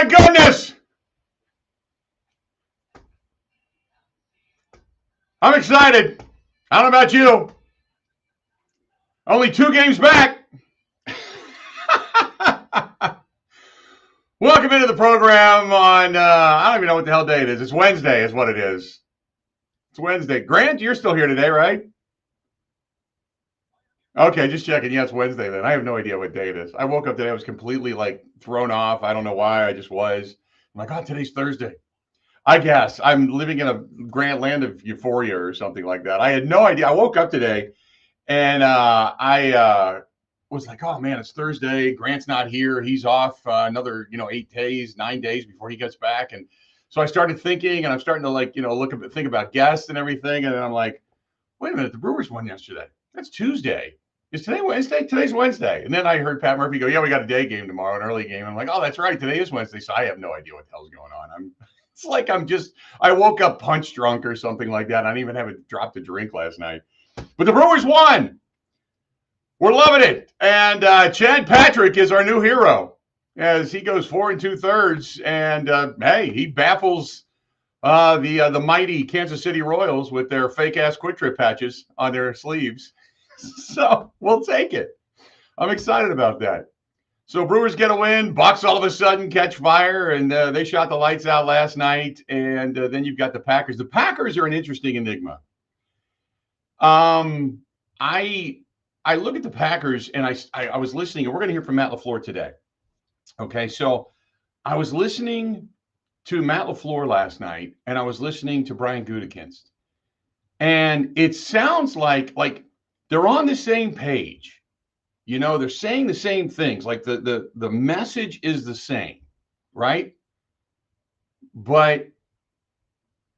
my goodness! I'm excited. I don't know about you. Only 2 games back. Welcome into the program on, I don't even know what the hell day it is. It's Wednesday is what it is. It's Wednesday. Grant, you're still here today, right? Okay, just checking. Yeah, it's Wednesday then. I have no idea what day it is. I woke up today. I was completely thrown off. I don't know why. I just was. I'm like, oh, today's Thursday. I guess I'm living in a grand land of euphoria or something like that. I had no idea. I woke up today and I was like, oh man, it's Thursday. Grant's not here. He's off another 8 days, 9 days before he gets back. And so I started thinking, and I'm starting to think about guests and everything. And then I'm like, wait a minute, the Brewers won yesterday. That's Tuesday. Is today Wednesday? Today's Wednesday. And then I heard Pat Murphy go, yeah, we got a day game tomorrow, an early game. I'm like, oh, that's right. Today is Wednesday. So I have no idea what the hell's going on. It's like I woke up punch drunk or something like that. I didn't even have dropped a drink last night. But the Brewers won. We're loving it. And Chad Patrick is our new hero as he goes 4 2/3. And hey, he baffles the mighty Kansas City Royals with their fake-ass Quick Trip patches on their sleeves. So we'll take it. I'm excited about that. So Brewers get a win. Bucks all of a sudden catch fire, and they shot the lights out last night. And then you've got the Packers. The Packers are an interesting enigma. I look at the Packers, and I was listening, and we're going to hear from Matt LaFleur today. Okay, so I was listening to Matt LaFleur last night, and I was listening to Brian Gutekunst. And it sounds like they're on the same page. They're saying the same things. Like the message is the same, right? But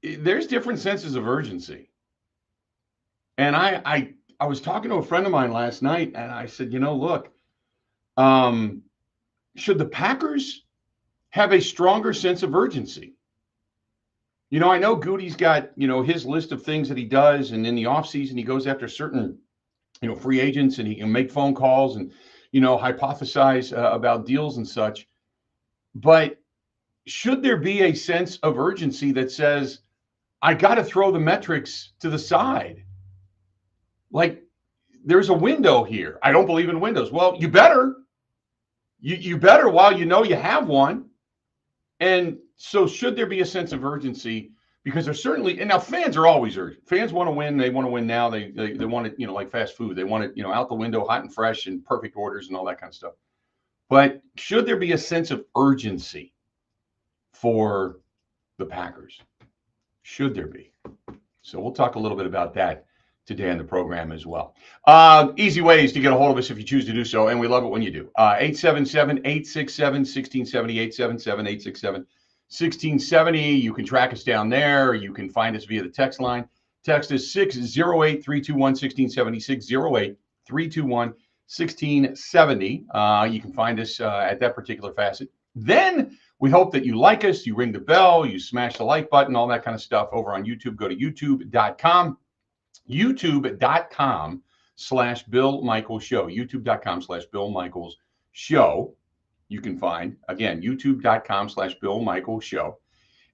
there's different senses of urgency. And I was talking to a friend of mine last night, and I said, look, should the Packers have a stronger sense of urgency? I know Goody's got, his list of things that he does, and in the offseason, he goes after certain free agents, and he can make phone calls and, hypothesize about deals and such. But should there be a sense of urgency that says, I got to throw the metrics to the side? Like, there's a window here. I don't believe in windows. Well, you better. You better while you have one. And so should there be a sense of urgency? Because there's certainly, and now fans are always urgent. Fans want to win. They want to win now. They want it, like fast food. They want it, out the window, hot and fresh and perfect orders and all that kind of stuff. But should there be a sense of urgency for the Packers? Should there be? So we'll talk a little bit about that today on the program as well. Easy ways to get a hold of us if you choose to do so, and we love it when you do. 877-867-1670, 877-867-1670. You can track us down there. You can find us via the text line. Text is 608-321-1670, 608-321-1670. You can find us at that particular facet. Then we hope that you like us, you ring the bell, you smash the like button, all that kind of stuff over on YouTube. Go to youtube.com. youtube.com/Bill Michaels Show. youtube.com/Bill Michaels Show. You can find, again, youtube.com/Bill Michaels Show.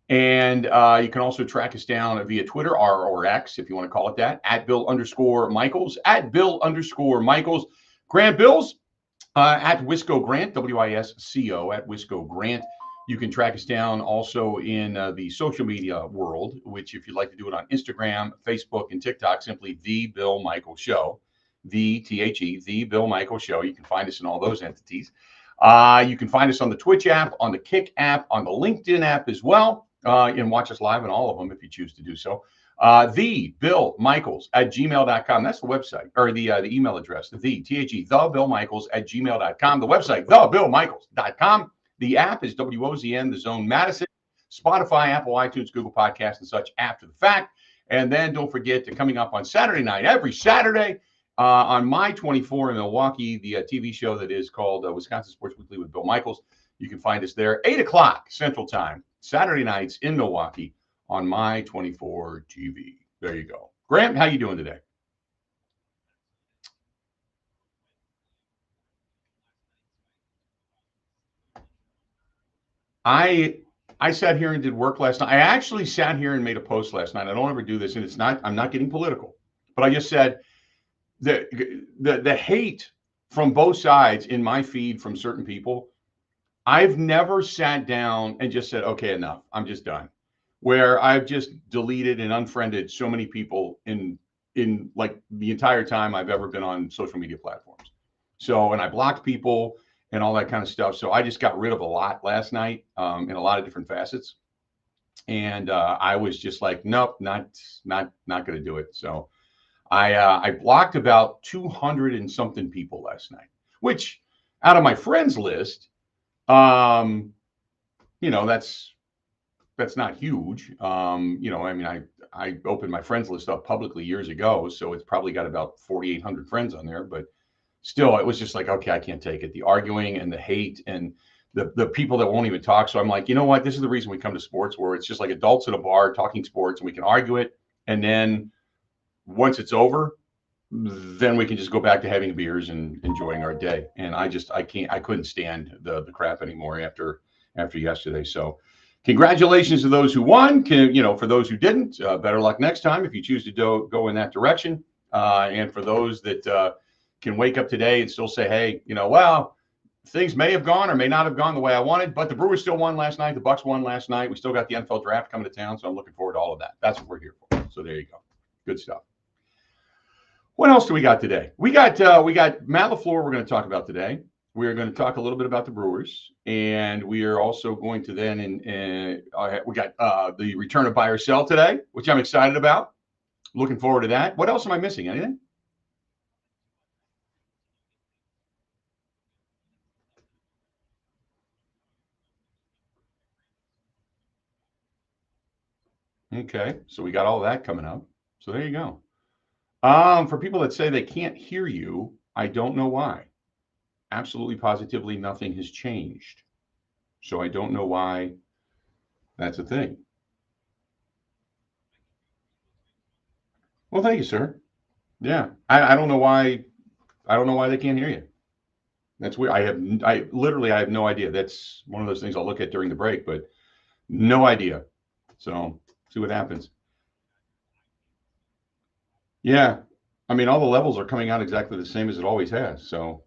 And you can also track us down via Twitter or X, if you want to call it that, at Bill_Michaels, at Bill_Michaels. Grant Bills, at Wisco Grant, WISCO, at Wisco Grant. You can track us down also in the social media world, which if you'd like to do it on Instagram, Facebook, and TikTok, simply The Bill Michaels Show, The Bill Michaels Show. You can find us in all those entities. You can find us on the Twitch app, on the Kick app, on the LinkedIn app as well, and watch us live on all of them if you choose to do so. TheBillMichaels@gmail.com. That's the website, or the email address, TheBillMichaels@gmail.com. The website, TheBillMichaels.com. The app is WOZN, The Zone Madison, Spotify, Apple, iTunes, Google Podcasts, and such after the fact. And then don't forget to coming up on Saturday night, every Saturday, on My 24 in Milwaukee, the TV show that is called Wisconsin Sports Weekly with Bill Michaels. You can find us there, 8 o'clock Central Time, Saturday nights in Milwaukee on My 24 TV. There you go. Grant, how you doing today? I I sat here and did work last night. I actually sat here and made a post last night. I don't ever do this, and I'm not getting political, but I just said the the hate from both sides in my feed from certain people. I've never sat down and just said, okay, enough. I'm just done. Where I've just deleted and unfriended so many people in like the entire time I've ever been on social media platforms. So, and I blocked people and all that kind of stuff. So I just got rid of a lot last night in a lot of different facets. And I was just like, nope, not going to do it. So I blocked about 200 and something people last night, which out of my friends list, um, that's not huge. I mean, I opened my friends list up publicly years ago, so it's probably got about 4,800 friends on there. But still, it was just like, okay, I can't take it. The arguing and the hate and the people that won't even talk. So I'm like, you know what? This is the reason we come to sports, where it's just like adults at a bar talking sports, and we can argue it, and then once it's over, then we can just go back to having beers and enjoying our day. And I couldn't stand the crap anymore after yesterday. So congratulations to those who won. For those who didn't, better luck next time if you choose to go in that direction. And for those that can wake up today and still say, hey, well, things may have gone or may not have gone the way I wanted, but the Brewers still won last night. The Bucks won last night. We still got the NFL draft coming to town, so I'm looking forward to all of that. That's what we're here for. So there you go. Good stuff. What else do we got today? We got Matt LaFleur we're going to talk about today. We're going to talk a little bit about the Brewers, and we are also going to then we got the return of buy or sell today, which I'm excited about. Looking forward to that. What else am I missing? Anything? Okay, so we got all that coming up. So there you go. For people that say they can't hear you, I don't know why. Absolutely positively nothing has changed. So I don't know why that's a thing. Well, thank you, sir. Yeah. I don't know why they can't hear you. That's weird. I have no idea. That's one of those things I'll look at during the break, but no idea. So see what happens. Yeah. I mean, all the levels are coming out exactly the same as it always has. So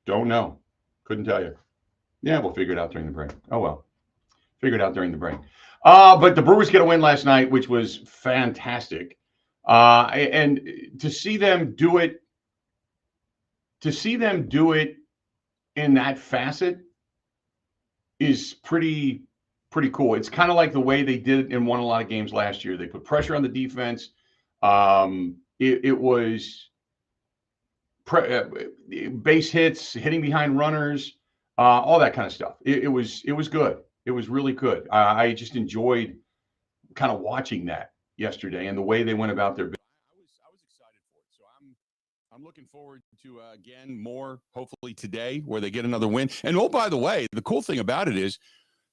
don't know. Couldn't tell you. Yeah, we'll figure it out during the break. Oh well. Figure it out during the break. But the Brewers get a win last night, which was fantastic. And to see them do it in that facet is pretty cool. It's kind of like the way they did it and won a lot of games last year. They put pressure on the defense. It was base hits, hitting behind runners, all that kind of stuff. It was good. It was really good. I just enjoyed kind of watching that yesterday and the way they went about their business. I was excited for it. So I'm looking forward to again more hopefully today where they get another win. And oh, by the way, the cool thing about it is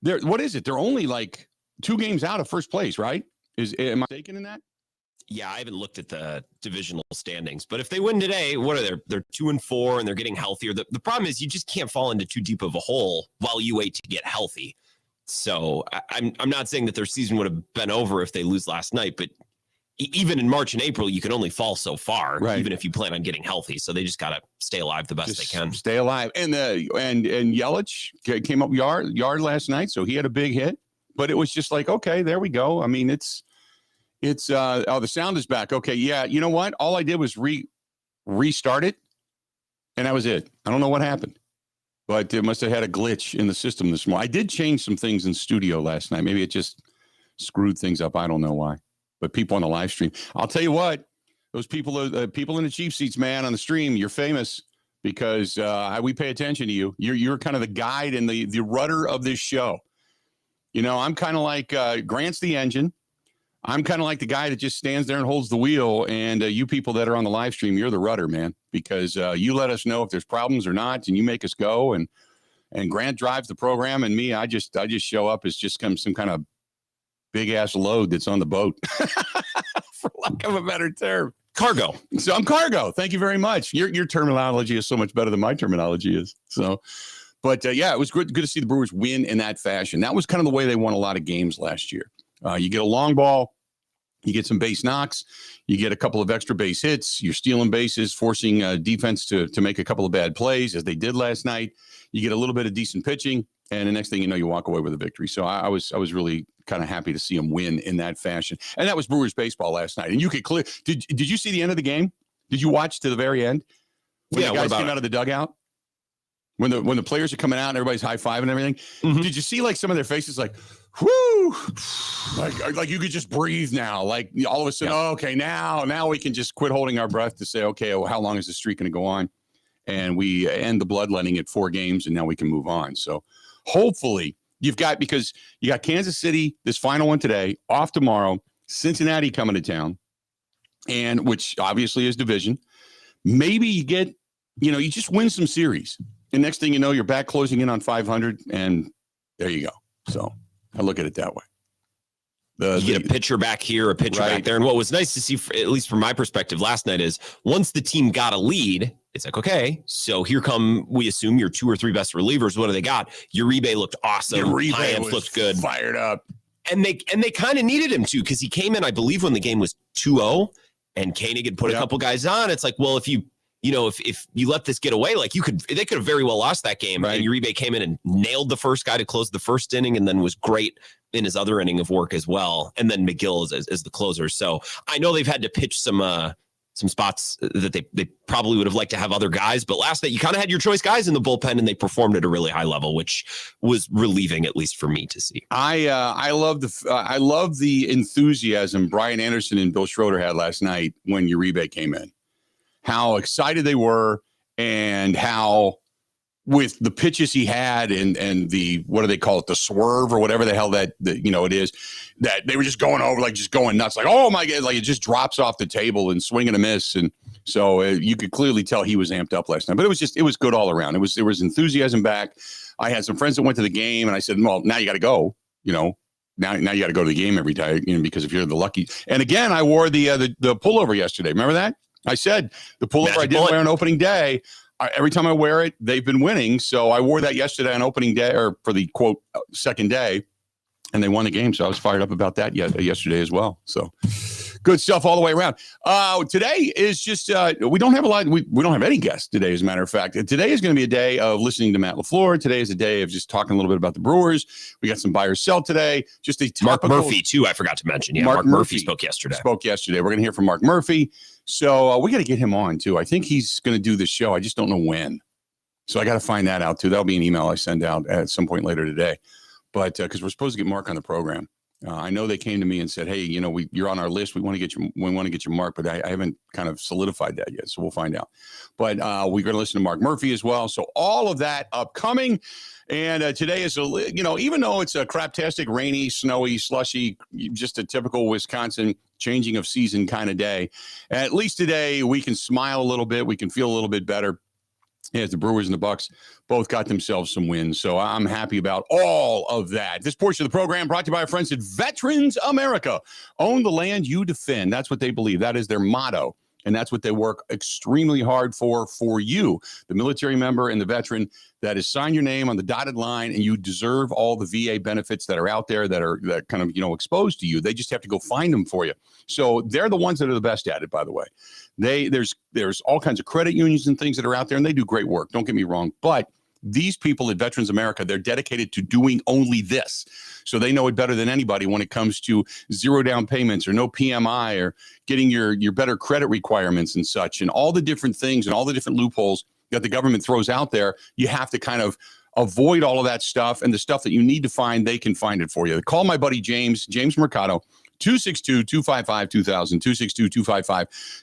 what is it? They're only like 2 games out of first place, right? Am I mistaken in that? Yeah, I haven't looked at the divisional standings, but if they win today, what are they? They're 2-4 and they're getting healthier. The problem is you just can't fall into too deep of a hole while you wait to get healthy. So I'm not saying that their season would have been over if they lose last night, but even in March and April, you can only fall so far, right, even if you plan on getting healthy. So they just got to stay alive the best they can. Stay alive. And Yelich came up yard last night, so he had a big hit. But it was just like, okay, there we go. I mean, it's the sound is back. Okay, yeah. You know what? All I did was restart it, and that was it. I don't know what happened, but it must have had a glitch in the system this morning. I did change some things in studio last night. Maybe it just screwed things up. I don't know why. But people on the live stream, I'll tell you what, those people in the cheap seats, man, on the stream, you're famous because we pay attention to you. You're kind of the guide and the rudder of this show. I'm kind of like Grant's the engine. I'm kind of like the guy that just stands there and holds the wheel. And you people that are on the live stream, you're the rudder, man, because you let us know if there's problems or not, and you make us go. And Grant drives the program, and me, I just show up as just some kind of big ass load that's on the boat, for lack of a better term. Cargo. So I'm cargo. Thank you very much. Your terminology is so much better than my terminology is. So, But yeah, it was good to see the Brewers win in that fashion. That was kind of the way they won a lot of games last year. You get a long ball, you get some base knocks, you get a couple of extra base hits, you're stealing bases, forcing defense to make a couple of bad plays, as they did last night. You get a little bit of decent pitching, and the next thing you know, you walk away with a victory. So I was really kind of happy to see them win in that fashion. And that was Brewers baseball last night. And you could clear. Did you see the end of the game? Did you watch to the very end when the guys came out of the dugout? When the players are coming out and everybody's high-fiving and everything? Mm-hmm. Did you see like some of their faces like, whoo, like you could just breathe now. Like all of a sudden, okay, now we can just quit holding our breath to say, okay, well, how long is the streak going to go on? And we end the bloodletting at 4 games, and now we can move on. So hopefully because you got Kansas City, this final one today, off tomorrow, Cincinnati coming to town, and which obviously is division. Maybe you get, you just win some series. And next thing you know, you're back closing in on 500, and there you go. So I look at it that way. You get a pitcher back here, a pitcher back there. And what was nice to see, at least from my perspective last night, is once the team got a lead, it's like, okay, so here come, we assume, your 2 or 3 best relievers. What do they got? Uribe looked awesome. Uribe looked good. Fired up. And they kind of needed him, too, because he came in, I believe, when the game was 2-0, and Koenig had put a couple guys on. It's like, well, if you let this get away, like they could have very well lost that game. Right. And Uribe came in and nailed the first guy to close the first inning, and then was great in his other inning of work as well. And then McGill is the closer. So I know they've had to pitch some spots that they probably would have liked to have other guys. But last night you kind of had your choice guys in the bullpen, and they performed at a really high level, which was relieving, at least for me to see. I love the enthusiasm Brian Anderson and Bill Schroeder had last night when Uribe came in. How excited they were, and how with the pitches he had and the, what do they call it, the swerve or whatever the hell that it is, that they were just going over, like just going nuts, like, oh my God, like it just drops off the table and swing and a miss. And so you could clearly tell he was amped up last night, but it was good all around. There was enthusiasm back. I had some friends that went to the game, and I said, well, now you got to go, now you got to go to the game every time, because if you're the lucky. And again, I wore the pullover yesterday. Remember that? I said the pullover I didn't wear on opening day. Every time I wear it, they've been winning. So I wore that yesterday on opening day, or for the quote second day, and they won the game. So I was fired up about that yesterday as well. So good stuff all the way around. Today is just we don't have a lot. We don't have any guests today, as a matter of fact. Today is going to be a day of listening to Matt LaFleur. Today is a day of just talking a little bit about the Brewers. We got some buy or sell today. Just a topical, Mark Murphy too. I forgot to mention. Yeah, Mark Murphy spoke yesterday. We're going to hear from Mark Murphy. So we got to get him on too. I think he's going to do this show. I just don't know when. So I got to find that out too. That'll be an email I send out at some point later today. But because we're supposed to get Mark on the program. I know they came to me and said, hey, you're on our list. We want to get you Mark, but I haven't kind of solidified that yet. So we'll find out. But we're going to listen to Mark Murphy as well. So all of that upcoming. And today is, even though it's a craptastic, rainy, snowy, slushy, just a typical Wisconsin changing of season kind of day, at least today we can smile a little bit. We can feel a little bit better. As the Brewers and the Bucks both got themselves some wins. So I'm happy about all of that. This portion of the program brought to you by our friends at Veterans America. Own the land you defend. That's what they believe. That is their motto. And that's what they work extremely hard for you, the military member and the veteran that has signed your name on the dotted line, and you deserve all the VA benefits that are out there that kind of, exposed to you. They just have to go find them for you. So they're the ones that are the best at it, by the way. There's all kinds of credit unions and things that are out there, and they do great work. Don't get me wrong. But these people at Veterans America, they're dedicated to doing only this. So they know it better than anybody when it comes to zero down payments or no PMI or getting your better credit requirements and such, and all the different things and all the different loopholes that the government throws out there. You have to kind of avoid all of that stuff, and the stuff that you need to find, they can find it for you. Call my buddy James Mercado, 262-255-2000,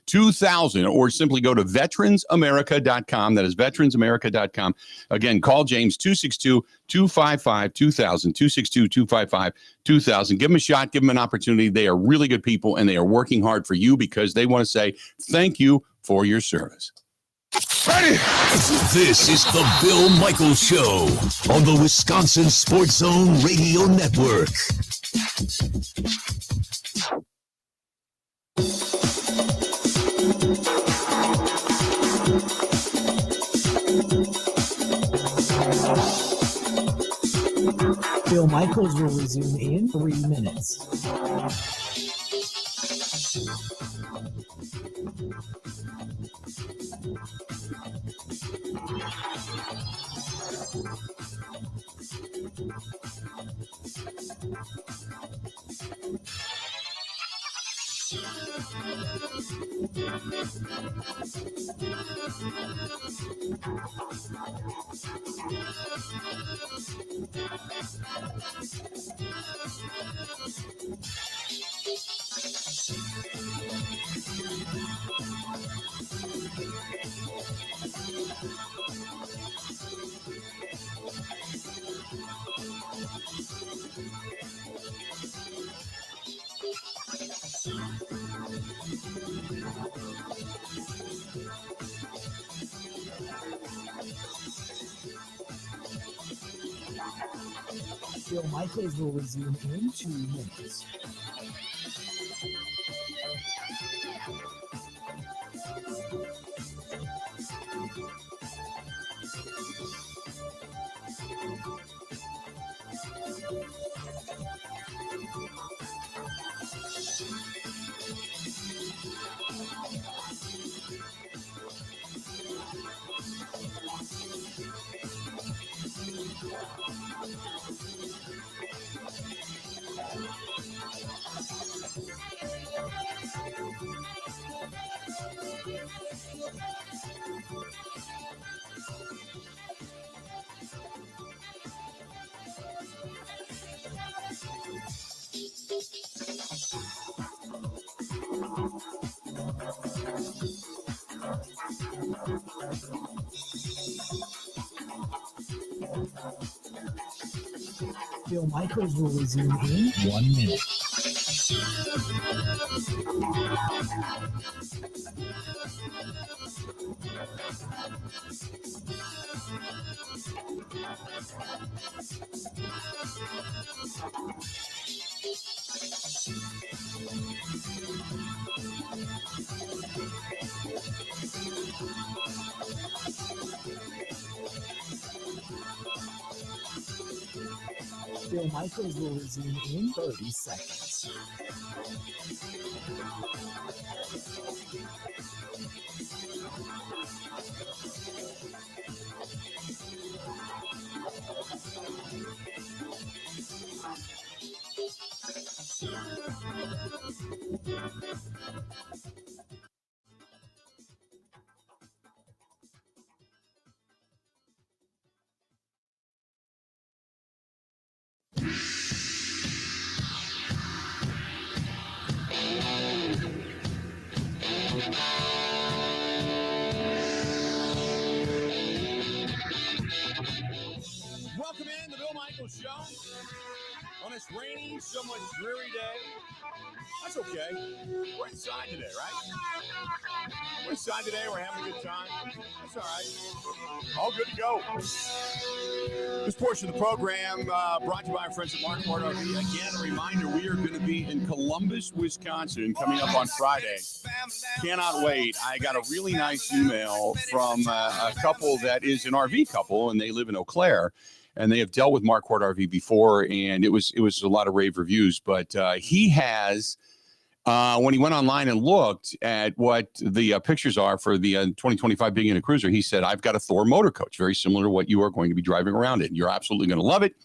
262-255-2000, or simply go to veteransamerica.com. That is veteransamerica.com. Again, call James, 262-255-2000, 262-255-2000. Give them a shot. Give them an opportunity. They are really good people, and they are working hard for you because they want to say thank you for your service. Ready? This is the Bill Michaels Show on the Wisconsin Sports Zone Radio Network. Bill Michaels will resume in 3 minutes. Bill Michaels will resume in 2 minutes. Bill Michaels will resume in 1 minute. Bill Michaels will resume in 30 seconds. Welcome in the Bill Michaels Show on this rainy, somewhat dreary day. That's okay. We're inside today, right? We're inside today. We're having a good time. That's all right. All good to go. This portion of the program brought to you by our friends at Mark Porter. Again, a reminder, we are going to be in Columbus, Wisconsin coming up on Friday. Cannot wait. I got a really nice email from a couple that is an RV couple, and they live in Eau Claire. And they have dealt with Mark Quart RV before, and it was a lot of rave reviews. But he has, when he went online and looked at what the pictures are for the 2025 Big Unit Cruiser, he said, "I've got a Thor motor coach, very similar to what you are going to be driving around in. You're absolutely going to love it.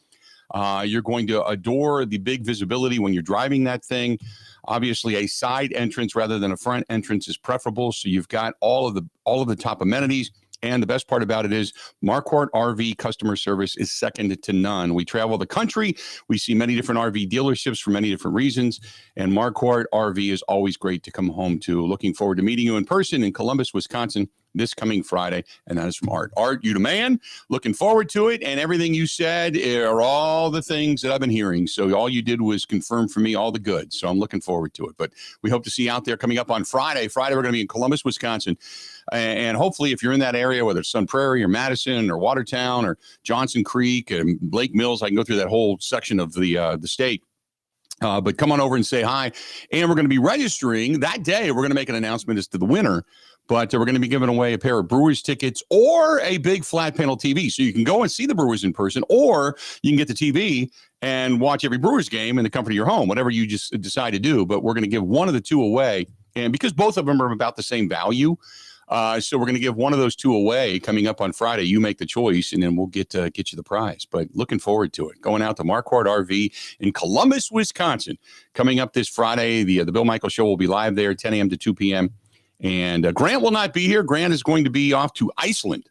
You're going to adore the big visibility when you're driving that thing. Obviously, a side entrance rather than a front entrance is preferable. So you've got all of the top amenities." And the best part about it is Marquardt RV customer service is second to none. We travel the country. We see many different RV dealerships for many different reasons. And Marquardt RV is always great to come home to. Looking forward to meeting you in person in Columbus, Wisconsin this coming Friday. And that is from Art. Art, you the man. Looking forward to it. And everything you said are all the things that I've been hearing. So all you did was confirm for me all the good. So I'm looking forward to it. But we hope to see you out there coming up on Friday. Friday, we're going to be in Columbus, Wisconsin. And hopefully, if you're in that area, whether it's Sun Prairie or Madison or Watertown or Johnson Creek and Lake Mills, I can go through that whole section of the state. But come on over and say hi. And we're going to be registering that day. We're going to make an announcement as to the winner. But we're going to be giving away a pair of Brewers tickets or a big flat panel TV. So you can go and see the Brewers in person, or you can get the TV and watch every Brewers game in the comfort of your home, whatever you just decide to do. But we're going to give one of the two away. And because both of them are about the same value, so we're going to give one of those two away coming up on Friday. You make the choice, and then we'll get you the prize. But looking forward to it. Going out to Marquardt RV in Columbus, Wisconsin. Coming up this Friday, the Bill Michaels Show will be live there 10 a.m. to 2 p.m. And Grant will not be here. Grant is going to be off to Iceland.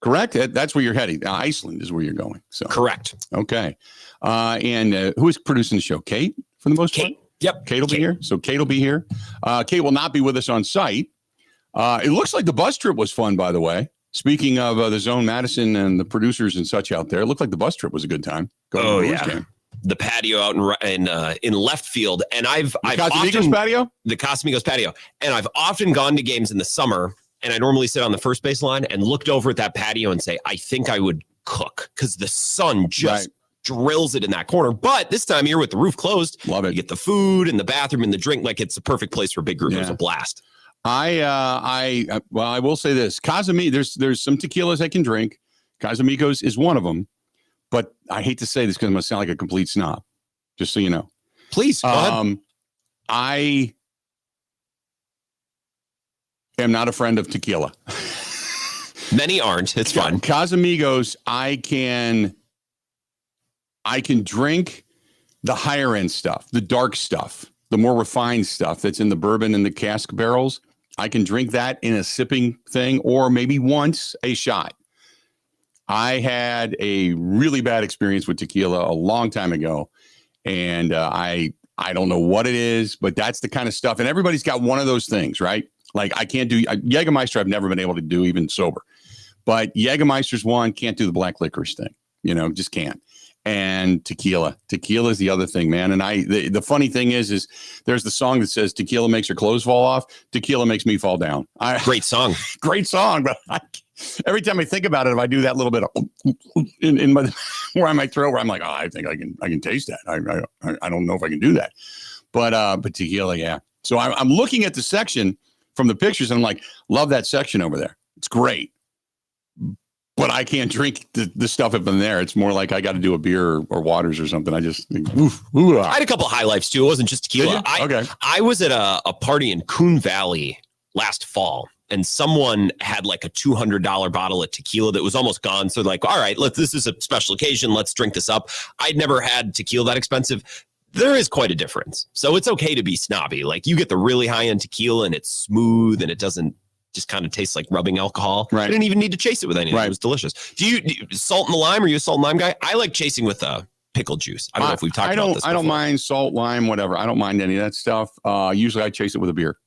Correct? That's where you're heading. Iceland is where you're going. So correct. Okay. And who is producing the show? Kate, for the most part? Yep. Kate will be here. So Kate will be here. Kate will not be with us on site. It looks like the bus trip was fun, by the way. Speaking of the Zone Madison and the producers and such out there, it looked like the bus trip was a good time. Game. The patio out in left field, and I've Casamigos patio, the Casamigos patio, and I've often gone to games in the summer, and I normally sit on the first base line and looked over at that patio and say, I think I would cook because the sun just drills it in that corner. But this time of year with the roof closed, love it. You get the food and the bathroom and the drink. Like it's a perfect place for a big group. It was a blast. I will say this: there's some tequilas I can drink. Casamigos is one of them. But I hate to say this because I'm going to sound like a complete snob, just so you know. Please, go ahead. I am not a friend of tequila. Many aren't. It's fun. Casamigos, I can drink the higher end stuff, the dark stuff, the more refined stuff that's in the bourbon and the cask barrels. I can drink that in a sipping thing, or maybe once a shot. I had a really bad experience with tequila a long time ago, and I don't know what it is, but that's the kind of stuff. And everybody's got one of those things, right? Like I can't do Jägermeister. I've never been able to do even sober, but Jägermeister's one. Can't do the black licorice thing, just can't. And tequila is the other thing, man. And the funny thing is there's the song that says tequila makes your clothes fall off. Tequila makes me fall down. Great song. Great song. But every time I think about it, if I do that little bit of in my where I might throw, where I'm like, I think I can taste that. I don't know if I can do that. But tequila, yeah. So I'm looking at the section from the pictures, and I'm like, love that section over there. It's great. But I can't drink the stuff up in there. It's more like I got to do a beer or waters or something. I just I had a couple of highlights too. It wasn't just tequila. I was at a party in Coon Valley last fall, and someone had like a $200 bottle of tequila that was almost gone. So like, all right, this is a special occasion. Let's drink this up. I'd never had tequila that expensive. There is quite a difference. So it's okay to be snobby. Like you get the really high end tequila and it's smooth and it doesn't just kind of tastes like rubbing alcohol. Right. I didn't even need to chase it with anything. Right. It was delicious. Do you salt and the lime? Are you a salt and lime guy? I like chasing with pickle juice. I don't know if we've talked about this before. I don't mind salt, lime, whatever. I don't mind any of that stuff. Usually I chase it with a beer.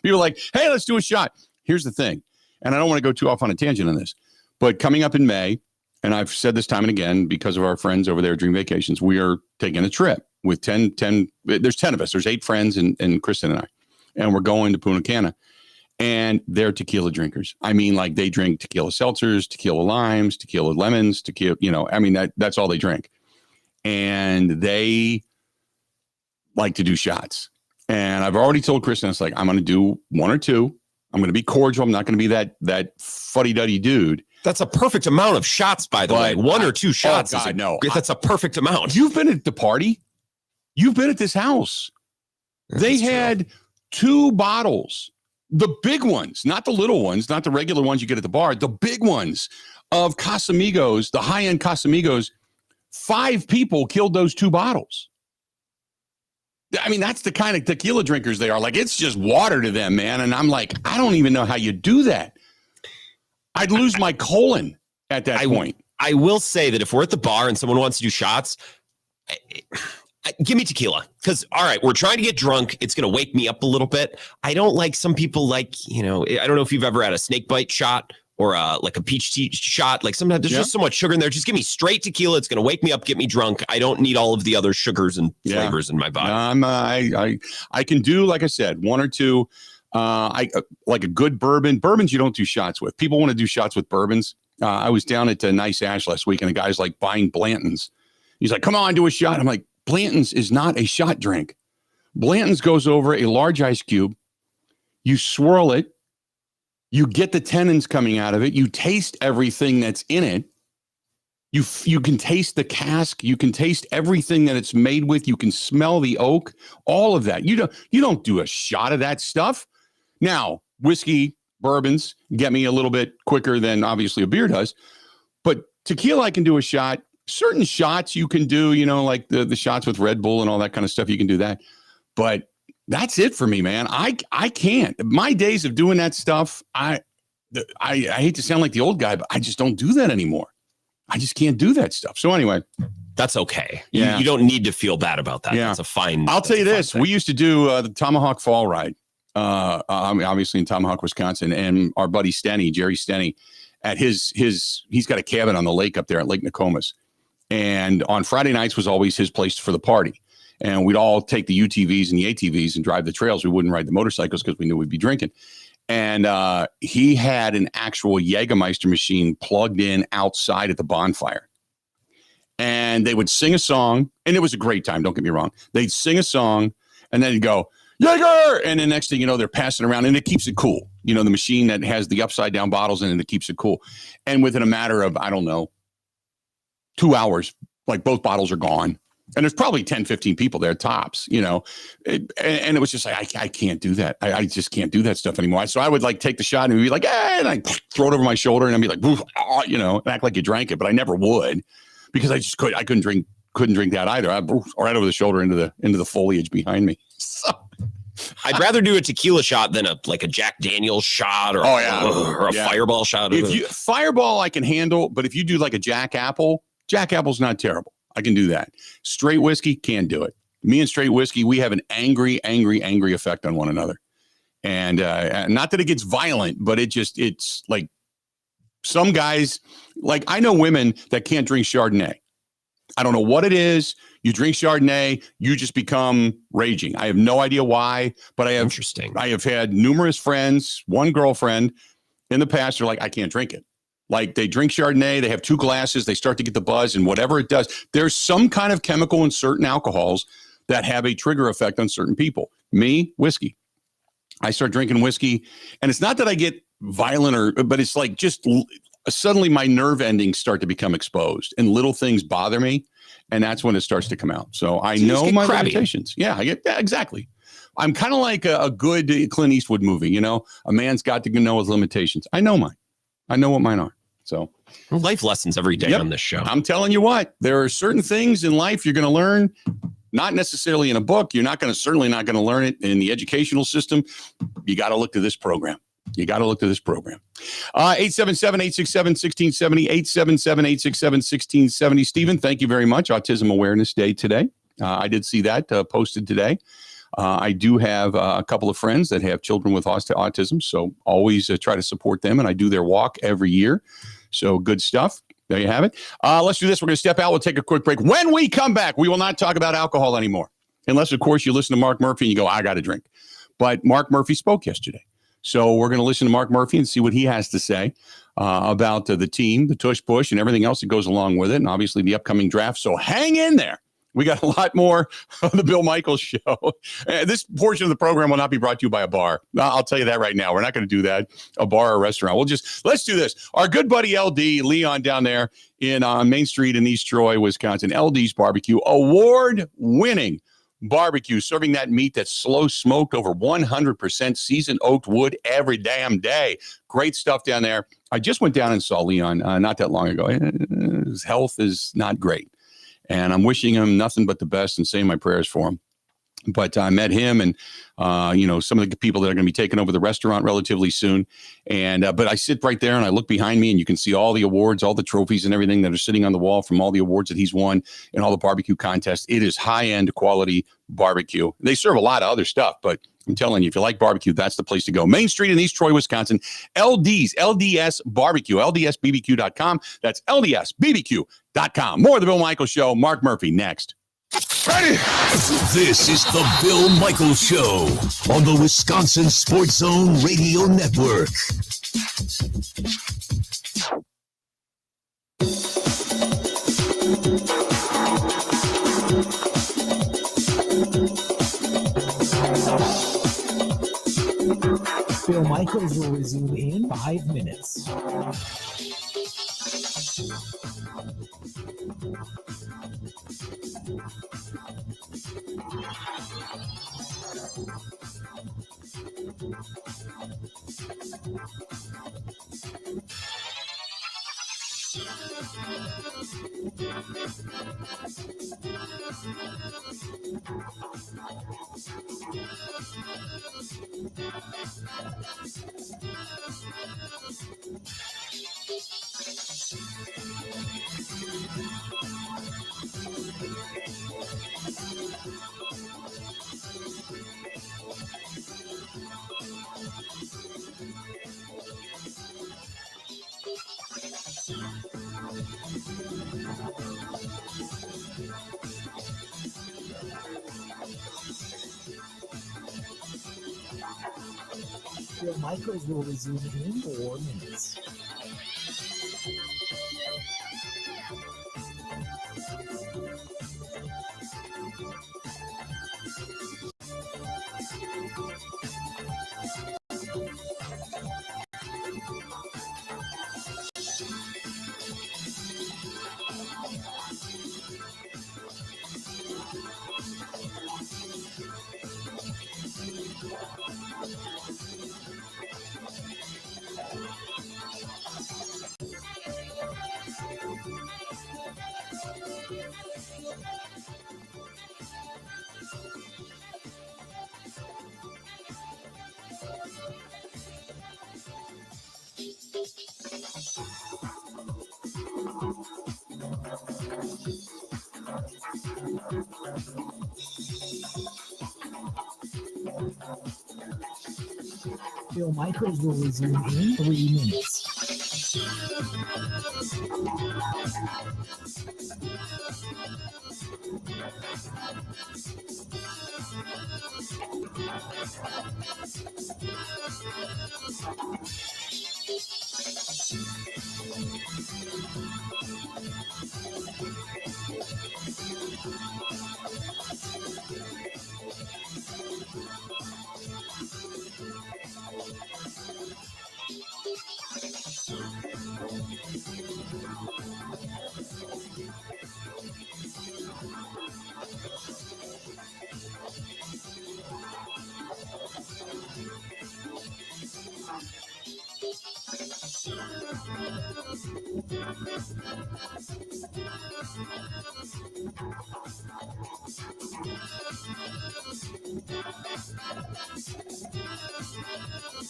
People are like, hey, let's do a shot. Here's the thing. And I don't want to go too off on a tangent on this, but coming up in May, and I've said this time and again, because of our friends over there at Dream Vacations, we are taking a trip with 10, there's 10 of us. There's 8 friends and Kristen and I, and we're going to Punta Cana. And they're tequila drinkers. I mean, like they drink tequila seltzers, tequila limes, tequila lemons, tequila, that's all they drink. And they like to do shots. And I've already told Kristen, it's like, I'm going to do 1 or 2. I'm going to be cordial. I'm not going to be that fuddy-duddy dude. That's a perfect amount of shots, by the way. 1 or 2 shots. Oh God, no. That's a perfect amount. You've been at the party. You've been at this house. They had 2 bottles. The big ones, not the little ones, not the regular ones you get at the bar, the big ones of Casamigos, the high-end Casamigos. 5 people killed those 2 bottles. I mean, that's the kind of tequila drinkers they are. Like, it's just water to them, man. And I'm like, I don't even know how you do that. I'd lose my colon at that point. I will say that if we're at the bar and someone wants to do shots, give me tequila. Because, all right, we're trying to get drunk. It's going to wake me up a little bit. I don't like some people I don't know if you've ever had a snake bite shot or like a peach tea shot. Like sometimes there's just so much sugar in there. Just give me straight tequila. It's going to wake me up, get me drunk. I don't need all of the other sugars and flavors in my body. I can do, like I said, 1 or 2. I like a good bourbon. Bourbons you don't do shots with. People want to do shots with bourbons. I was down at Nice Ash last week, and the guy's like buying Blanton's. He's like, come on, do a shot. I'm like, Blanton's is not a shot drink. Blanton's goes over a large ice cube. You swirl it. You get the tannins coming out of it. You taste everything that's in it. You can taste the cask. You can taste everything that it's made with. You can smell the oak. All of that. You don't do a shot of that stuff. Now, whiskey, bourbons get me a little bit quicker than obviously a beer does. But tequila, I can do a shot. Certain shots you can do, like the shots with Red Bull and all that kind of stuff. You can do that. But that's it for me, man. I can't. My days of doing that stuff, I hate to sound like the old guy, but I just don't do that anymore. I just can't do that stuff. So anyway. That's okay. Yeah. You don't need to feel bad about that. Yeah. That's a fine. I'll tell you this. Thing. We used to do the Tomahawk Fall Ride, obviously in Tomahawk, Wisconsin, and our buddy Stenny, Jerry Stenny, at he's got a cabin on the lake up there at Lake Nokomis. And on Friday nights was always his place for the party. And we'd all take the UTVs and the ATVs and drive the trails. We wouldn't ride the motorcycles because we knew we'd be drinking. And he had an actual Jägermeister machine plugged in outside at the bonfire. And they would sing a song, and it was a great time. Don't get me wrong. They'd sing a song, and then he'd go, Jaeger! And the next thing you know, they're passing around, and it keeps it cool. The machine that has the upside-down bottles in it, it keeps it cool. And within a matter of, 2 hours, like both bottles are gone. And there's probably 10, 15 people there, tops, and it was just like, I can't do that. I just can't do that stuff anymore. So I would like take the shot and be like, and I throw it over my shoulder and I'd be like, and act like you drank it, but I never would because I couldn't drink that either. I right over the shoulder into the foliage behind me. So. I'd rather do a tequila shot than a Jack Daniel's shot or a Fireball shot. Fireball I can handle, but if you do like a Jack Apple's not terrible. I can do that. Straight whiskey, can't do it. Me and straight whiskey, we have an angry effect on one another. And not that it gets violent, but it's like some guys, like I know women that can't drink Chardonnay. I don't know what it is. You drink Chardonnay, you just become raging. I have no idea why, but I have had numerous friends, one girlfriend in the past, are like, I can't drink it. Like they drink Chardonnay, they have 2 glasses, they start to get the buzz, and whatever it does, there's some kind of chemical in certain alcohols that have a trigger effect on certain people. Me, whiskey. I start drinking whiskey, and it's not that I get violent but it's like just suddenly my nerve endings start to become exposed, and little things bother me, and that's when it starts to come out. So I know my limitations. Yeah, exactly. I'm kind of like a good Clint Eastwood movie, a man's got to know his limitations. I know mine. I know what mine are. So life lessons every day on this show. I'm telling you what, there are certain things in life you're going to learn, not necessarily in a book. You're certainly not going to learn it in the educational system. You got to look to this program. 877-867-1670, 877-867-1670. Stephen, thank you very much. Autism Awareness Day today. I did see that posted today. I do have a couple of friends that have children with autism, so always try to support them, and I do their walk every year. So good stuff. There you have it. Let's do this. We're going to step out. We'll take a quick break. When we come back, we will not talk about alcohol anymore, unless, of course, you listen to Mark Murphy and you go, I got to drink. But Mark Murphy spoke yesterday. So we're going to listen to Mark Murphy and see what he has to say about the team, the tush push, and everything else that goes along with it, and obviously the upcoming draft. So hang in there. We got a lot more of the Bill Michaels Show. This portion of the program will not be brought to you by a bar. I'll tell you that right now. We're not going to do that, a bar or a restaurant. Let's do this. Our good buddy LD, Leon, down there in Main Street in East Troy, Wisconsin, LD's Barbecue, award-winning barbecue, serving that meat that's slow smoked over 100% seasoned oaked wood every damn day. Great stuff down there. I just went down and saw Leon not that long ago. His health is not great. And I'm wishing him nothing but the best and saying my prayers for him. But I met him and, some of the people that are going to be taking over the restaurant relatively soon. And but I sit right there and I look behind me and you can see all the awards, all the trophies and everything that are sitting on the wall from all the awards that he's won in all the barbecue contests. It is high-end quality barbecue. They serve a lot of other stuff, but I'm telling you, if you like barbecue, that's the place to go. Main Street in East Troy, Wisconsin, LDS Barbecue, LDSBBQ.com. That's LDSBBQ.com. More of the Bill Michaels Show. Mark Murphy next. Ready? This is the Bill Michaels Show on the Wisconsin Sports Zone Radio Network. Michaels will resume in 5 minutes. Bill Michaels will resume in 4 minutes. Bill Michaels will resume in 3 minutes.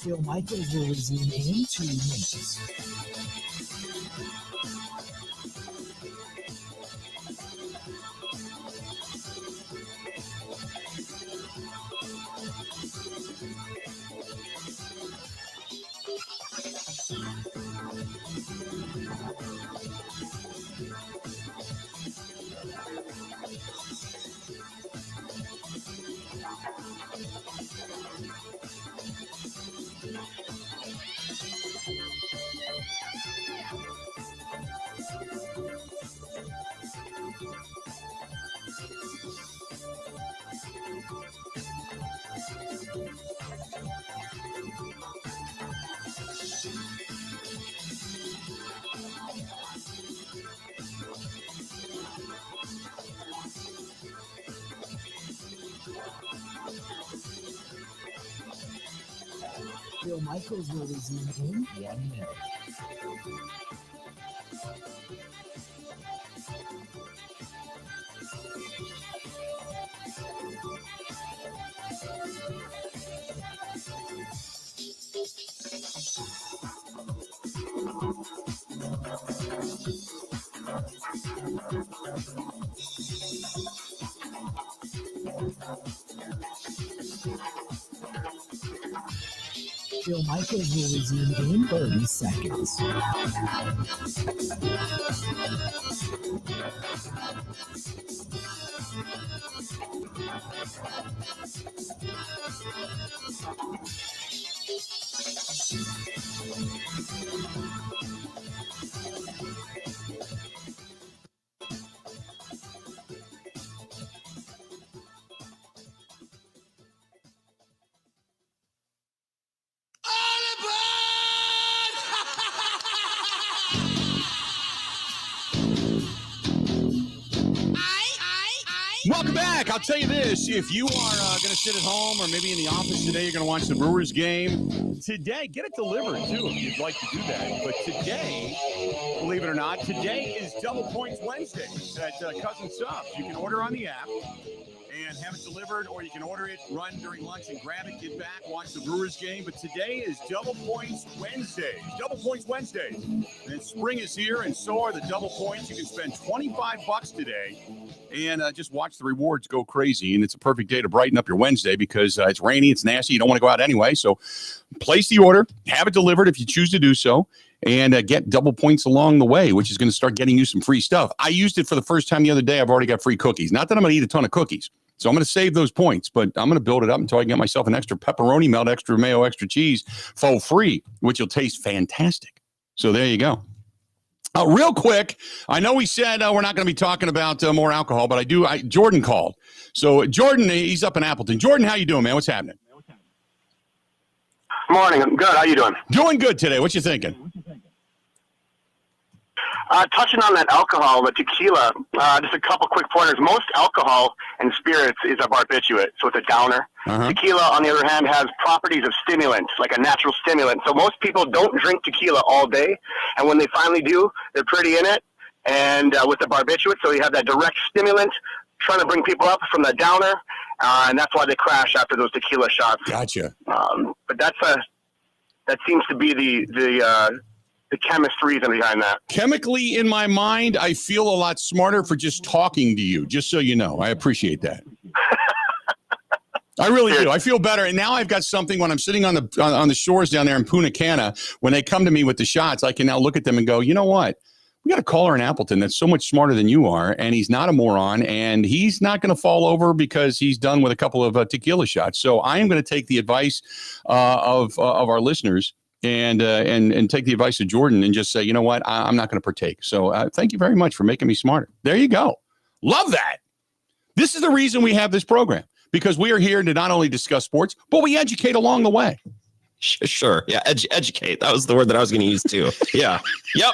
Bill Michaels will resume in 2 minutes. Bill Michaels will resume in 1 minute. Bill Michaels will resume in 30 seconds. All Welcome back. I'll tell you this. If you are going to sit at home or maybe in the office today, you're going to watch the Brewers game. Today, get it delivered, too, if you'd like to do that. But today, believe it or not, today is Double Points Wednesday at Cousin Subs. You can order on the app and have it delivered, or you can order it, run during lunch and grab it, get back, watch the Brewers game. But today is Double Points Wednesday. Double Points Wednesday. And spring is here, and so are the double points. You can spend $25 today and just watch the rewards go crazy. And it's a perfect day to brighten up your Wednesday because it's rainy, it's nasty, you don't want to go out anyway. So place the order, have it delivered if you choose to do so, and get double points along the way, which is going to start getting you some free stuff. I used it for the first time the other day. I've already got free cookies. Not that I'm going to eat a ton of cookies. So I'm going to save those points, but I'm going to build it up until I get myself an extra pepperoni melt, extra mayo, extra cheese for free, which will taste fantastic. So there you go. Real quick, I know we said we're not going to be talking about more alcohol, but Jordan called. So Jordan, he's up in Appleton. Jordan, how you doing, man? What's happening? Morning. I'm good. How you doing? Doing good today. What you thinking? Touching on that alcohol, the tequila, just a couple quick pointers. Most alcohol and spirits is a barbiturate, so it's a downer. Uh-huh. Tequila, on the other hand, has properties of stimulant, like a natural stimulant. So most people don't drink tequila all day, and when they finally do, they're pretty in it. And with the barbiturate, so you have that direct stimulant trying to bring people up from the downer, and that's why they crash after those tequila shots. Gotcha. But that seems to be the chemistry reason behind that. Chemically, in my mind, I feel a lot smarter for just talking to you, just so you know. I appreciate that. I really do. I feel better. And now I've got something when I'm sitting on the shores down there in Punta Cana, when they come to me with the shots, I can now look at them and go, you know what? We got a caller in Appleton that's so much smarter than you are, and he's not a moron, and he's not going to fall over because he's done with a couple of tequila shots. So I am going to take the advice of our listeners and take the advice of Jordan and just say, you know what, I'm not going to partake. So thank you very much for making me smarter. There you go. Love that. This is the reason we have this program, because we are here to not only discuss sports, but we educate along the way. Sure. Yeah. Educate. That was the word that I was going to use too. Yeah. Yep.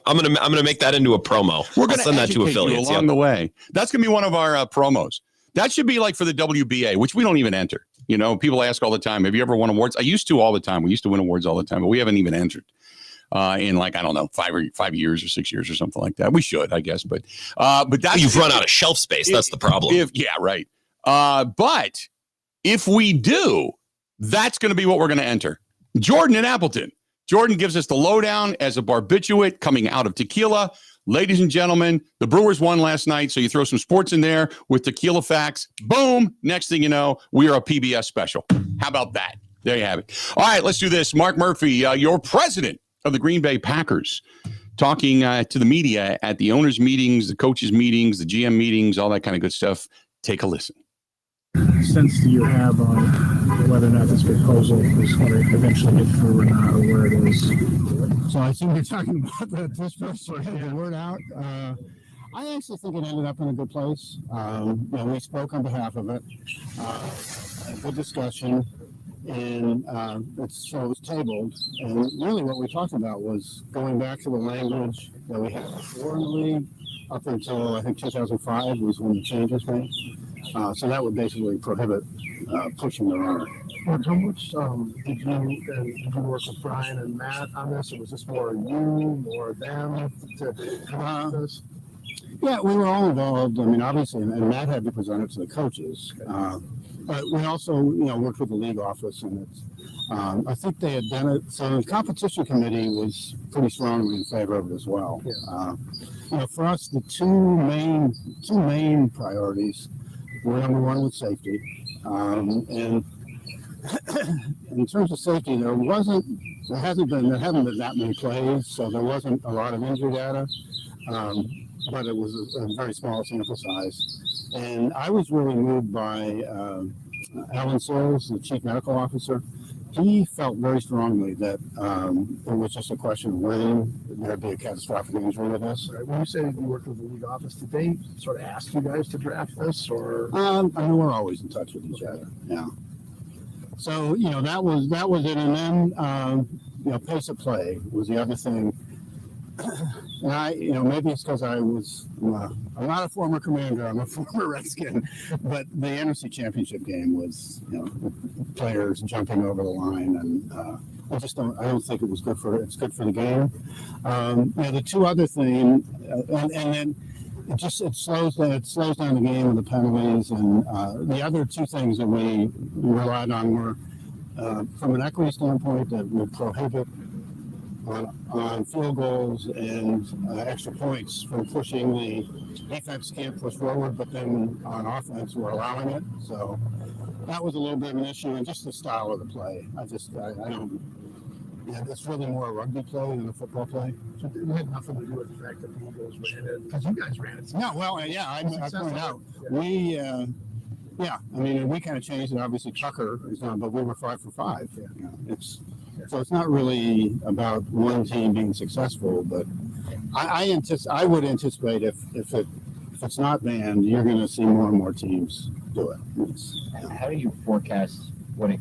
I'm gonna make that into a promo. We're going to send that to affiliates along the way. That's going to be one of our promos. That should be like for the WBA, which we don't even enter. You know, people ask all the time, have you ever won awards? I used to all the time. We used to win awards all the time, but we haven't even entered in like, I don't know, 5 years or 6 years or something like that. We should, I guess. But that's, you've run out of shelf space. That's the problem. Yeah, right. But if we do, that's going to be what we're going to enter. Jordan in Appleton. Jordan gives us the lowdown as a barbiturate coming out of tequila. Ladies and gentlemen, the Brewers won last night, so you throw some sports in there with tequila facts. Boom. Next thing you know, we are a PBS special. How about that? There you have it. All right, let's do this. Mark Murphy, your president of the Green Bay Packers, talking to the media at the owners' meetings, the coaches' meetings, the GM meetings, all that kind of good stuff. Take a listen. Sense do you have on whether or not this proposal is going to eventually get through or not, or where it is? So I assume you're talking about that this person had the word out. I actually think it ended up in a good place. We spoke on behalf of it. Good discussion, and so it was tabled. And really what we talked about was going back to the language that we had before in the league up until, I think, 2005 was when the changes made. So that would basically prohibit pushing the runner. How much did you work with Brian and Matt on this, or was this more you, more them to come up with this? Yeah, we were all involved. I mean, obviously, and Matt had to present it to the coaches. But we also, worked with the league office, and it's, I think they had done it. So the competition committee was pretty strongly in favor of it as well. Yeah. For us, the two main priorities were number one with safety, and in terms of safety, there haven't been that many plays, so there wasn't a lot of injury data, but it was a very small sample size. And I was really moved by Alan Sills, the chief medical officer. He felt very strongly that it was just a question of when there'd be a catastrophic injury with this. Right. When you say you worked with the league office, did they sort of ask you guys to draft this, or? I mean, we're always in touch with each other. Yeah. So that was it, and then pace of play was the other thing. And maybe it's because I'm not a former Commander, I'm a former Redskin, but the NFC Championship game was, players jumping over the line, and I don't think it was good it's good for the game. The two other things, and then it slows down the game with the penalties, and the other two things that we relied on were, from an equity standpoint, that would prohibit on field goals and extra points from pushing. The defense can't push forward, but then on offense we're allowing it. So that was a little bit of an issue, and just the style of the play. I don't. Yeah, it's really more a rugby play than a football play. So it had nothing to do with the fact that the Eagles ran it, because you guys ran it. No, well, yeah, I pointed out we. We kind of changed it. Obviously, Tucker is on, but we were 5 for 5. Yeah. So it's not really about one team being successful, but I would anticipate if it's not banned, you're going to see more and more teams do it. How do you forecast what it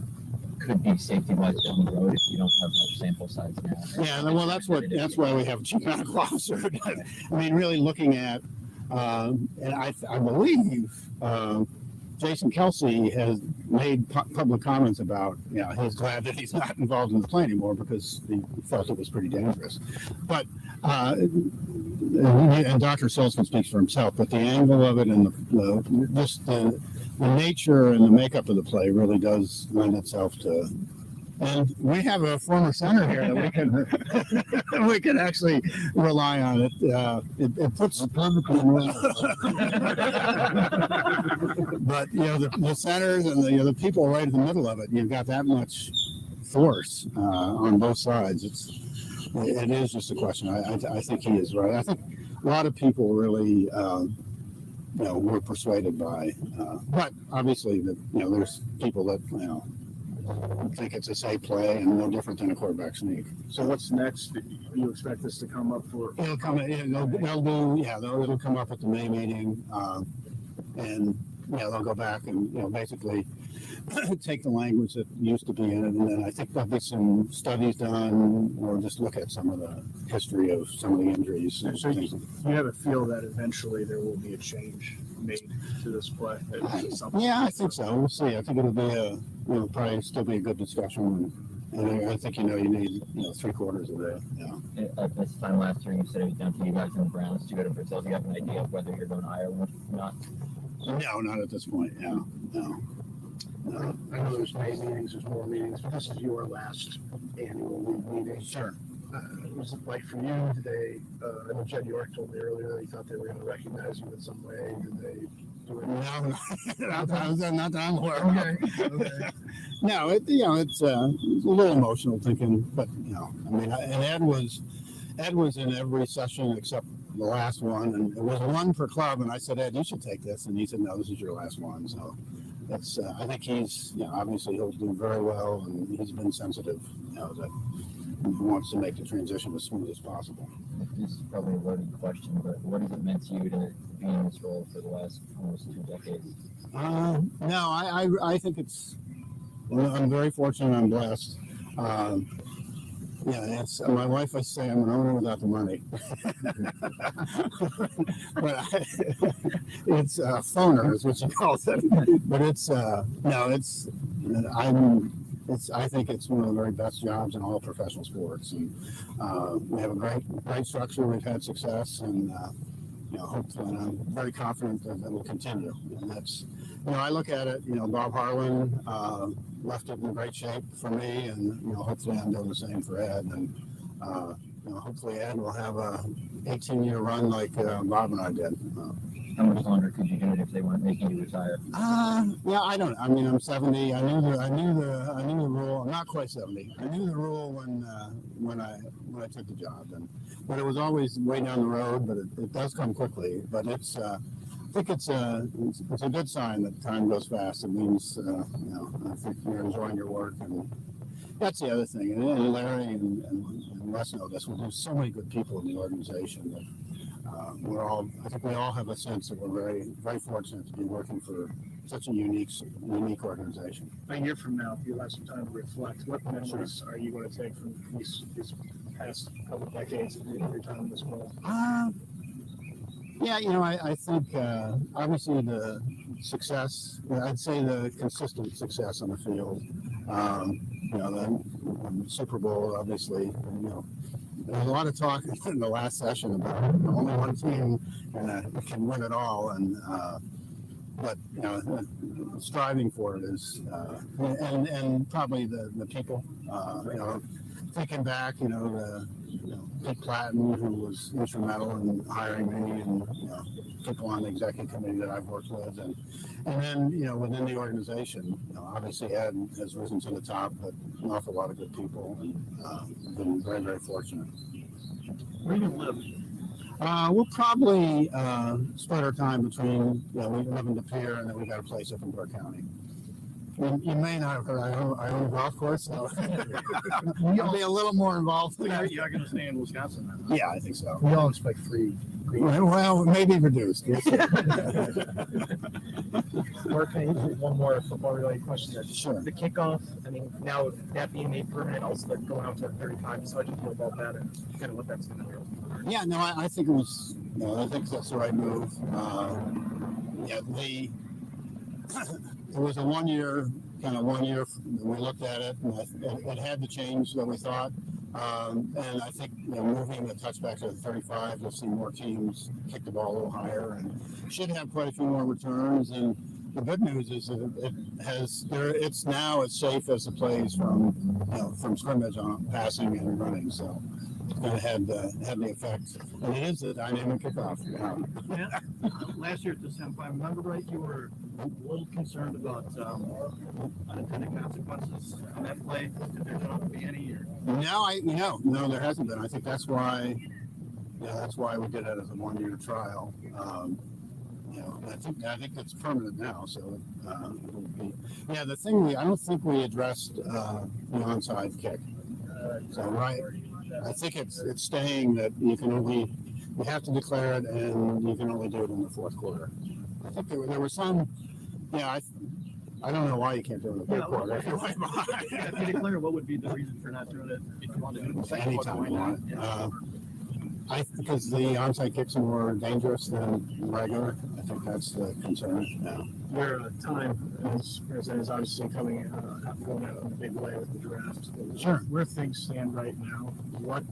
could be safety-wise down the road if you don't have much sample size now? Yeah, well, that's why we have a chief medical officer. Really looking at, and I believe. Jason Kelsey has made public comments about, he's glad that he's not involved in the play anymore because he felt it was pretty dangerous. But, and Dr. Sulzman speaks for himself, but the angle of it and the nature and the makeup of the play really does lend itself to. And we have a former center here that we can actually rely on. It puts but the centers and the people right in the middle of it. You've got that much force on both sides. It is just a question. I think he is right. I think a lot of people really were persuaded by, but obviously there's people that I think it's a safe play and no different than a quarterback sneak. So what's next? Do you expect this to come up for? It'll come up at the May meeting, and they'll go back and basically take the language that used to be in it, and then I think there'll be some studies done, or just look at some of the history of some of the injuries. So you have a feel that eventually there will be a change made to this play? Yeah, I think so. We'll see. I think it'll be probably still be a good discussion, and I think you need 3/4 of that. At this time last year, you said it was down to you guys and the Browns to go to Brazil. Do you have an idea of whether you're going to Ireland or not? No, not at this point. No. I know there's May meetings, there's more meetings, but this is your last annual league meeting. Sure. Was it like for you today? I know Jed York told me earlier that he thought they were going to recognize you in some way. Did they do it? No, not that I'm aware of. Okay. No, it's a little emotional thinking, but and Ed was in every session except the last one, and it was one per club. And I said, Ed, you should take this, and he said, no, this is your last one. So that's I think he's obviously he'll do very well, and he's been sensitive that he wants to make the transition as smooth as possible. This is probably a loaded question, but what has it meant to you to be in this role for the last almost 2 decades? No, I think I'm very fortunate. I'm blessed. It's my wife. I say I'm an owner without the money, but it's phoner is what she calls it. But I think it's one of the very best jobs in all professional sports, and we have a great structure. We've had success, and hopefully, and I'm very confident that will continue. And that's, I look at it. Bob Harlan left it in great shape for me, and hopefully I'm doing the same for Ed, and hopefully Ed will have a 18-year run like Bob and I did. How much longer could you do it if they weren't making you retire? I don't. I'm 70. I knew the rule. I'm not quite 70. I knew the rule when I took the job, but it was always way down the road. But it does come quickly. But I think it's a good sign that time goes fast. It means I think you're enjoying your work, and that's the other thing. And Larry and Les know this. There's so many good people in the organization that. I think we all have a sense that we're very, very fortunate to be working for such a unique organization. A year from now, if you have some time to reflect, what memories are you going to take from these past couple of decades of your time in this role? Yeah, I think obviously the success, I'd say the consistent success on the field, the Super Bowl, obviously, there was a lot of talk in the last session about only one team can win it all, but striving for it is, and probably the people, thinking back, Pete Platten, who was instrumental in hiring me, and people on the executive committee that I've worked with, and then within the organization, obviously Ed has risen to the top, but an awful lot of good people, and been very, very fortunate. Where do you live? We'll probably split our time between, we live in De Pere, and then we got a place up in Burke County. You may not have heard, I own a golf course, so I'll be a little more involved. You're going to stay in Wisconsin then? Yeah, I think so. We all expect free. Well, maybe reduced. Yes. Mark, one more football-related question. Sure. The kickoff, I mean, now that being made permanent, also like going out to 35, so how do you feel about that and kind of what that's going to do? Yeah, no, I think it was, I think that's the right move. It was a 1 year, we looked at it, and it had to change that we thought. And I think moving the touchback to the 35, you'll see more teams kick the ball a little higher, and should have quite a few more returns. And the good news is that it's now as safe as the plays from scrimmage on passing and running. So that had the effect, and it is a dynamic kickoff. Yeah. Last year at this time, if I remember right, you were a little concerned about unintended consequences on that play. If there's not going to be any here. No, there hasn't been. I think that's why we did it as a 1 year trial. I think it's permanent now. So, the thing I don't think we addressed the onside kick. So I think it's staying that you have to declare it, and you can only do it in the fourth quarter. I think there were some. I don't know why you can't do it in the third quarter. If you declare, what would be the reason for not doing it if you want to do it in the second quarter? Anytime you want. Because the onside kicks are more dangerous than regular. I think that's the concern. Your time as president is obviously going out on a big way with the draft. Sure. Where things stand right now, what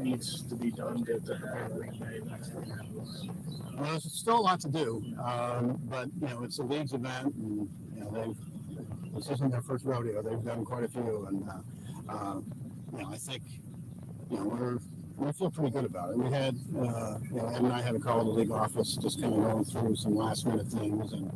needs to be done to prepare Green Bay next week? Well, there's still a lot to do, but it's a league's event, and this isn't their first rodeo. They've done quite a few, and I think we feel pretty good about it. We had, Ed and I had a call to the league office, just kind of going through some last minute things, and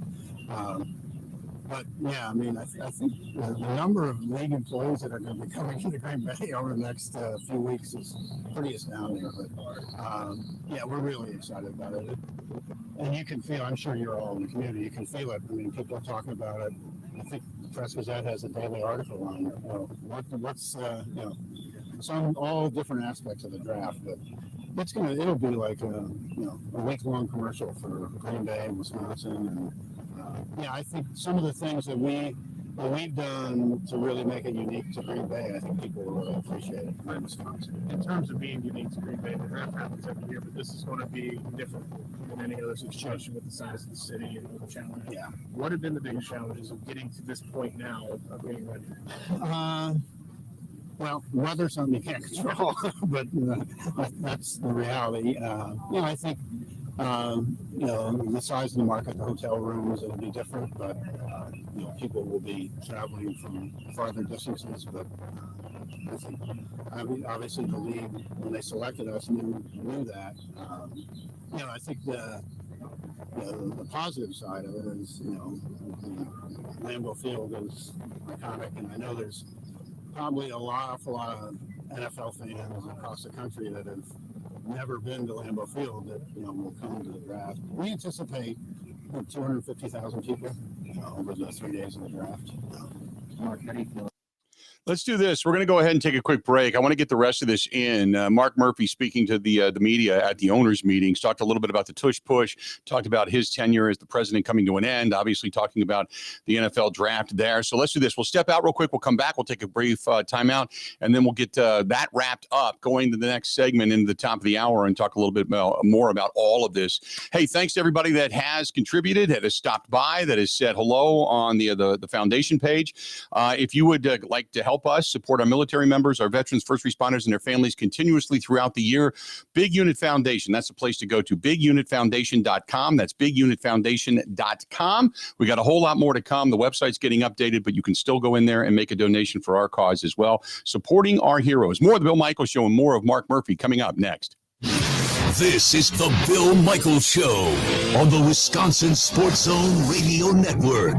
but yeah, I mean, I think the number of league employees that are going to be coming into Green Bay over the next few weeks is pretty astounding. But we're really excited about it. And you can feel, I'm sure you're all in the community, you can feel it. I mean, people are talking about it. I think the Press Gazette has a daily article on what's some all different aspects of the draft, but it'll be like a week-long commercial for Green Bay and Wisconsin, and I think some of the things that we've done to really make it unique to Green Bay, I think people will really appreciate it in Wisconsin. In terms of being unique to Green Bay, the draft happens every year, but this is going to be different than any other situation with the size of the city and the challenge. Yeah. What have been the biggest challenges of getting to this point now of getting ready? Well, weather's something you can't control, but that's the reality. I think the size of the market, the hotel rooms, it'll be different, but people will be traveling from farther distances. But I think obviously the league, when they selected us, knew that. I think the positive side of it is, Lambeau Field is iconic, and I know there's probably awful lot of NFL fans across the country that have never been to Lambeau Field that will come to the draft. We anticipate 250,000 people over the 3 days of the draft. Mark, how do you feel? Let's do this. We're going to go ahead and take a quick break. I want to get the rest of this in. Mark Murphy speaking to the media at the owners' meetings, talked a little bit about the tush push, talked about his tenure as the president coming to an end, obviously talking about the NFL draft there. So let's do this. We'll step out real quick. We'll come back. We'll take a brief timeout, and then we'll get that wrapped up, going to the next segment into the top of the hour and talk a little bit more about all of this. Hey, thanks to everybody that has contributed, that has stopped by, that has said hello on the foundation page. If you would like to help us support our military members, our veterans, first responders, and their families continuously throughout the year, Big Unit Foundation, that's the place to go to, bigunitfoundation.com. That's bigunitfoundation.com. We got a whole lot more to come. The website's getting updated, but you can still go in there and make a donation for our cause as well, supporting our heroes. More of the Bill Michaels Show and more of Mark Murphy coming up next. This is the Bill Michaels Show on the Wisconsin Sports Zone Radio Network.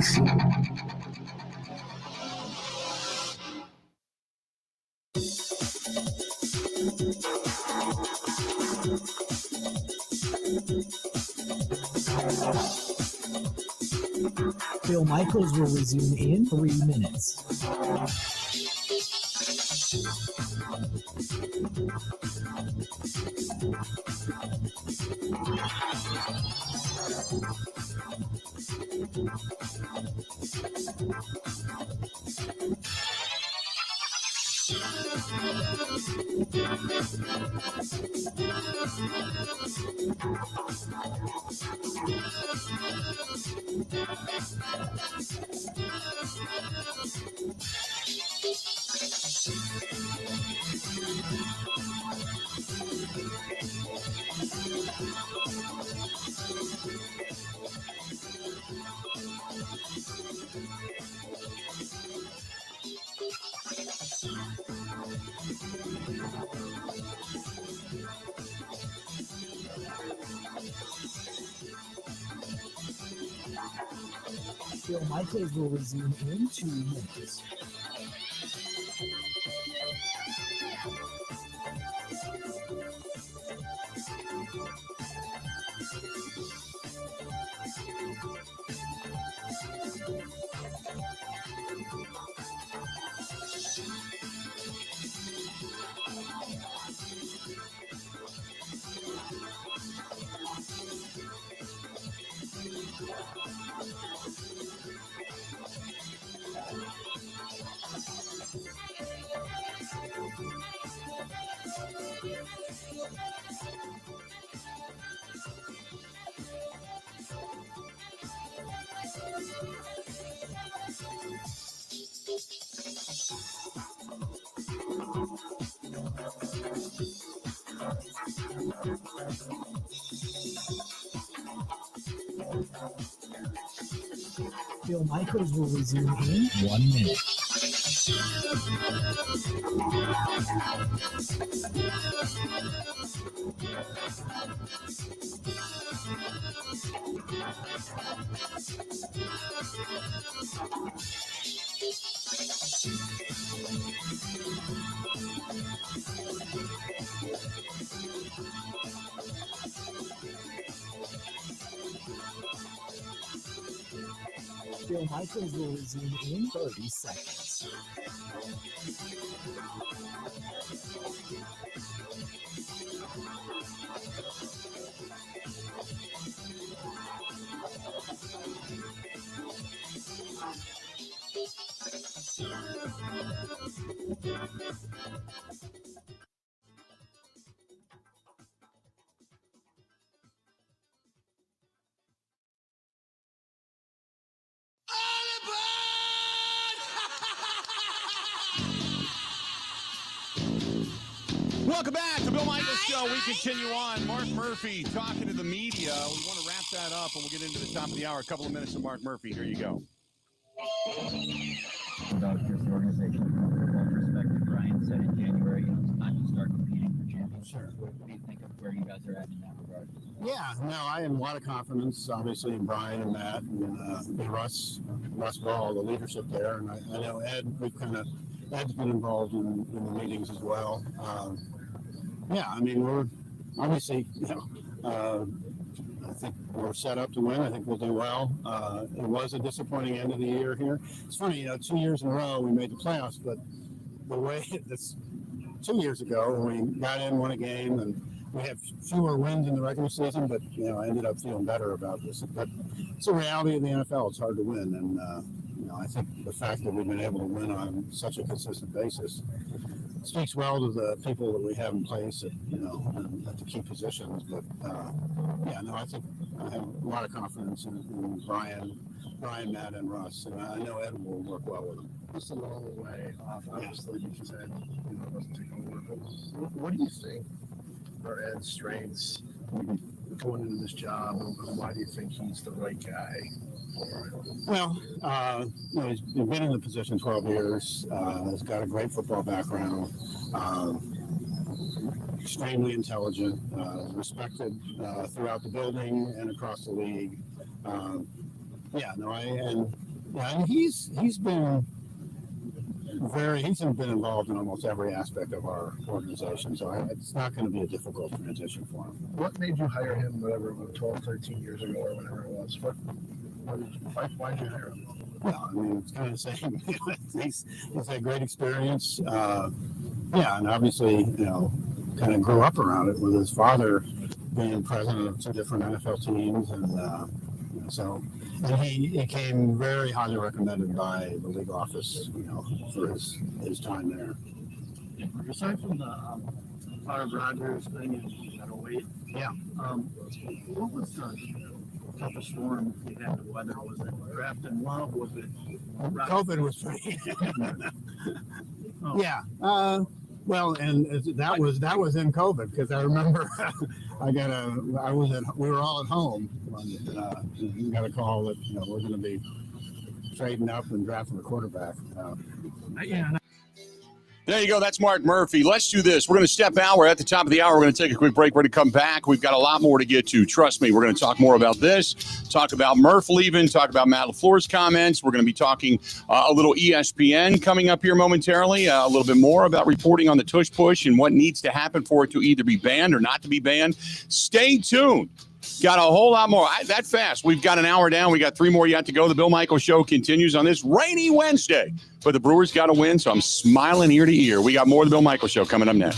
Bill Michaels will resume in 3 minutes. Bill Michaels will resume in 2 minutes. Bill Michaels will resume in 1 minute. Bill Michaels will resume in 30 seconds. Welcome back to Bill Michaels Show. We continue on. Mark Murphy talking to the media. We want to wrap that up, and we'll get into the top of the hour. A couple of minutes of Mark Murphy. Here you go. About just the organization from a football perspective, Brian said in January, it's time to start competing for championships. Sure. What do you think of where you guys are at in that regard? Yeah, no, I have a lot of confidence, obviously, in Brian and Matt and Russ Ball, the leadership there. And I know Ed, Ed's been involved in the meetings as well. Yeah, I mean, we're obviously, I think we're set up to win. I think we'll do well. It was a disappointing end of the year here. It's funny, 2 years in a row we made the playoffs, but the way this 2 years ago when we got in, won a game, and we had fewer wins in the regular season, but I ended up feeling better about this. But it's a reality of the NFL. It's hard to win, and I think the fact that we've been able to win on such a consistent basis speaks well to the people that we have in place at the key positions. But I think I have a lot of confidence in Brian, Matt, and Russ, and I know Ed will work well with them. Just along the way, obviously, you said it wasn't taking work. What do you think are Ed's strengths going into this job, and why do you think he's the right guy? Well, he's been in the position 12 years. He's got a great football background. Extremely intelligent, respected throughout the building and across the league. And he's been involved in almost every aspect of our organization, so it's not going to be a difficult transition for him. What made you hire him, whatever, 12, 13 years ago or whatever it was? Why did you hire him? Well, I mean, it's kind of the same. He's had great experience. And obviously, kind of grew up around it with his father being president of 2 different NFL teams, and he came very highly recommended by the league office, for his time there. Aside from the Aaron Rodgers thing in 08, what was the toughest storm you had to weather? Was it draft and love? Was it COVID was pretty. Yeah. Well, and that was in COVID, because I remember we were all at home when we got a call that we're going to be trading up and drafting a quarterback. There you go. That's Mark Murphy. Let's do this. We're going to step out. We're at the top of the hour. We're going to take a quick break. We're going to come back. We've got a lot more to get to. Trust me. We're going to talk more about this, talk about Murph leaving, talk about Matt LaFleur's comments. We're going to be talking a little ESPN coming up here momentarily, a little bit more about reporting on the tush push and what needs to happen for it to either be banned or not to be banned. Stay tuned. Got a whole lot more. That fast. We've got an hour down. We got 3 more yet to go. The Bill Michaels Show continues on this rainy Wednesday. But the Brewers got to win, so I'm smiling ear to ear. We got more of the Bill Michaels Show coming up next.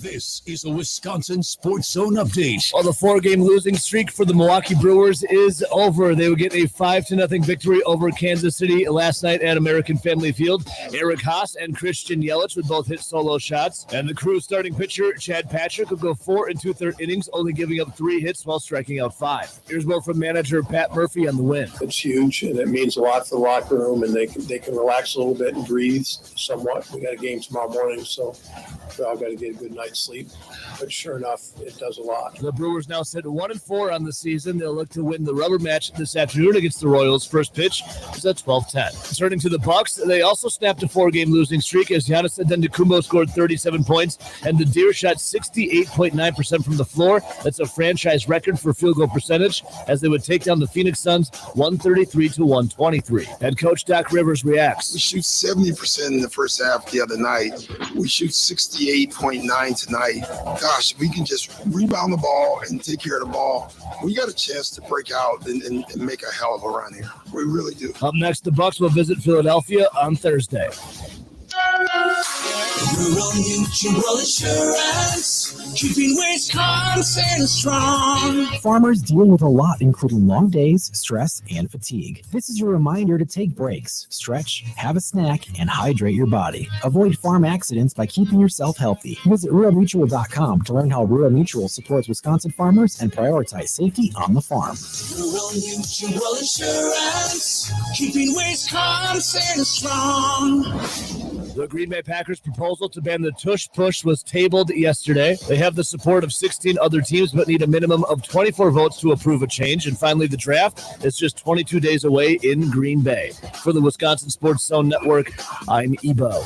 This is a Wisconsin Sports Zone update. Well, the 4-game losing streak for the Milwaukee Brewers is over. They would get a 5-0 victory over Kansas City last night at American Family Field. Eric Haas and Christian Yelich would both hit solo shots. And the Crew's starting pitcher, Chad Patrick, would go 4 2/3 innings, only giving up 3 hits while striking out 5. Here's more from manager Pat Murphy on the win. It's huge, and it means a lot for the locker room, and they can relax a little bit and breathe somewhat. We got a game tomorrow morning, so we all got to get a good night's sleep. But sure enough, it does a lot. The Brewers now sit 1-4 on the season. They'll look to win the rubber match this afternoon against the Royals. First pitch is at 12:10. Turning to the Bucks, they also snapped a 4-game losing streak as Giannis Antetokounmpo scored 37 points, and the Deer shot 68.9% from the floor. That's a franchise record for field goal percentage, as they would take down the Phoenix Suns 133-123. Head coach Doc Rivers reacts. We shoot 70% in the first half the other night. We shoot 68.9 tonight. Gosh, if we can just rebound the ball and take care of the ball, we got a chance to break out and make a hell of a run here. We really do. Up next, the Bucks will visit Philadelphia on Thursday. Rural Mutual Insurance, keeping Wisconsin strong. Farmers deal with a lot, including long days, stress, and fatigue. This is your reminder to take breaks, stretch, have a snack, and hydrate your body. Avoid farm accidents by keeping yourself healthy. Visit ruralmutual.com to learn how Rural Mutual supports Wisconsin farmers and prioritize safety on the farm. Rural Mutual Insurance, keeping Wisconsin strong. The Green Bay Packers' proposal to ban the tush push was tabled yesterday. They have the support of 16 other teams, but need a minimum of 24 votes to approve a change. And finally, the draft is just 22 days away in Green Bay. For the Wisconsin Sports Zone Network, I'm Ebo.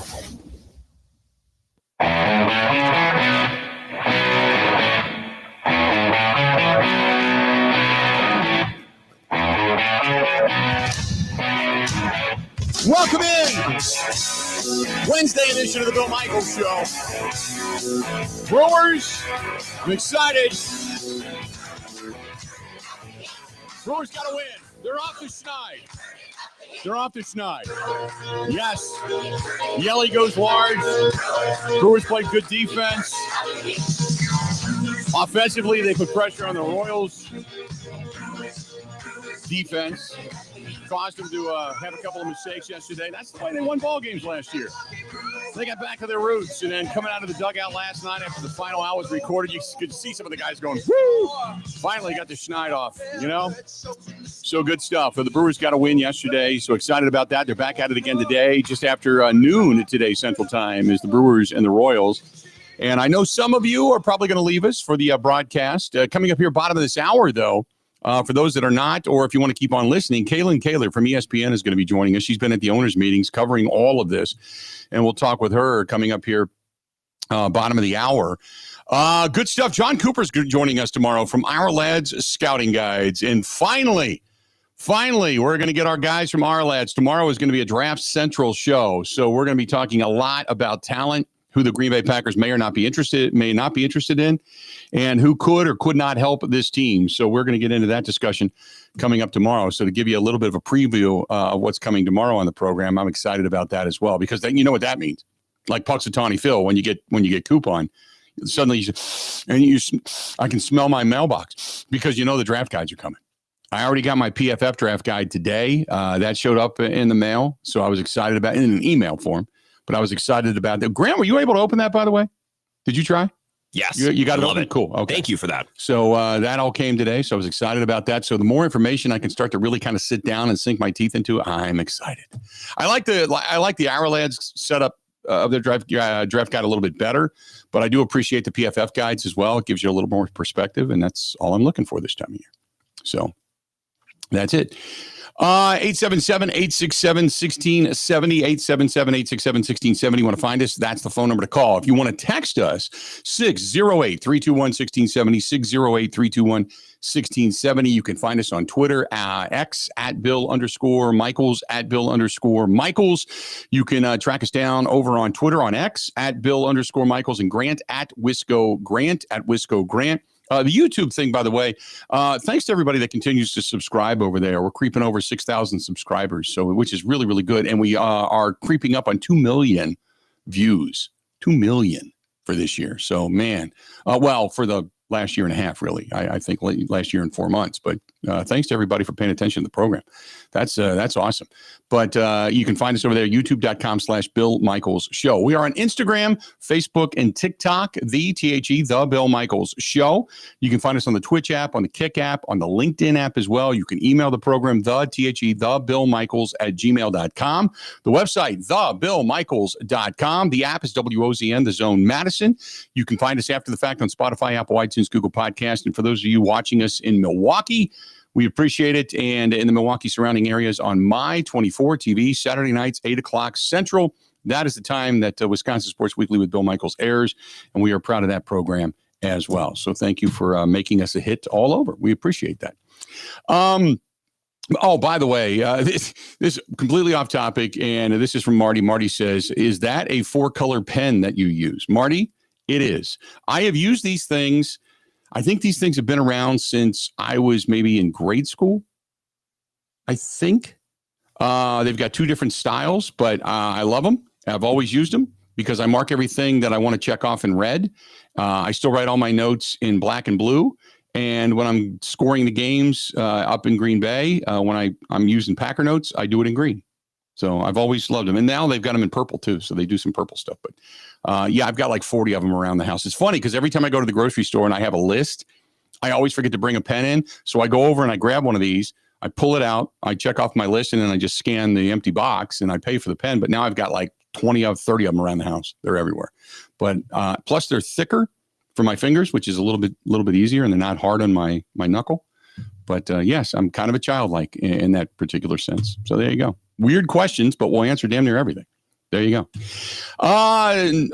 Welcome in. Wednesday edition of the Bill Michaels Show. Brewers, I'm excited. Brewers got to win. They're off the schneid. Yes. Yelly goes large. Brewers play good defense. Offensively, they put pressure on the Royals' defense. Caused them to have a couple of mistakes yesterday. That's the way they won ball games last year. They got back to their roots, and then coming out of the dugout last night after the final out was recorded, you could see some of the guys going, woo! Finally got the schneid off, you know? So good stuff. The Brewers got a win yesterday, so excited about that. They're back at it again today, just after noon today Central Time, is the Brewers and the Royals. And I know some of you are probably going to leave us for the broadcast. Coming up here, bottom of this hour, though, for those that are not, or if you want to keep on listening, Kaylin Kaler from ESPN is going to be joining us. She's been at the owners' meetings covering all of this, and we'll talk with her coming up here, bottom of the hour. Good stuff. John Cooper's joining us tomorrow from Our Lads Scouting Guides. And finally, we're going to get our guys from Our Lads. Tomorrow is going to be a Draft Central show, so we're going to be talking a lot about talent, who the Green Bay Packers may not be interested in, and who could or could not help this team. So we're going to get into that discussion coming up tomorrow. So to give you a little bit of a preview of what's coming tomorrow on the program, I'm excited about that as well, because then you know what that means. Like Puxatawny Phil, when you get coupon, suddenly I can smell my mailbox because you know the draft guides are coming. I already got my PFF draft guide today. That showed up in the mail, so I was excited about it in an email form. But I was excited about that. Grant, were you able to open that, by the way? Did you try? Yes. You got it Love open? it. Cool. Okay. Thank you for that. So that all came today. So I was excited about that. So the more information I can start to really kind of sit down and sink my teeth into, I'm excited. I like the Our Lads setup of their draft guide a little bit better, but I do appreciate the PFF guides as well. It gives you a little more perspective, and that's all I'm looking for this time of year. So that's it. 877-867-1670, 877-867-1670. You want to find us? That's the phone number to call. If you want to text us, 608-321-1670, 608-321-1670. You can find us on Twitter, X, @Bill_Michaels, @Bill_Michaels. You can track us down over on Twitter on X, @Bill_Michaels, and Grant, @Wisco Grant, @Wisco Grant. The YouTube thing, by the way, thanks to everybody that continues to subscribe over there. We're creeping over 6,000 subscribers, so which is really, really good. And we are creeping up on 2 million views, 2 million for this year. So, man, well, for the last year and a half, really, I think last year and 4 months. But thanks to everybody for paying attention to the program. That's awesome. But you can find us over there, youtube.com/Bill Michaels Show. We are on Instagram, Facebook, and TikTok, the Bill Michaels Show. You can find us on the Twitch app, on the Kick app, on the LinkedIn app as well. You can email the program, the Bill Michaels @gmail.com. The website, thebillmichaels.com. The app is WOZN, The Zone Madison. You can find us after the fact on Spotify, Apple, iTunes, Google Podcast. And for those of you watching us in Milwaukee, we appreciate it. And in the Milwaukee surrounding areas on My 24 TV, Saturday nights, 8 o'clock Central. That is the time that Wisconsin Sports Weekly with Bill Michaels airs. And we are proud of that program as well. So thank you for making us a hit all over. We appreciate that. Oh, by the way, this is completely off topic. And this is from Marty. Marty says, is that a 4-color pen that you use? Marty, it is. I have used these things. I think these things have been around since I was maybe in grade school. I think they've got 2 different styles, but I love them. I've always used them because I mark everything that I want to check off in red. I still write all my notes in black and blue. And when I'm scoring the games up in Green Bay, when I'm using Packer notes, I do it in green. So I've always loved them. And now they've got them in purple too. So they do some purple stuff. But yeah, I've got like 40 of them around the house. It's funny because every time I go to the grocery store and I have a list, I always forget to bring a pen in. So I go over and I grab one of these. I pull it out. I check off my list and then I just scan the empty box and I pay for the pen. But now I've got like 20 of 30 of them around the house. They're everywhere. But plus they're thicker for my fingers, which is a little bit easier, and they're not hard on my knuckle. But yes, I'm kind of a childlike in that particular sense. So there you go. Weird questions, but we'll answer damn near everything. There you go.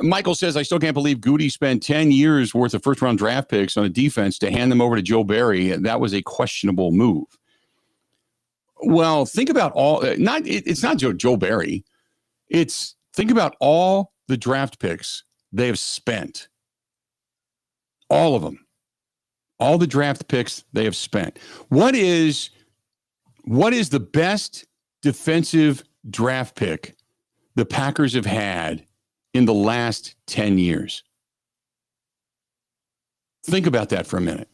Michael says, I still can't believe Goody spent 10 years worth of first-round draft picks on a defense to hand them over to Joe Barry. That was a questionable move. Well, think about it's not Joe Barry. Think about all the draft picks they have spent. All of them. All the draft picks they have spent. What is the best defensive draft pick the Packers have had in the last 10 years? Think about that for a minute.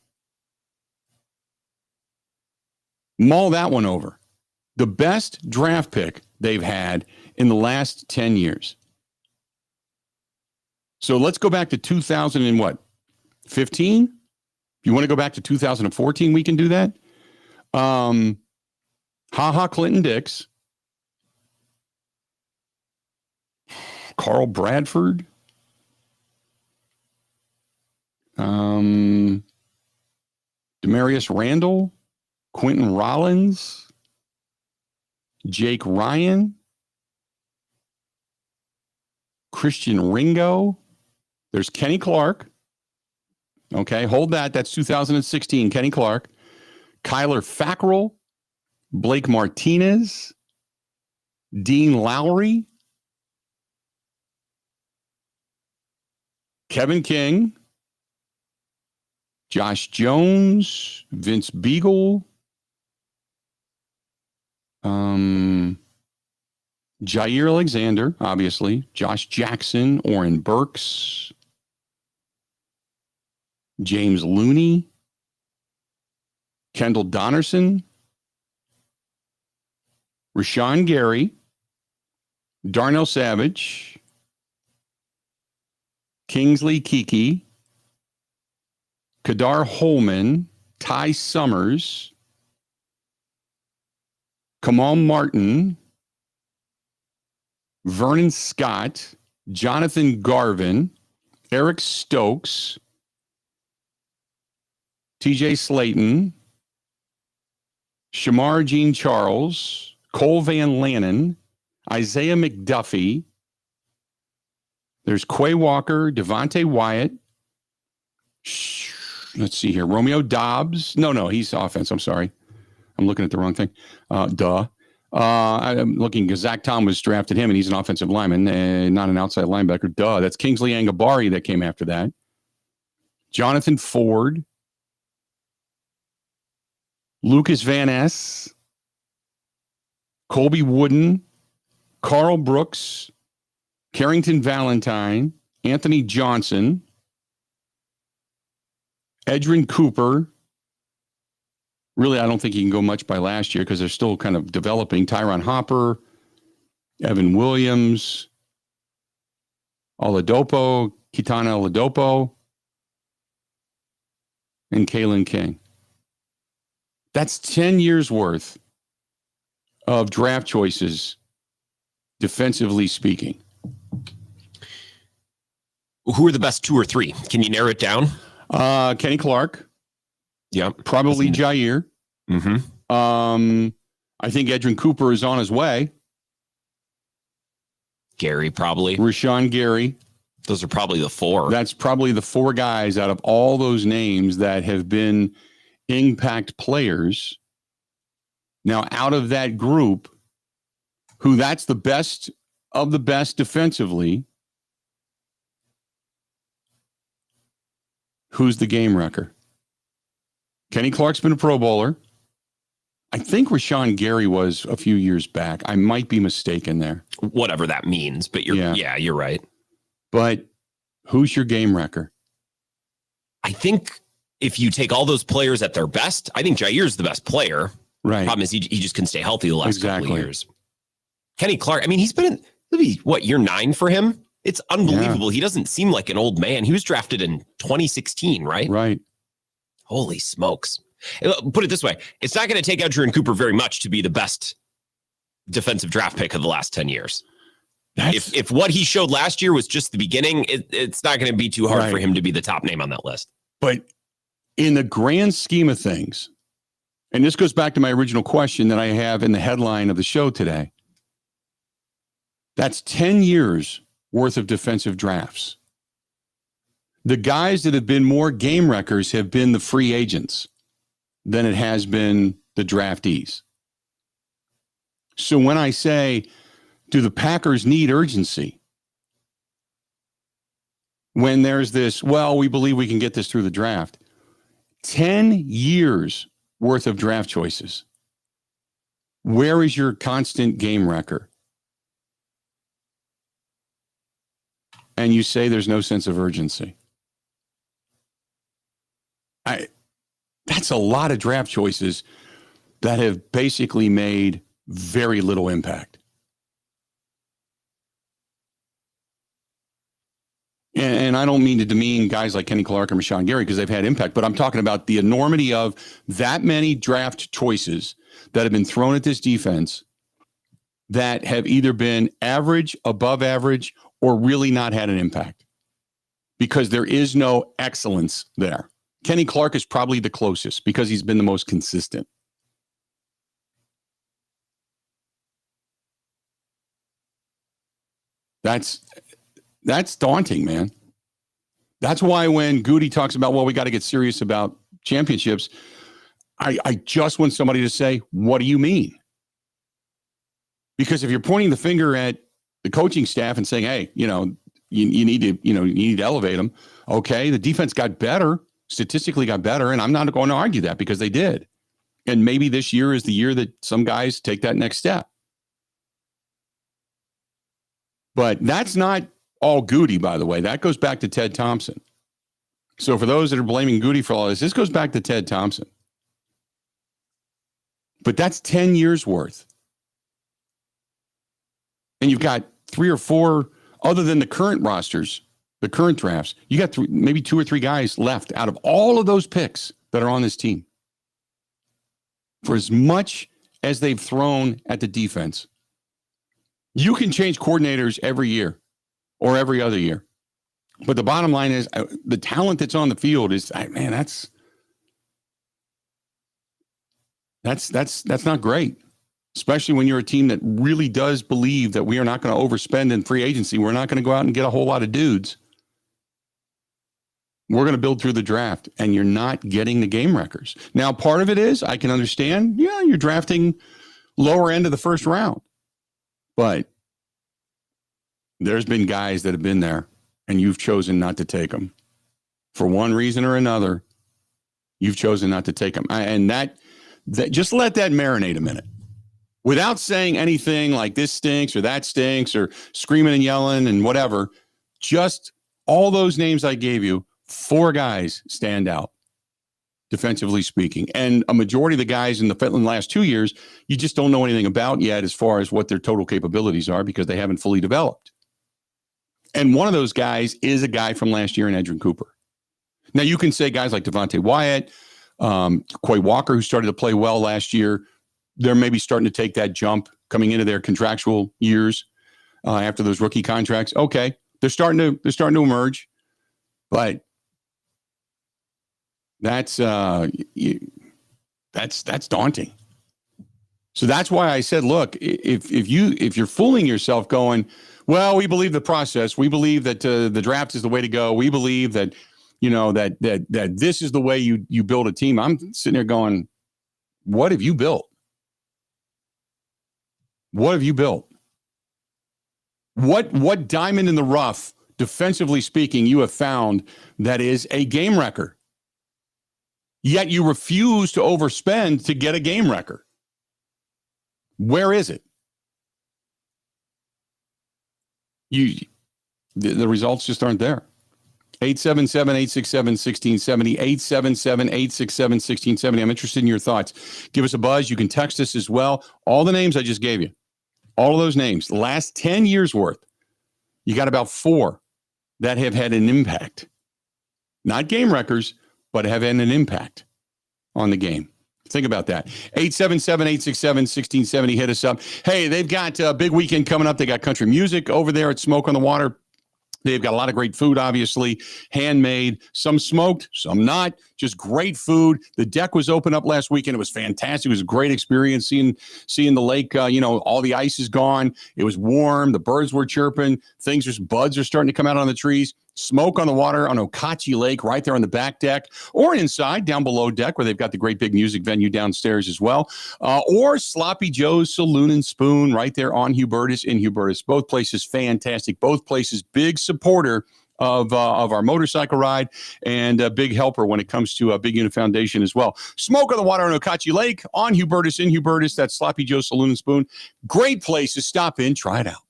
Mull that one over. The best draft pick they've had in the last 10 years. So let's go back to 2015. If you want to go back to 2014, we can do that. Clinton Dix. Carl Bradford. Demarius Randall. Quentin Rollins. Jake Ryan. Christian Ringo. There's Kenny Clark. Okay, hold that. That's 2016. Kenny Clark. Kyler Fackrell. Blake Martinez. Dean Lowry. Kevin King. Josh Jones. Vince Beagle. Jair Alexander, obviously. Josh Jackson. Oren Burks. James Looney. Kendall Donnerson. Rashawn Gary. Darnell Savage. Kingsley Kiki. Kadar Holman. Ty Summers. Kamal Martin. Vernon Scott. Jonathan Garvin. Eric Stokes. TJ Slayton. Shamar Jean Charles. Cole Van Lannon. Isaiah McDuffie. There's Quay Walker. Devontae Wyatt. Let's see here. Romeo Dobbs. No, he's offense. I'm sorry. I'm looking at the wrong thing. I'm looking because Zach Thomas drafted him, and he's an offensive lineman and not an outside linebacker. That's Kingsley Angabari that came after that. Jonathan Ford. Lucas Van Ness. Colby Wooden. Carl Brooks. Carrington Valentine. Anthony Johnson. Edrin Cooper. Really, I don't think he can go much by last year because they're still kind of developing. Tyron Hopper, Evan Williams, Kitana Oladipo, and Kalen King. That's 10 years worth of draft choices, defensively speaking. Who are the best 2 or 3? Can you narrow it down? Kenny Clark. Yeah. Probably Jair. Mm-hmm. I think Edrin Cooper is on his way. Gary, probably. Rashawn Gary. Those are probably the 4. That's probably the 4 guys out of all those names that have been impact players. Now, out of that group, who that's the best of the best defensively, who's the game wrecker? Kenny Clark's been a Pro Bowler. I think Rashawn Gary was a few years back. I might be mistaken there. Whatever that means, but you're right. But who's your game wrecker? I think if you take all those players at their best, I think Jair's the best player. Right. Problem is he just couldn't stay healthy the last couple of years. Kenny Clark, I mean, he's been in, year 9 for him? It's unbelievable. Yeah. He doesn't seem like an old man. He was drafted in 2016, right? Right. Holy smokes. Put it this way. It's not going to take Edrin Cooper very much to be the best defensive draft pick of the last 10 years. If what he showed last year was just the beginning, it's not going to be too hard for Right. him to be the top name on that list. But in the grand scheme of things, and this goes back to my original question that I have in the headline of the show today, that's 10 years worth of defensive drafts. The guys that have been more game wreckers have been the free agents than it has been the draftees. So when I say, do the Packers need urgency? When there's this, well, we believe we can get this through the draft. 10 years worth of draft choices. Where is your constant game wrecker? And you say there's no sense of urgency. That's a lot of draft choices that have basically made very little impact. And I don't mean to demean guys like Kenny Clark or Rashawn Gary because they've had impact, but I'm talking about the enormity of that many draft choices that have been thrown at this defense that have either been average, above average, or really not had an impact because there is no excellence there. Kenny Clark is probably the closest because he's been the most consistent. That's daunting, man. That's why when Goody talks about, well, we got to get serious about championships, I just want somebody to say, what do you mean? Because if you're pointing the finger at the coaching staff and saying, hey, you need to elevate them. Okay, the defense got better, statistically got better, and I'm not going to argue that because they did. And maybe this year is the year that some guys take that next step. But that's not all Goody, by the way. That goes back to Ted Thompson. So for those that are blaming Goody for all this goes back to Ted Thompson. But that's 10 years worth. And you've got 3 or 4, other than the current rosters, the current drafts, you got maybe 2 or 3 guys left out of all of those picks that are on this team. For as much as they've thrown at the defense, you can change coordinators every year or every other year. But the bottom line is the talent that's on the field is, man, that's not great, especially when you're a team that really does believe that we are not going to overspend in free agency. We're not going to go out and get a whole lot of dudes. We're going to build through the draft, and you're not getting the game wreckers. Now, part of it is I can understand, you're drafting lower end of the first round. But there's been guys that have been there, and you've chosen not to take them. For one reason or another, you've chosen not to take them. And that just let that marinate a minute. Without saying anything like this stinks or that stinks or screaming and yelling and whatever, just all those names I gave you, 4 guys stand out, defensively speaking. And a majority of the guys in the last 2 years, you just don't know anything about yet as far as what their total capabilities are because they haven't fully developed. And one of those guys is a guy from last year in Edrin Cooper. Now, you can say guys like Devontae Wyatt, Quay Walker, who started to play well last year, they're maybe starting to take that jump coming into their contractual years after those rookie contracts. Okay, they're starting to emerge, but that's daunting. So that's why I said, look, if you're fooling yourself going, well, we believe the process, we believe that the draft is the way to go, we believe that that this is the way you build a team. I'm sitting there going, what have you built? What have you built? What diamond in the rough, defensively speaking, you have found that is a game wrecker? Yet you refuse to overspend to get a game wrecker. Where is it? The results just aren't there. 877-867-1670, 877-867-1670. I'm interested in your thoughts. Give us a buzz. You can text us as well. All the names I just gave you, all of those names, the last 10 years worth, you got about 4 that have had an impact. Not game wreckers, but have had an impact on the game. Think about that. 877-867-1670. Hit us up. Hey, they've got a big weekend coming up. They got country music over there at Smoke on the Water. They've got a lot of great food, obviously, handmade, some smoked, some not, just great food. The deck was open up last weekend. It was fantastic. It was a great experience seeing the lake. All the ice is gone. It was warm. The birds were chirping. Buds are starting to come out on the trees. Smoke on the Water on Okachi Lake right there on the back deck, or inside down below deck where they've got the great big music venue downstairs as well, or Sloppy Joe's Saloon and Spoon right there on Hubertus in Hubertus. Both places fantastic. Both places big supporter of our motorcycle ride and a big helper when it comes to Big Unit Foundation as well. Smoke on the Water on Okachi Lake on Hubertus in Hubertus. That's Sloppy Joe's Saloon and Spoon. Great places. Stop in, try it out.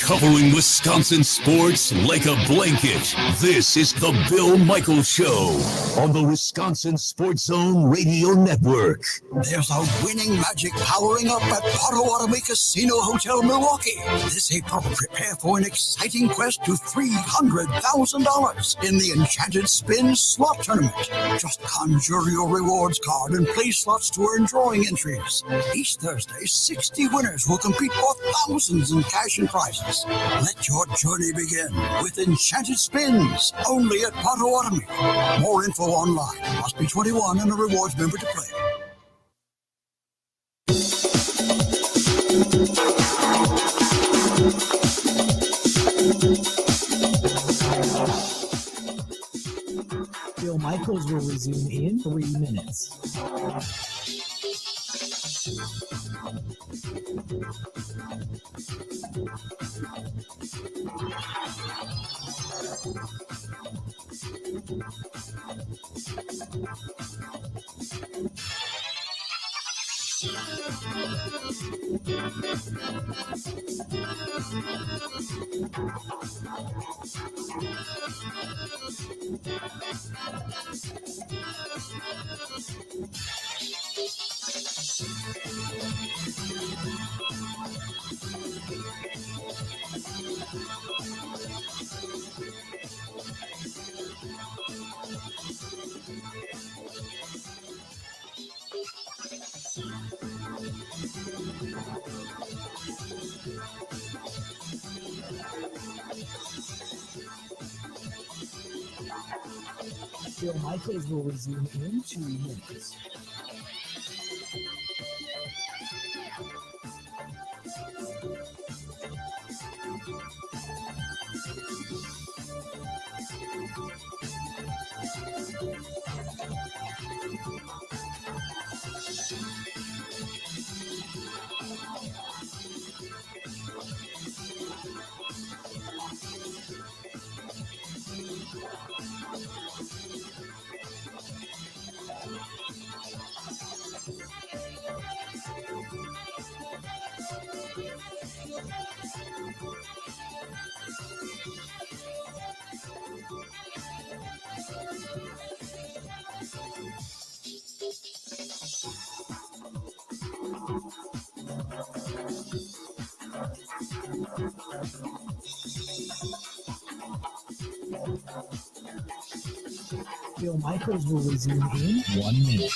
Covering Wisconsin sports like a blanket, this is the Bill Michaels Show on the Wisconsin Sports Zone Radio Network. There's a winning magic powering up at Potawatomi Casino Hotel, Milwaukee. This April, prepare for an exciting quest to $300,000 in the Enchanted Spin Slot Tournament. Just conjure your rewards card and play slots to earn drawing entries. Each Thursday, 60 winners will compete for thousands in cash and prizes. Let your journey begin with Enchanted Spins, only at Potawatomi. More info online. Must be 21 and a rewards member to play. Bill Michaels will resume in 3 minutes. Bill Michaels will resume in 2 minutes. Bill Michaels will resume in 1 minute.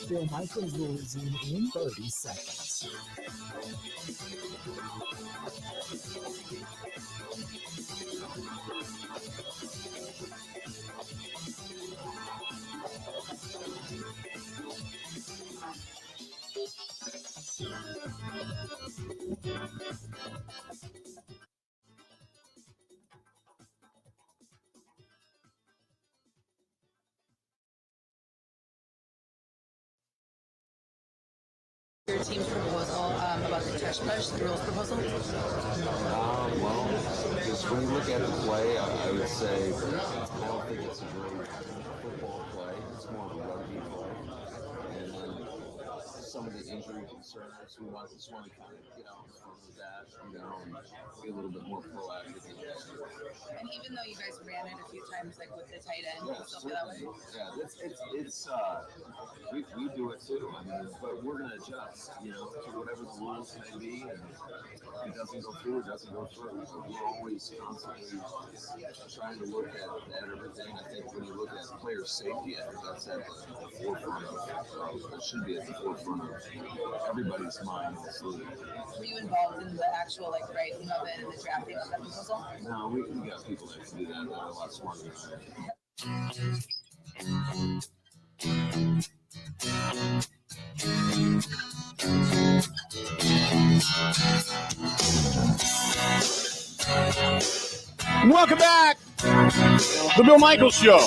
Bill Michaels will resume in 30 seconds. Your team's proposal about the touch push, the rules proposal? Well, just when you look at the play, I would say I don't think it's a great football play. It's more of a rugby play. And then some of the injury concerns. We just want to kind of get out in front of that, and be a little bit more proactive. And even though you guys ran it a few times, like with the tight end, you still feel that way? Yeah, it's we do it too. I mean, but we're gonna adjust, to whatever the rules may be, and if it doesn't go through, it doesn't go through. So we're always constantly trying to look at everything. I think when you look at player safety, I think that's at the forefront of it should be at the forefront of everybody's mind. Were you involved in the actual writing of it and the drafting of that proposal? No, we got people that can do that. They're a lot smarter than Welcome back. The Bill Michaels Show.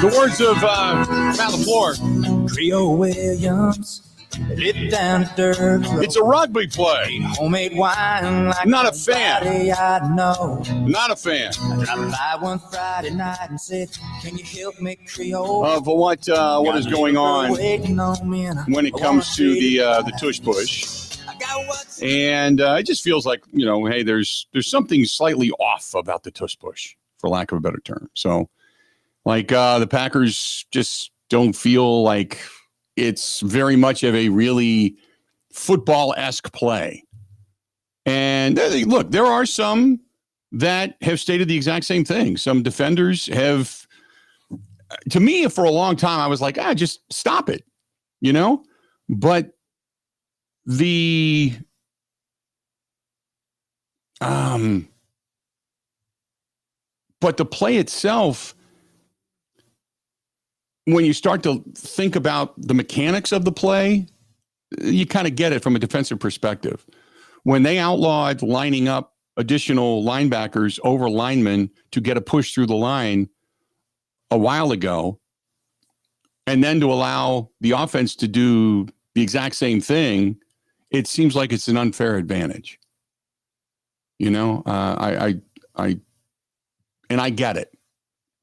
The words of Matt LaFleur. Trio Williams. Live down dirt road. It's a rugby play. Homemade wine like not a fan. I know. Not a fan. I dropped by one Friday night and said, "Can you help me, Creole?" Of what is going on when it comes to the tush push. And it just feels like, hey, there's something slightly off about the tush push, for lack of a better term. So, the Packers just don't feel like it's very much of a really football-esque play. And look, there are some that have stated the exact same thing. Some defenders have, to me, for a long time, I was like, just stop it, But the play itself, when you start to think about the mechanics of the play, you kind of get it from a defensive perspective. When they outlawed lining up additional linebackers over linemen to get a push through the line a while ago, and then to allow the offense to do the exact same thing, it seems like it's an unfair advantage. I get it.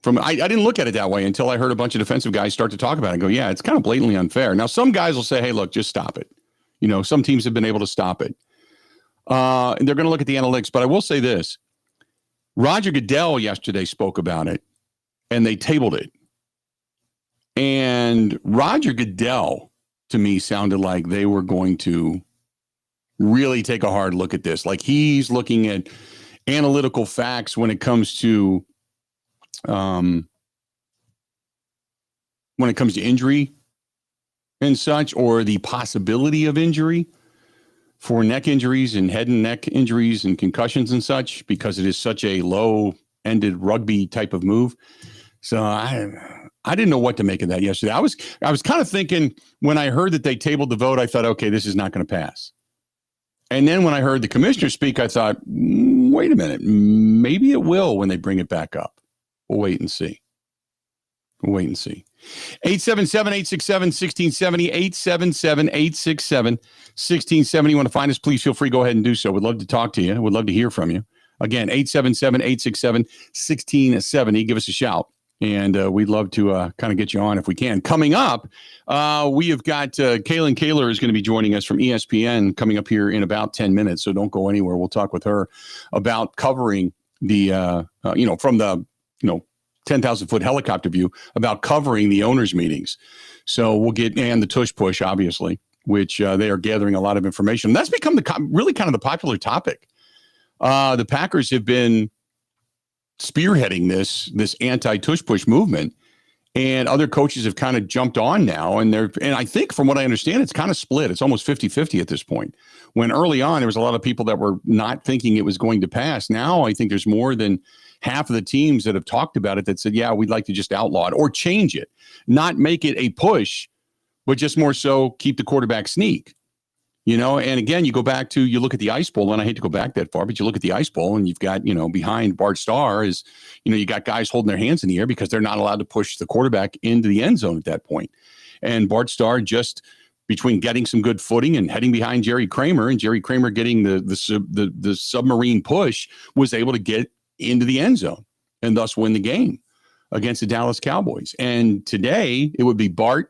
I didn't look at it that way until I heard a bunch of defensive guys start to talk about it and go, yeah, it's kind of blatantly unfair. Now, some guys will say, hey, look, just stop it. Some teams have been able to stop it. And they're going to look at the analytics. But I will say this. Roger Goodell yesterday spoke about it, and they tabled it. And Roger Goodell, to me, sounded like they were going to really take a hard look at this. Like he's looking at analytical facts when it comes to injury and such, or the possibility of injury for neck injuries and head and neck injuries and concussions and such, because it is such a low-ended rugby type of move. So I didn't know what to make of that yesterday. I was kind of thinking, when I heard that they tabled the vote, I thought, okay, this is not going to pass. And then when I heard the commissioner speak, I thought, wait a minute, maybe it will when they bring it back up. We'll wait and see. 877-867-1670, 877-867-1670. You want to find us, please feel free. Go ahead and do so. We'd love to talk to you. We'd love to hear from you. Again, 877-867-1670. Give us a shout. And we'd love to kind of get you on if we can. Coming up, we have got Kaylin Kaler is going to be joining us from ESPN coming up here in about 10 minutes. So don't go anywhere. We'll talk with her about covering the, from the, 10,000-foot helicopter view, about covering the owners' meetings. So we'll get, and the tush push, obviously, which they are gathering a lot of information. That's become really kind of the popular topic. The Packers have been spearheading this anti-tush push movement, and other coaches have kind of jumped on now. And I think from what I understand, it's kind of split. It's almost 50-50 at this point. When early on, there was a lot of people that were not thinking it was going to pass. Now I think there's more than half of the teams that have talked about it that said, yeah, we'd like to just outlaw it or change it, not make it a push, but just more so keep the quarterback sneak. And again, you look at the Ice Bowl, and I hate to go back that far, but you look at the Ice Bowl, and you've got, behind Bart Starr is, you got guys holding their hands in the air because they're not allowed to push the quarterback into the end zone at that point. And Bart Starr, just between getting some good footing and heading behind Jerry Kramer, and Jerry Kramer getting the submarine push, was able to get into the end zone and thus win the game against the Dallas Cowboys. And today it would be Bart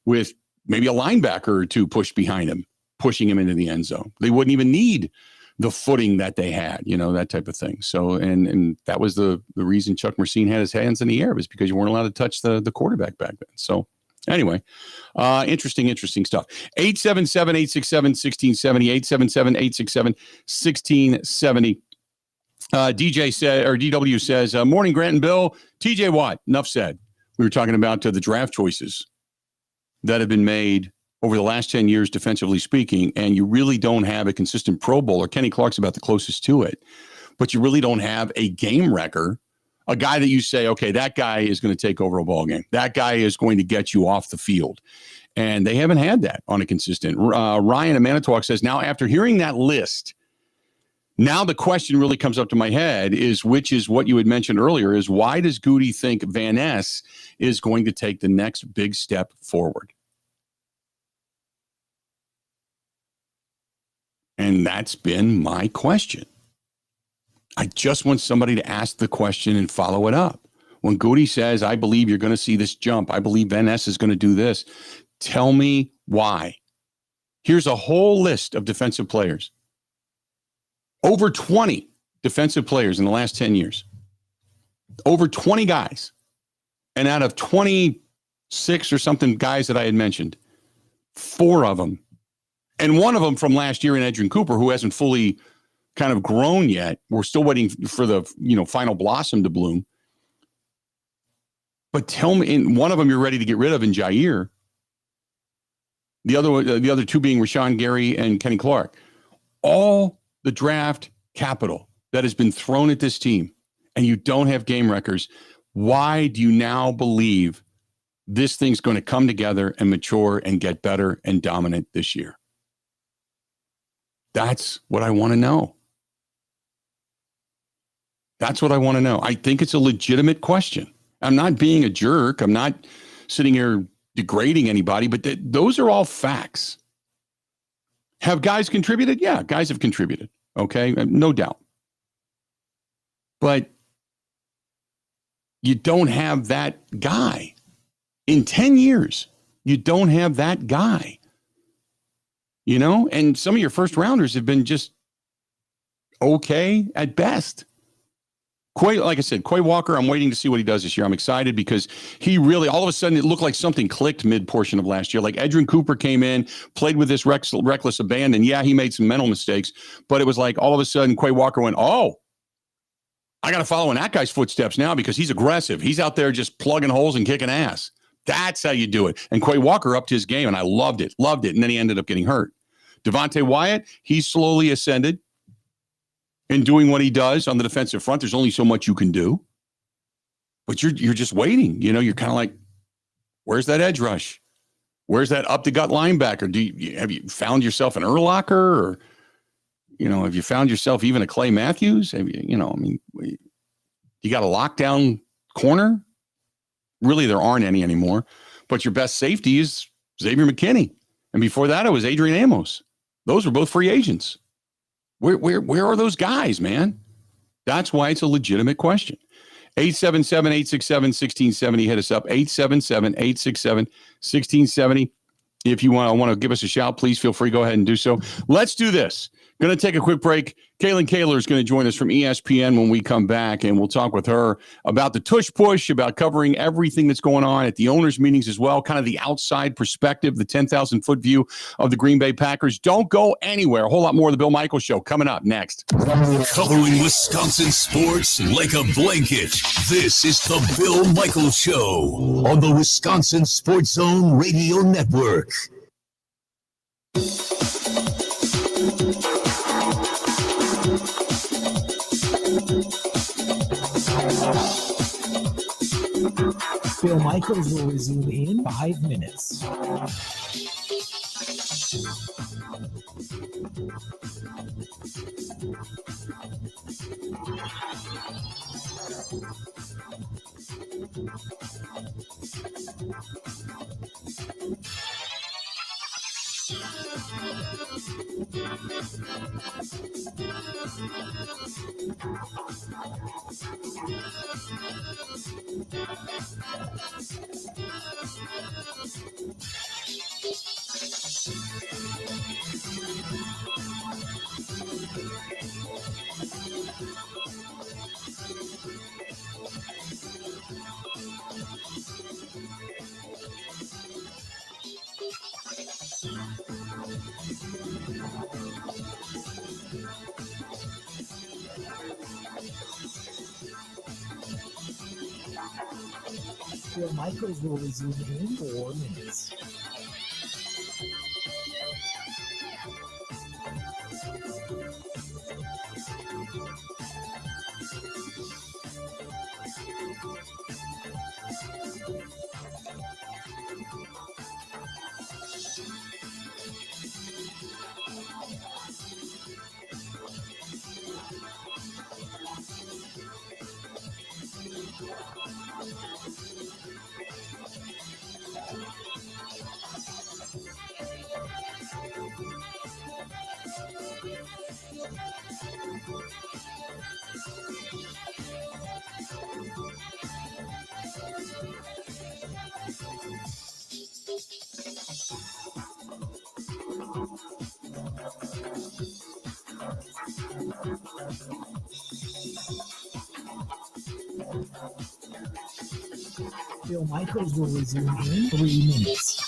with maybe a linebacker or two pushed behind him, pushing him into the end zone. They wouldn't even need the footing that they had, that type of thing. So, and that was the reason Chuck Mercine had his hands in the air, was because you weren't allowed to touch the quarterback back then. So anyway, interesting stuff. 877-867-1670, 877-867-1670. DJ said, or DW says, morning, Grant and Bill. TJ Watt, enough said. We were talking about the draft choices that have been made over the last 10 years, defensively speaking, and you really don't have a consistent Pro Bowler. Kenny Clark's about the closest to it, but you really don't have a game wrecker, a guy that you say, okay, that guy is going to take over a ball game. That guy is going to get you off the field. And they haven't had that on a consistent. Ryan in Manitowoc says, now after hearing that list, now the question really comes up to my head is, which is what you had mentioned earlier, is why does Goody think Van Ness is going to take the next big step forward? And that's been my question. I just want somebody to ask the question and follow it up. When Goody says, I believe you're going to see this jump, I believe Van Ness is going to do this, tell me why. Here's a whole list of defensive players. Over 20 defensive players in the last 10 years. Over 20 guys. And out of 26 or something guys that I had mentioned, 4 of them, and one of them from last year in Edrin Cooper, who hasn't fully kind of grown yet. We're still waiting for the final blossom to bloom. But tell me, in one of them you're ready to get rid of in Jair. The other 2 being Rashawn Gary and Kenny Clark. All the draft capital that has been thrown at this team, and you don't have game wreckers. Why do you now believe this thing's going to come together and mature and get better and dominant this year? That's what I want to know. That's what I want to know. I think it's a legitimate question. I'm not being a jerk. I'm not sitting here degrading anybody, but those are all facts. Have guys contributed? Yeah, guys have contributed. Okay, no doubt. But you don't have that guy. In 10 years, you don't have that guy. And some of your first rounders have been just okay at best. Like I said, Quay Walker, I'm waiting to see what he does this year. I'm excited because he really, all of a sudden, it looked like something clicked mid-portion of last year. Like Edrin Cooper came in, played with this reckless abandon. Yeah, he made some mental mistakes, but it was like all of a sudden, Quay Walker went, oh, I got to follow in that guy's footsteps now because he's aggressive. He's out there just plugging holes and kicking ass. That's how you do it. And Quay Walker upped his game, and I loved it. And then he ended up getting hurt. Devontae Wyatt, he's slowly ascended in doing what he does on the defensive front. There's only so much you can do. But you're just waiting. You're kind of like, where's that edge rush? Where's that up-the-gut linebacker? Have you found yourself an Urlacher? Or, have you found yourself even a Clay Matthews? Have you got a lockdown corner? Really, there aren't any anymore. But your best safety is Xavier McKinney. And before that, it was Adrian Amos. Those were both free agents. Where are those guys, man? That's why it's a legitimate question. 877-867-1670. Hit us up. 877-867-1670. If you want to give us a shout, please feel free. Go ahead and do so. Let's do this. Going to take a quick break. Kaylin Kaler is going to join us from ESPN when we come back, and we'll talk with her about the tush push, about covering everything that's going on at the owners' meetings as well, kind of the outside perspective, the 10,000-foot view of the Green Bay Packers. Don't go anywhere. A whole lot more of the Bill Michaels Show coming up next. Covering Wisconsin sports like a blanket. This is the Bill Michaels Show on the Wisconsin Sports Zone Radio Network. Bill Michaels will resume in 5 minutes. Phil Michaels will resume in 4 minutes. Phil Michaels will resume in 3 minutes.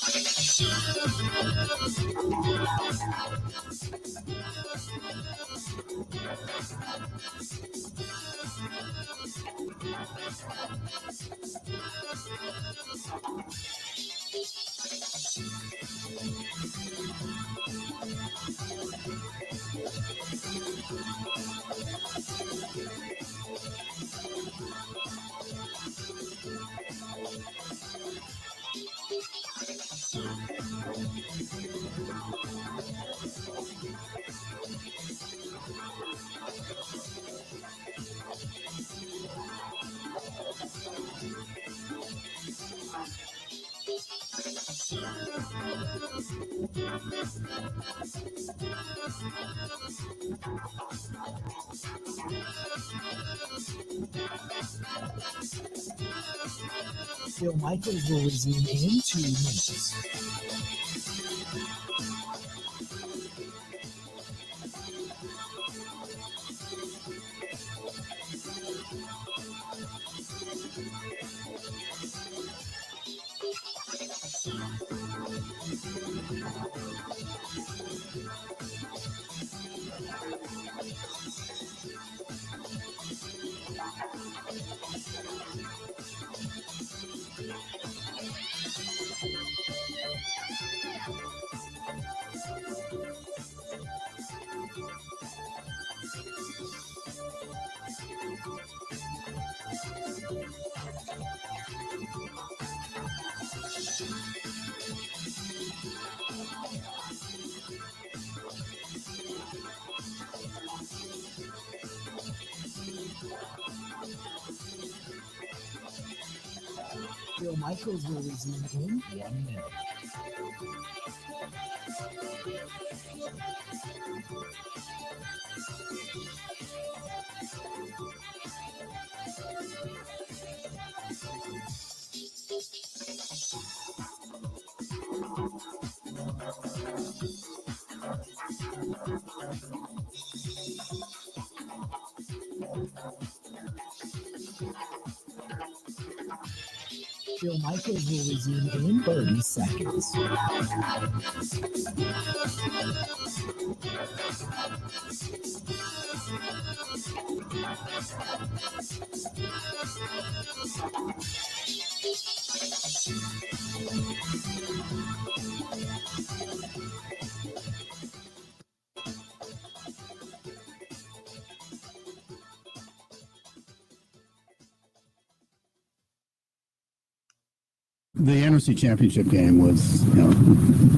Phil Michaels will resume in 2 minutes. Phil Michaels will resume in 1 minute. Phil Michaels will resume in 30 seconds. The NFC Championship game was,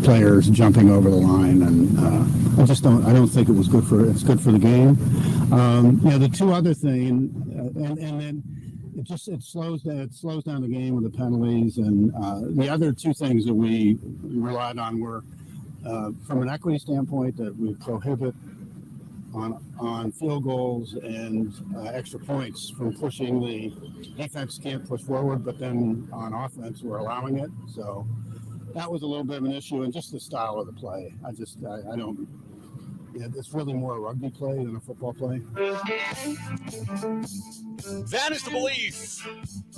players jumping over the line, and I don't think it was good for. It's good for the game. The two other things, and then it slows down the game with the penalties, and the other two things that we relied on were from an equity standpoint that we prohibit on field goals and extra points from pushing. The defense can't push forward, but then on offense we're allowing it. So that was a little bit of an issue, and just the style of the play. I don't. Yeah, it's really more a rugby play than a football play. That is the belief.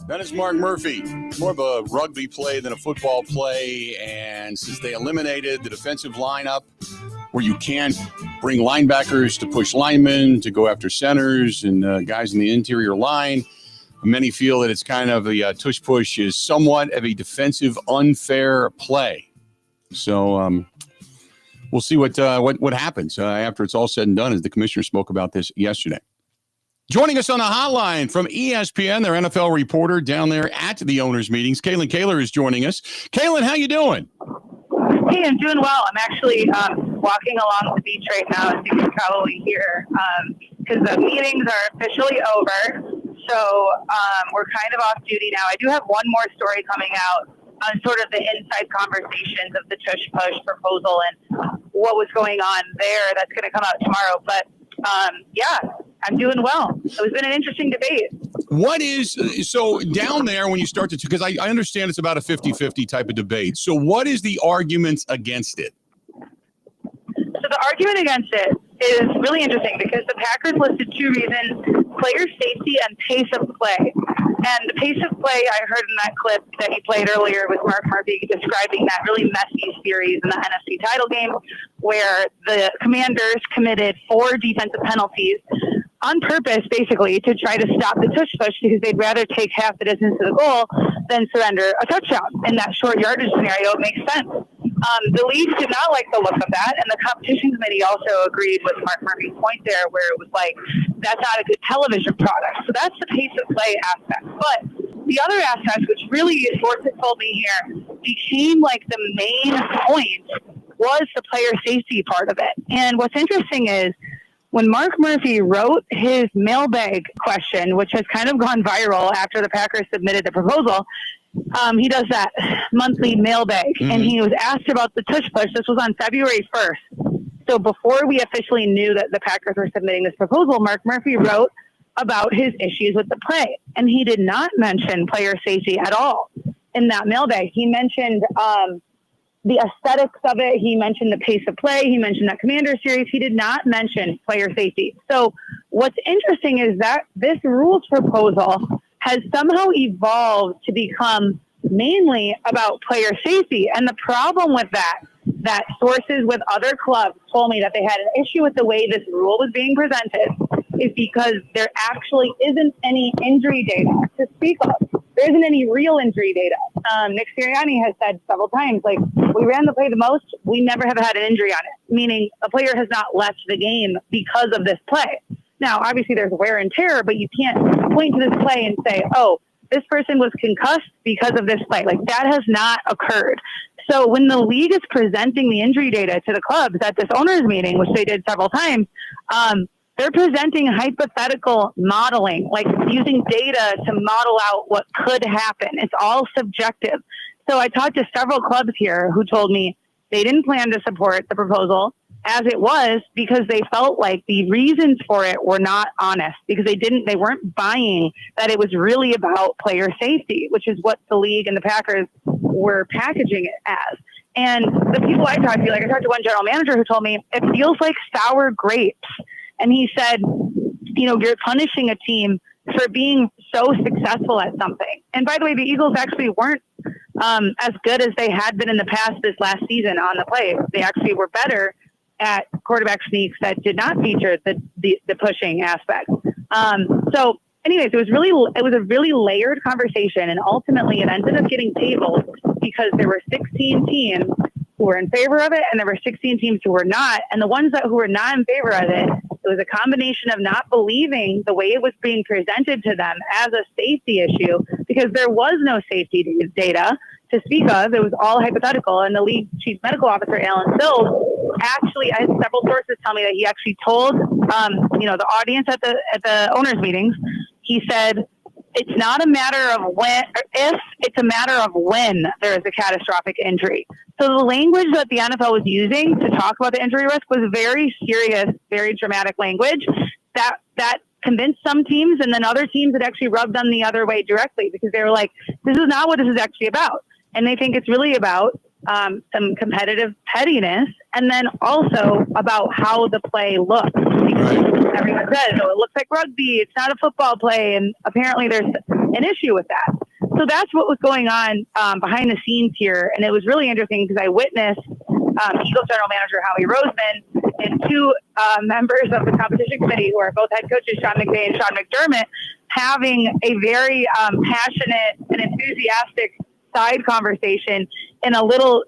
That is Mark Murphy. More of a rugby play than a football play, and since they eliminated the defensive lineup where you can't bring linebackers to push linemen, to go after centers and guys in the interior line. Many feel that it's kind of a tush push is somewhat of a defensive unfair play. So we'll see what happens after it's all said and done, as the commissioner spoke about this yesterday. Joining us on the hotline from ESPN, their NFL reporter down there at the owners' meetings, Kaylin Kaler is joining us. Kaylin, how you doing? Hey, I'm doing well. I'm actually walking along the beach right now, as you can probably hear, because the meetings are officially over. So we're kind of off duty now. I do have one more story coming out on sort of the inside conversations of the tush push proposal and what was going on there. That's going to come out tomorrow. But yeah, I'm doing well. It's been an interesting debate. What is, so down there when you start to, because I understand it's about a 50-50 type of debate. So what is the arguments against it? So the argument against it is really interesting because the Packers listed two reasons: player safety and pace of play. And the pace of play, I heard in that clip that you played earlier with Mark Murphy describing that really messy series in the NFC title game where the Commanders committed 4 defensive penalties on purpose, basically, to try to stop the tush push because they'd rather take half the distance to the goal than surrender a touchdown. In that short yardage scenario, it makes sense. The league did not like the look of that, and the competition committee also agreed with Mark Murphy's point there, where it was like, that's not a good television product. So that's the pace of play aspect. But the other aspect, which really, as Dorset told me here, became like the main point, was the player safety part of it. And what's interesting is, when Mark Murphy wrote his mailbag question, which has kind of gone viral after the Packers submitted the proposal, he does that monthly mailbag, and he was asked about the tush push. This was on February 1st. So before we officially knew that the Packers were submitting this proposal, Mark Murphy wrote about his issues with the play, and he did not mention player safety at all in that mailbag. He mentioned the aesthetics of it. He mentioned the pace of play. He mentioned that Commander series. He did not mention player safety. So what's interesting is that this rules proposal has somehow evolved to become mainly about player safety. And the problem with that sources with other clubs told me that they had an issue with the way this rule was being presented, is because there actually isn't any injury data to speak of. There isn't any real injury data. Nick Sirianni has said several times, like, we ran the play the most, we never have had an injury on it, meaning a player has not left the game because of this play. Now, obviously there's wear and tear, but you can't point to this play and say, oh, this person was concussed because of this play. Like, that has not occurred. So when the league is presenting the injury data to the clubs at this owners meeting, which they did several times, they're presenting hypothetical modeling, like using data to model out what could happen. It's all subjective. So I talked to several clubs here who told me they didn't plan to support the proposal as it was because they felt like the reasons for it were not honest, because they weren't buying that it was really about player safety, which is what the league and the Packers were packaging it as. And the people I talked to, like I talked to one general manager who told me it feels like sour grapes. And he said, you know, you're punishing a team for being so successful at something. And by the way, the Eagles actually weren't as good as they had been in the past this last season on the play. They actually were better at quarterback sneaks that did not feature the pushing aspect. So anyways, it was a really layered conversation, and ultimately it ended up getting tabled because there were 16 teams who were in favor of it, and there were 16 teams who were not. And the ones who were not in favor of it, it was a combination of not believing the way it was being presented to them as a safety issue, because there was no safety data to speak of. It was all hypothetical. And the league chief medical officer, Alan Sills, actually, I had several sources tell me that he actually told the audience at the owners meetings, he said, it's not a matter of when or if, it's a matter of when there is a catastrophic injury. So the language that the NFL was using to talk about the injury risk was very serious, very dramatic language that convinced some teams, and then other teams that actually rubbed them the other way directly, because they were like, this is not what this is actually about. And they think it's really about some competitive pettiness, and then also about how the play looks. Because everyone says, oh, it looks like rugby, it's not a football play, and apparently there's an issue with that. So that's what was going on behind the scenes here, and it was really interesting because I witnessed Eagles general manager Howie Roseman and two members of the competition committee who are both head coaches, Sean McVay and Sean McDermott, having a very passionate and enthusiastic side conversation in a little,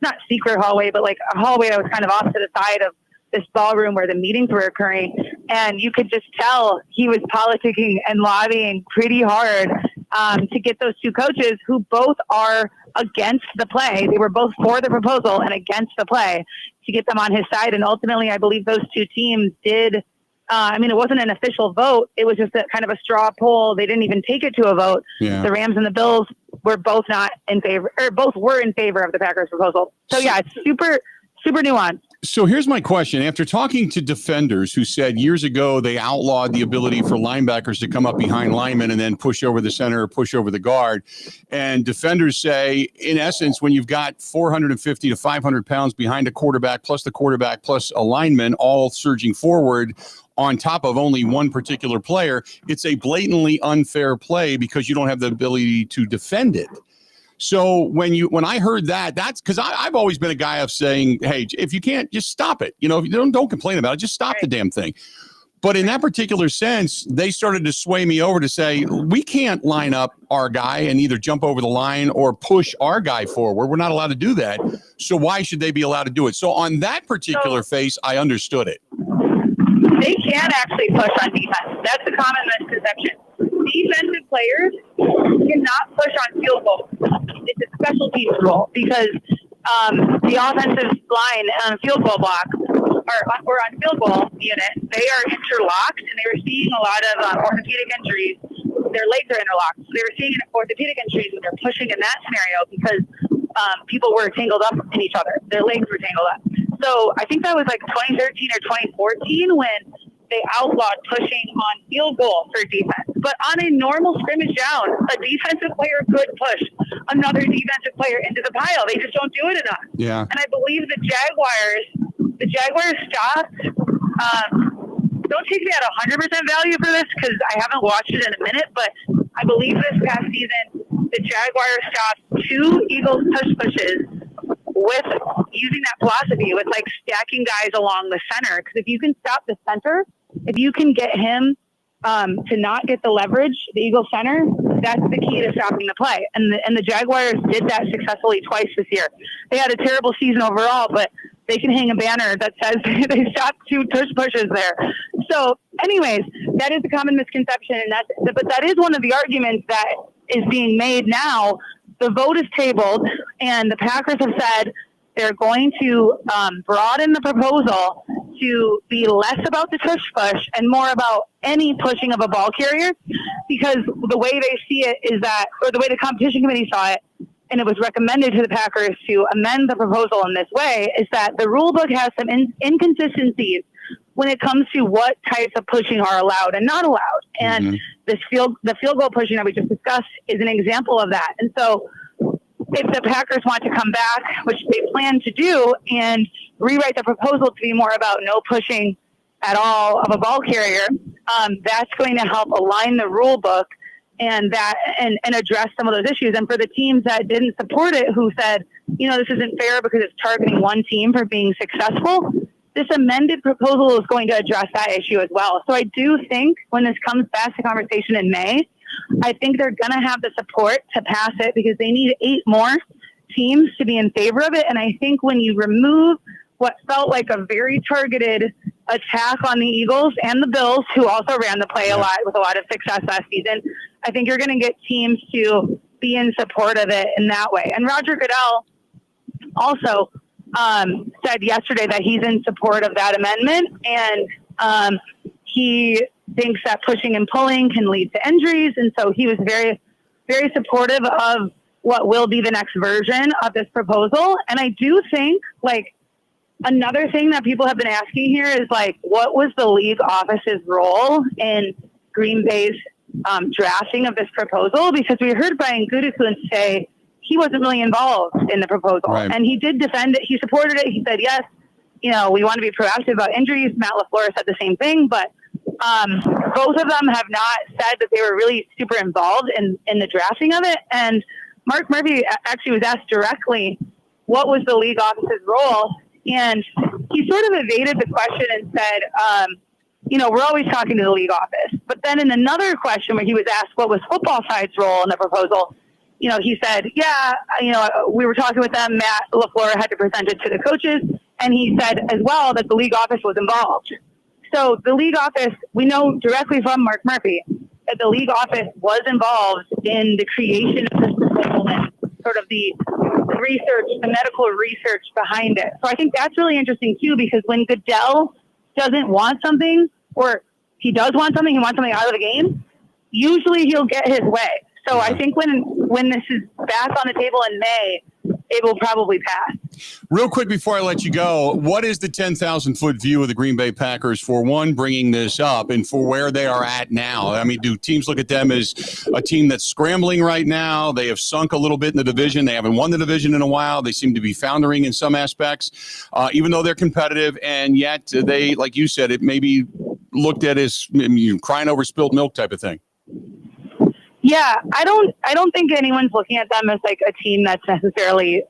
not secret hallway, but like a hallway that was kind of off to the side of this ballroom where the meetings were occurring. And you could just tell he was politicking and lobbying pretty hard to get those two coaches who both are against the play. They were both for the proposal and against the play, to get them on his side. And ultimately, I believe those two teams did. It wasn't an official vote. It was just a kind of a straw poll. They didn't even take it to a vote. Yeah. The Rams and the Bills were both not in favor, or both were in favor of the Packers proposal. So yeah, it's super, super nuanced. So here's my question. After talking to defenders who said years ago they outlawed the ability for linebackers to come up behind linemen and then push over the center or push over the guard, and defenders say, in essence, when you've got 450 to 500 pounds behind a quarterback plus a lineman all surging forward on top of only one particular player, it's a blatantly unfair play because you don't have the ability to defend it. So when I heard that, that's because I've always been a guy of saying, hey, if you can't, just stop it. You know, if you don't complain about it, just stop the damn thing. But in that particular sense, they started to sway me over to say, we can't line up our guy and either jump over the line or push our guy forward. We're not allowed to do that. So why should they be allowed to do it? So on that particular face, I understood it. They can actually push on defense. That's a common misconception. Defensive players cannot push on field goals. It's a special teams rule because the offensive line on field goal block or on field goal unit, they are interlocked, and they were seeing a lot of orthopedic injuries. Their legs are interlocked. So they were seeing orthopedic injuries when they're pushing in that scenario because people were tangled up in each other. Their legs were tangled up. So I think that was like 2013 or 2014 when they outlawed pushing on field goal for defense. But on a normal scrimmage down, a defensive player could push another defensive player into the pile. They just don't do it enough. Yeah. And I believe the Jaguars stopped. Don't take me at 100% value for this because I haven't watched it in a minute, but I believe this past season the Jaguars stopped 2 Eagles pushes with using that philosophy with like stacking guys along the center. Because if you can stop the center, if you can get him to not get the leverage, the Eagle center, that's the key to stopping the play. And the Jaguars did that successfully twice this year. They had a terrible season overall, but they can hang a banner that says they stopped 2 pushes there. So anyways, that is a common misconception. But that is one of the arguments that is being made now. The vote is tabled, and the Packers have said they're going to broaden the proposal to be less about the tush push and more about any pushing of a ball carrier, because the way they see it is that, or the way the competition committee saw it, and it was recommended to the Packers to amend the proposal in this way, is that the rule book has some inconsistencies when it comes to what types of pushing are allowed and not allowed. And the field goal pushing that we just discussed is an example of that. And so if the Packers want to come back, which they plan to do, and rewrite the proposal to be more about no pushing at all of a ball carrier, that's going to help align the rule book and address some of those issues. And for the teams that didn't support it, who said, this isn't fair because it's targeting one team for being successful, this amended proposal is going to address that issue as well. So I do think when this comes back to conversation in May, I think they're going to have the support to pass it because they need 8 more teams to be in favor of it. And I think when you remove what felt like a very targeted attack on the Eagles and the Bills, who also ran the play a lot with a lot of success last season, I think you're going to get teams to be in support of it in that way. And Roger Goodell also said yesterday that he's in support of that amendment, and he thinks that pushing and pulling can lead to injuries, and so he was very, very supportive of what will be the next version of this proposal. And I do think, another thing that people have been asking here is, what was the league office's role in Green Bay's drafting of this proposal? Because we heard Brian Gutekunst say he wasn't really involved in the proposal. Right. And he did defend it. He supported it. He said, yes, we want to be proactive about injuries. Matt LaFleur said the same thing, but both of them have not said that they were really super involved in the drafting of it. And Mark Murphy actually was asked directly, what was the league office's role? And he sort of evaded the question and said, we're always talking to the league office. But then in another question where he was asked what was football side's role in the proposal, he said, we were talking with them. Matt LaFleur had to present it to the coaches. And he said as well that the league office was involved. So the league office, we know directly from Mark Murphy that the league office was involved in the creation of this proposal and sort of the research, the medical research behind it. So I think that's really interesting too, because when Goodell doesn't want something, or he does want something, he wants something out of the game, usually he'll get his way. So I think when this is back on the table in May, it will probably pass. Real quick before I let you go, what is the 10,000-foot view of the Green Bay Packers for, one, bringing this up, and for where they are at now? I mean, do teams look at them as a team that's scrambling right now? They have sunk a little bit in the division. They haven't won the division in a while. They seem to be foundering in some aspects, even though they're competitive, and yet they, like you said, it may be looked at as crying over spilled milk type of thing. Yeah, I don't think anyone's looking at them as like a team that's necessarily,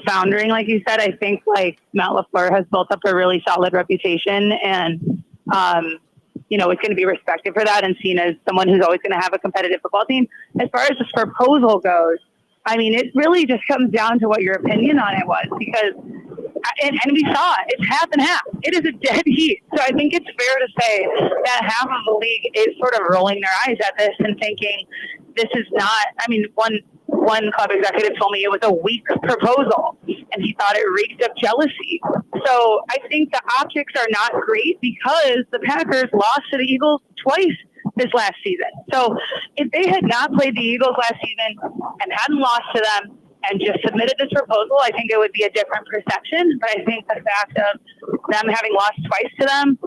foundering. Like you said, I think like Matt LaFleur has built up a really solid reputation, and it's going to be respected for that and seen as someone who's always going to have a competitive football team. As far as this proposal goes, I mean, it really just comes down to what your opinion on it was, because, and we saw it, it's half and half. It is a dead heat. So I think it's fair to say that half of the league is sort of rolling their eyes at this and thinking this is not, I mean, one club executive told me it was a weak proposal and he thought it reeked of jealousy. So I think the optics are not great because the Packers lost to the Eagles twice this last season. So if they had not played the Eagles last season and hadn't lost to them and just submitted this proposal, I think it would be a different perception. But I think the fact of them having lost twice to them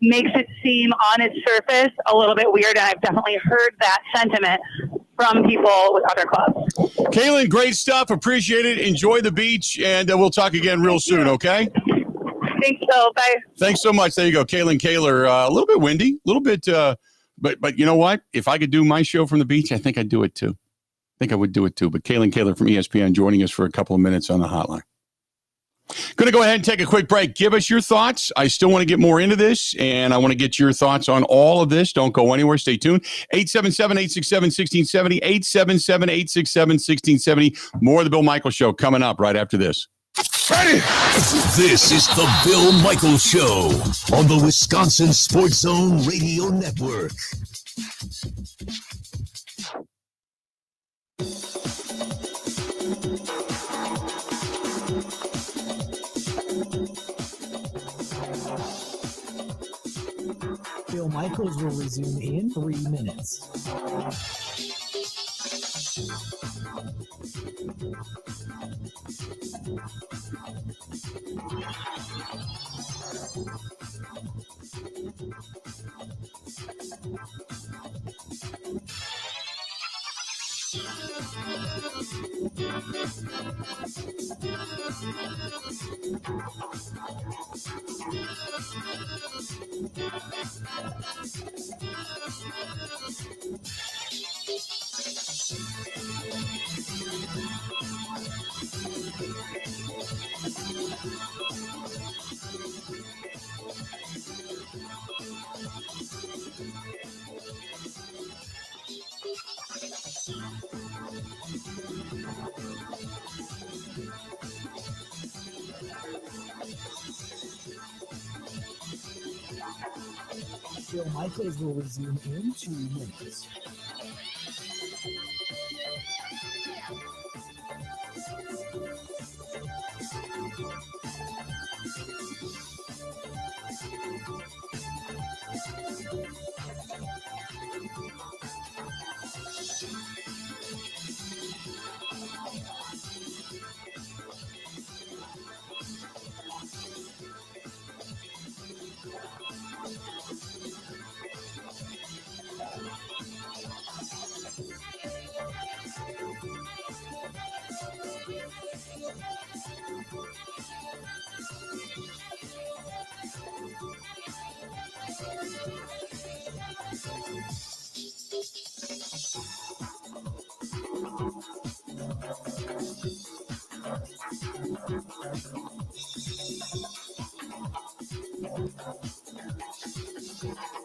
makes it seem on its surface a little bit weird. And I've definitely heard that sentiment from people with other clubs. Kaylin, great stuff. Appreciate it. Enjoy the beach, and we'll talk again real soon, okay? Thanks, so. Bye. Thanks so much. There you go. Kaylin Kaler, a little bit windy, a little bit, but you know what? If I could do my show from the beach, I think I'd do it too. I think I would do it too. But Kaylin Kaler from ESPN joining us for a couple of minutes on the hotline. Going to go ahead and take a quick break. Give us your thoughts. I still want to get more into this, and I want to get your thoughts on all of this. Don't go anywhere. Stay tuned. 877-867-1670, 877-867-1670. More of the Bill Michaels Show coming up right after this. Ready? This is the Bill Michaels Show on the Wisconsin Sports Zone Radio Network. Bill Michaels will resume in 3 minutes. Bill Michaels will resume in 2 minutes.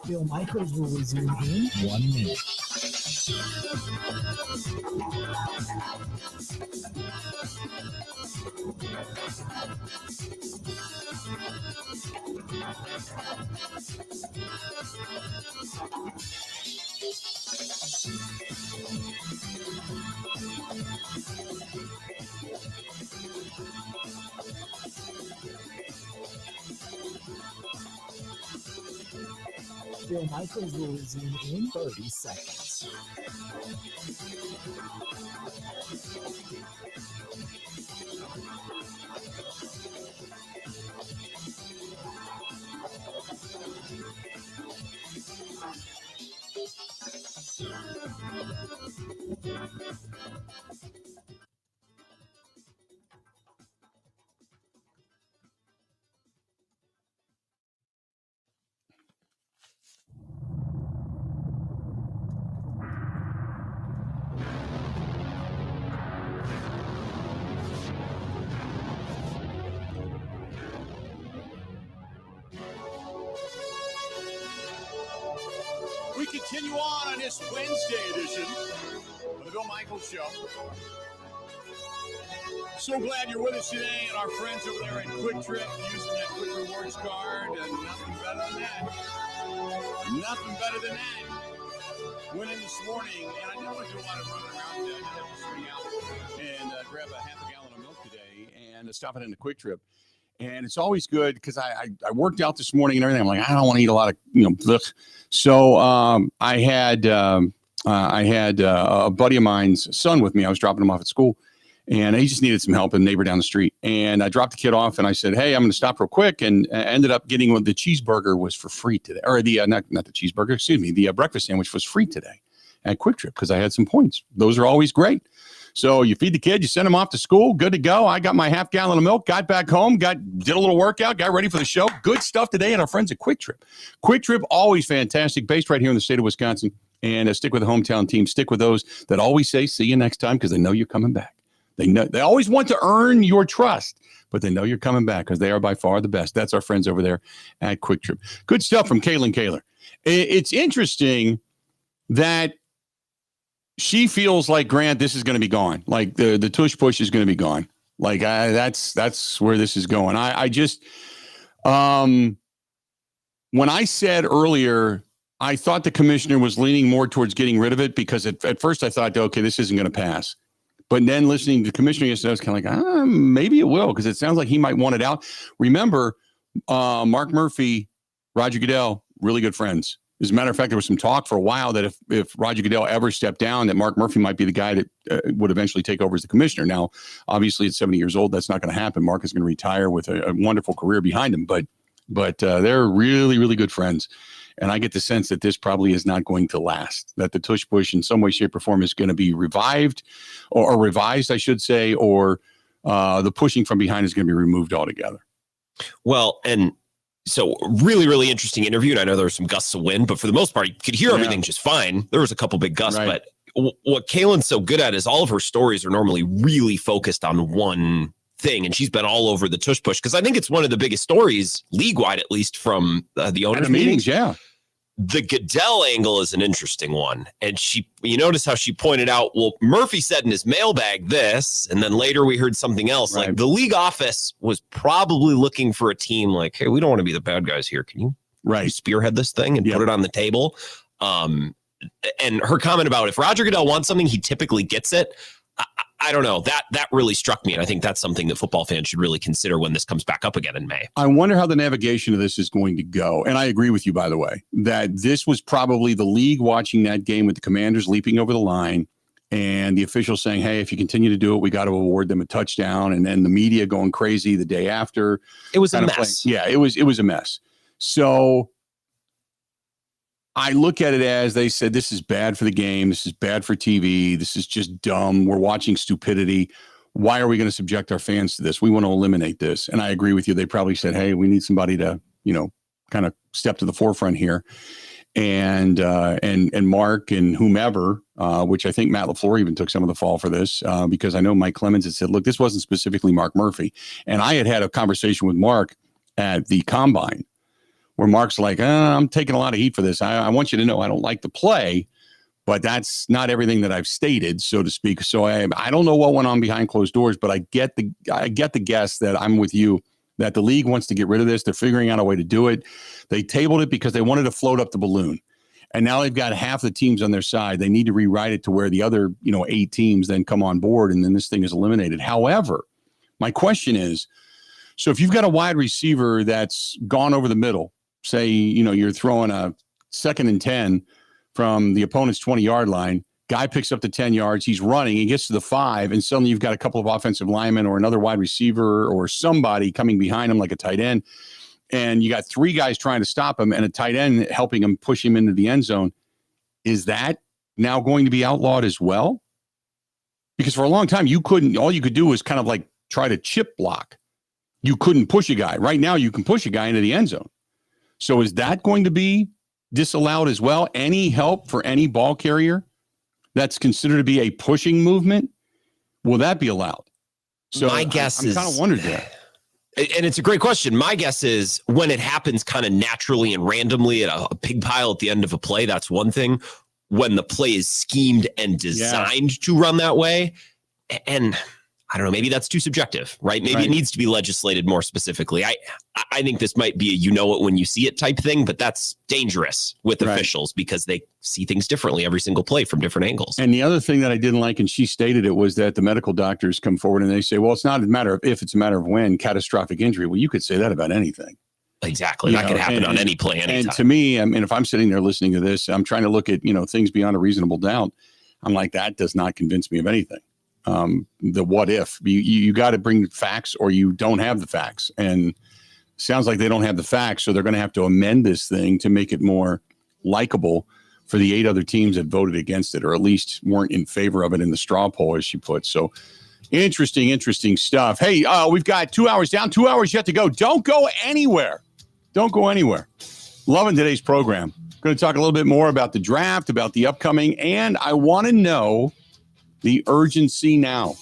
Bill Michaels will resume in 1 minute. Bill Michaels will resume in 30 seconds. We continue on this Wednesday edition of the Bill Michaels Show. So glad you're with us today, and our friends over there at Quick Trip using that Quick Rewards card, and nothing better than that. Nothing better than that. Went in this morning, and I didn't want to do a lot of running around today. I did have to swing out and grab a half a gallon of milk today and stop it in the Quick Trip. And it's always good because I worked out this morning and everything. I'm like, I don't want to eat a lot of, blech. So I had a buddy of mine's son with me. I was dropping him off at school, and he just needed some help, a neighbor down the street. And I dropped the kid off, and I said, hey, I'm going to stop real quick, and ended up getting the cheeseburger was for free today. Or the not the cheeseburger, excuse me, the breakfast sandwich was free today at Quick Trip because I had some points. Those are always great. So you feed the kid, you send him off to school, good to go. I got my half gallon of milk, got back home, did a little workout, got ready for the show. Good stuff today, and our friends at Quick Trip. Quick Trip, always fantastic, based right here in the state of Wisconsin. And stick with the hometown team. Stick with those that always say, see you next time, because they know you're coming back. They always want to earn your trust, but they know you're coming back because they are by far the best. That's our friends over there at Quick Trip. Good stuff from Kaylin Kaler. It's interesting that she feels like, Grant, this is going to be gone. Like the tush push is going to be gone. Like that's where this is going. I just when I said earlier, I thought the commissioner was leaning more towards getting rid of it because at first I thought, okay, this isn't going to pass. But then listening to the commissioner yesterday, I was kind of like, maybe it will, because it sounds like he might want it out. Remember, Mark Murphy, Roger Goodell, really good friends. As a matter of fact, there was some talk for a while that if Roger Goodell ever stepped down, that Mark Murphy might be the guy that would eventually take over as the commissioner. Now, obviously, at 70 years old, that's not going to happen. Mark is going to retire with a wonderful career behind him. But they're really, really good friends. And I get the sense that this probably is not going to last, that the tush push in some way, shape, or form is going to be revived or revised, I should say, or the pushing from behind is going to be removed altogether. Well, and so really, really interesting interview. And I know there were some gusts of wind, but for the most part, you could hear everything just fine. There was a couple big gusts, right. But what Kaylin's so good at is all of her stories are normally really focused on one thing, and she's been all over the tush push because I think it's one of the biggest stories league-wide, at least from the owners' meetings. Yeah. The Goodell angle is an interesting one. And you notice how she pointed out, well, Murphy said in his mailbag this, and then later we heard something else. Right. Like the league office was probably looking for a team like, hey, we don't want to be the bad guys here. Can you spearhead this thing and put it on the table? And her comment about if Roger Goodell wants something, he typically gets it. I don't know. That really struck me. And I think that's something that football fans should really consider when this comes back up again in May. I wonder how the navigation of this is going to go. And I agree with you, by the way, that this was probably the league watching that game with the Commanders leaping over the line and the officials saying, hey, if you continue to do it, we got to award them a touchdown. And then the media going crazy the day after. It was a mess. Yeah, it was a mess. So I look at it as they said, this is bad for the game. This is bad for TV. This is just dumb. We're watching stupidity. Why are we going to subject our fans to this? We want to eliminate this. And I agree with you. They probably said, hey, we need somebody to, kind of step to the forefront here. And Mark and whomever, which I think Matt LaFleur even took some of the fall for this, because I know Mike Clemens had said, look, this wasn't specifically Mark Murphy. And I had a conversation with Mark at the Combine where Mark's like, I'm taking a lot of heat for this. I want you to know I don't like the play, but that's not everything that I've stated, so to speak. So I don't know what went on behind closed doors, but I get the guess that I'm with you, that the league wants to get rid of this. They're figuring out a way to do it. They tabled it because they wanted to float up the balloon. And now they've got half the teams on their side. They need to rewrite it to where the other, 8 teams then come on board, and then this thing is eliminated. However, my question is, so if you've got a wide receiver that's gone over the middle, say, you're throwing a 2nd and 10 from the opponent's 20-yard line, guy picks up the 10 yards, he's running, he gets to the 5, and suddenly you've got a couple of offensive linemen or another wide receiver or somebody coming behind him like a tight end, and you got 3 guys trying to stop him and a tight end helping him push him into the end zone. Is that now going to be outlawed as well? Because for a long time, all you could do was kind of like try to chip block. You couldn't push a guy. Right now, you can push a guy into the end zone. So is that going to be disallowed as well? Any help for any ball carrier that's considered to be a pushing movement, will that be allowed? So my guess is, I'm kind of wondered that. And it's a great question. My guess is when it happens kind of naturally and randomly at a pig pile at the end of a play, that's one thing. When the play is schemed and designed to run that way, and I don't know, maybe that's too subjective, right? Maybe it needs to be legislated more specifically. I think this might be a it when you see it type thing, but that's dangerous with officials because they see things differently every single play from different angles. And the other thing that I didn't like, and she stated it, was that the medical doctors come forward and they say, well, it's not a matter of if, it's a matter of when, catastrophic injury. Well, you could say that about anything. Exactly. That could happen on any play anytime. And to me, I mean, if I'm sitting there listening to this, I'm trying to look at, things beyond a reasonable doubt. I'm like, that does not convince me of anything. The what if you got to bring facts or you don't have the facts, and sounds like they don't have the facts. So they're going to have to amend this thing to make it more likable for the 8 other teams that voted against it, or at least weren't in favor of it in the straw poll, as she put. So interesting stuff. Hey, we've got 2 hours down, 2 hours yet to go. Don't go anywhere. Don't go anywhere. Loving today's program. Going to talk a little bit more about the draft, about the upcoming, and I want to know the urgency now.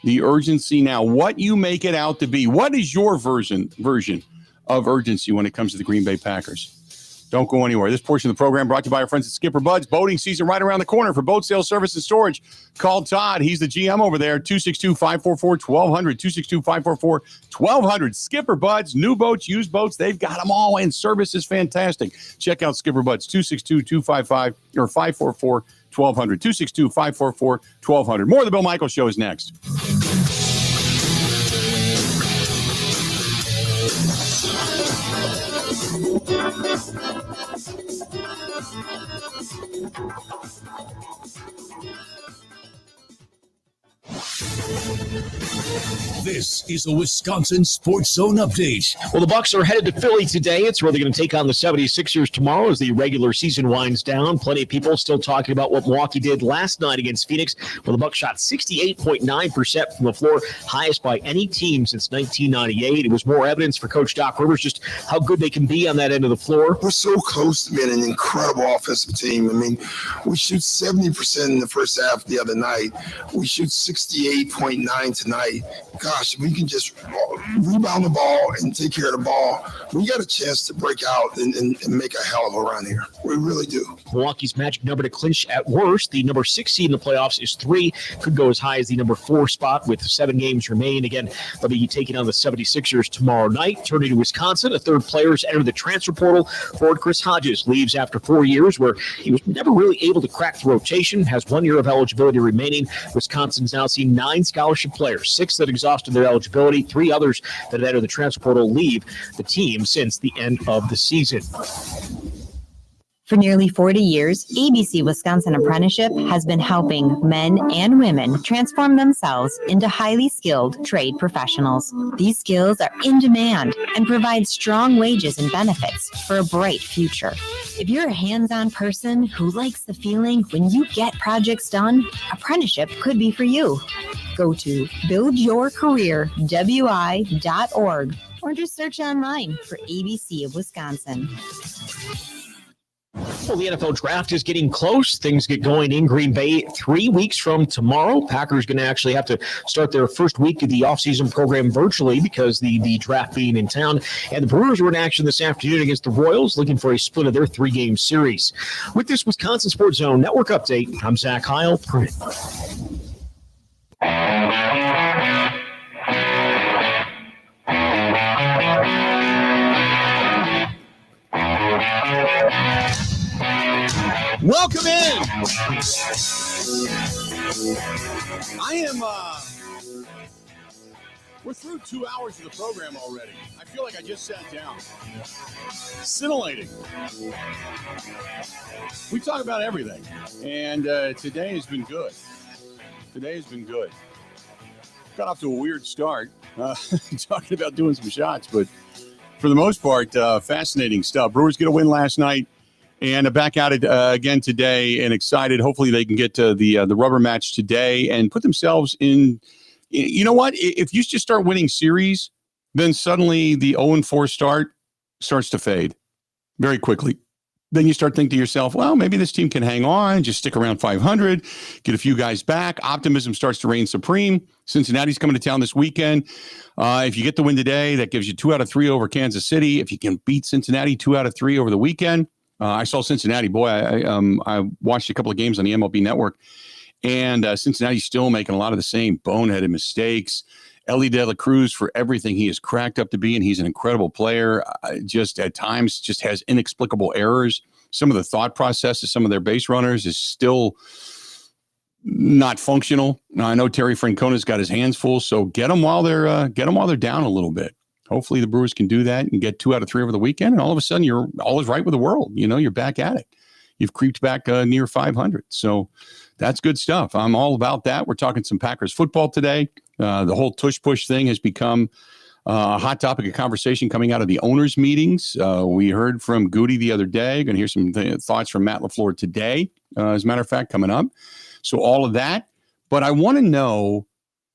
The urgency now. What you make it out to be. What is your version of urgency when it comes to the Green Bay Packers? Don't go anywhere. This portion of the program brought to you by our friends at Skipper Buds. Boating season right around the corner. For boat sales, service, and storage, call Todd. He's the GM over there. 262-544-1200. 262-544-1200. Skipper Buds. New boats, used boats. They've got them all, and service is fantastic. Check out Skipper Buds. 262-255 or 544-1200. 262-544-1200. More of the Bill Michaels Show is next. This is a Wisconsin Sports Zone update. Well, the Bucs are headed to Philly today. It's where they're going to take on the 76ers tomorrow as the regular season winds down. Plenty of people still talking about what Milwaukee did last night against Phoenix, where the Bucs shot 68.9% from the floor, highest by any team since 1998. It was more evidence for Coach Doc Rivers just how good they can be on that end of the floor. We're so close to being an incredible offensive team. I mean, we shoot 70% in the first half the other night. We shoot 68.9 tonight. Gosh, we can just rebound the ball and take care of the ball. We got a chance to break out and make a hell of a run here. We really do. Milwaukee's magic number to clinch at worst. The number 6 seed in the playoffs is 3. Could go as high as the number 4 spot with 7 games remaining. Again, they'll be taking on the 76ers tomorrow night. Turning to Wisconsin, a third player has entered the transfer portal. Forward Chris Hodges leaves after 4 years where he was never really able to crack the rotation, has 1 year of eligibility remaining. Wisconsin's now seen 9 scholarship players, 6 that exhausted their eligibility, 3 others that have entered the transfer portal leave the team since the end of the season. For nearly 40 years, ABC Wisconsin Apprenticeship has been helping men and women transform themselves into highly skilled trade professionals. These skills are in demand and provide strong wages and benefits for a bright future. If you're a hands-on person who likes the feeling when you get projects done, apprenticeship could be for you. Go to buildyourcareerwi.org or just search online for ABC of Wisconsin. Well, the NFL draft is getting close. Things get going in Green Bay 3 weeks from tomorrow. Packers going to actually have to start their first week of the offseason program virtually because the draft being in town. And the Brewers were in action this afternoon against the Royals, looking for a split of their 3-game series. With this Wisconsin Sports Zone Network update, I'm Zach Heil. Welcome in. I am, we're through 2 hours of the program already. I feel like I just sat down. Scintillating. We talk about everything. And today has been good. Got off to a weird start, talking about doing some shots, but for the most part, fascinating stuff. Brewers get a win last night. And back at it again today and excited. Hopefully they can get to the rubber match today and put themselves in. You know what? If you just start winning series, then suddenly the 0-4 start starts to fade very quickly. Then you start thinking to yourself, well, maybe this team can hang on, just stick around 500, get a few guys back. Optimism starts to reign supreme. Cincinnati's coming to town this weekend. If you get the win today, that gives you 2 out of 3 over Kansas City. If you can beat Cincinnati 2 out of 3 over the weekend. I saw Cincinnati. Boy, I watched a couple of games on the MLB Network, and Cincinnati's still making a lot of the same boneheaded mistakes. Ellie De La Cruz, for everything he is cracked up to be, and he's an incredible player, just at times just has inexplicable errors. Some of the thought processes, some of their base runners is still not functional. Now, I know Terry Francona's got his hands full, so get them while they're down a little bit. Hopefully the Brewers can do that and get 2 out of 3 over the weekend. And all of a sudden you're always right with the world. You know, you're back at it. You've creeped back near 500. So that's good stuff. I'm all about that. We're talking some Packers football today. The whole tush push thing has become a hot topic of conversation coming out of the owners' meetings. We heard from Goody the other day. Going to hear some thoughts from Matt LaFleur today, as a matter of fact, coming up. So all of that. But I want to know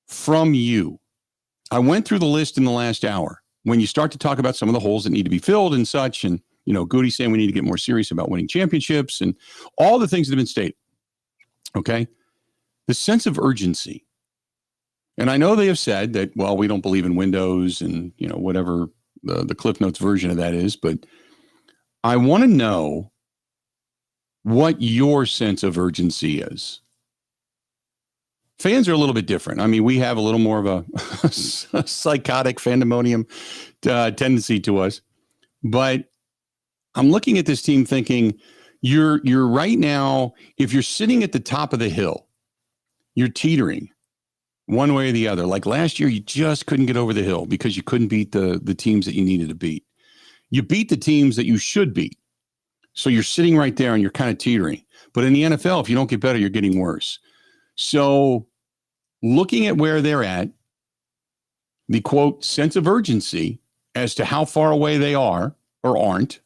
from you. I went through the list in the last hour. When you start to talk about some of the holes that need to be filled and such, and, you know, Goody saying we need to get more serious about winning championships and all the things that have been stated. Okay. The sense of urgency. And I know they have said that, well, we don't believe in windows and, you know, whatever the Cliff Notes version of that is, but I want to know what your sense of urgency is. Fans are a little bit different. I mean, we have a little more of a psychotic fandemonium tendency to us. But I'm looking at this team thinking, you're right now, if you're sitting at the top of the hill, you're teetering one way or the other. Like last year, you just couldn't get over the hill because you couldn't beat the teams that you needed to beat. You beat the teams that you should beat. So you're sitting right there and you're kind of teetering. But in the NFL, if you don't get better, you're getting worse. So looking at where they're at, the quote, sense of urgency as to how far away they are or aren't,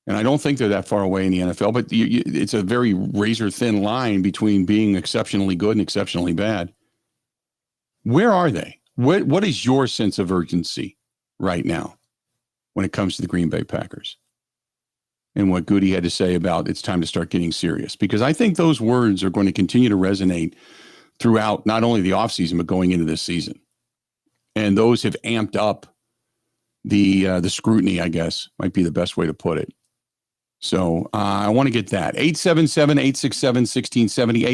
and I don't think they're that far away in the NFL, but it's a very razor thin line between being exceptionally good and exceptionally bad. Where are they? What is your sense of urgency right now when it comes to the Green Bay Packers? And what Goody had to say about it's time to start getting serious, because I think those words are going to continue to resonate throughout not only the offseason, but going into this season. And those have amped up the scrutiny, I guess, might be the best way to put it. So I want to get that. 877-867-1670,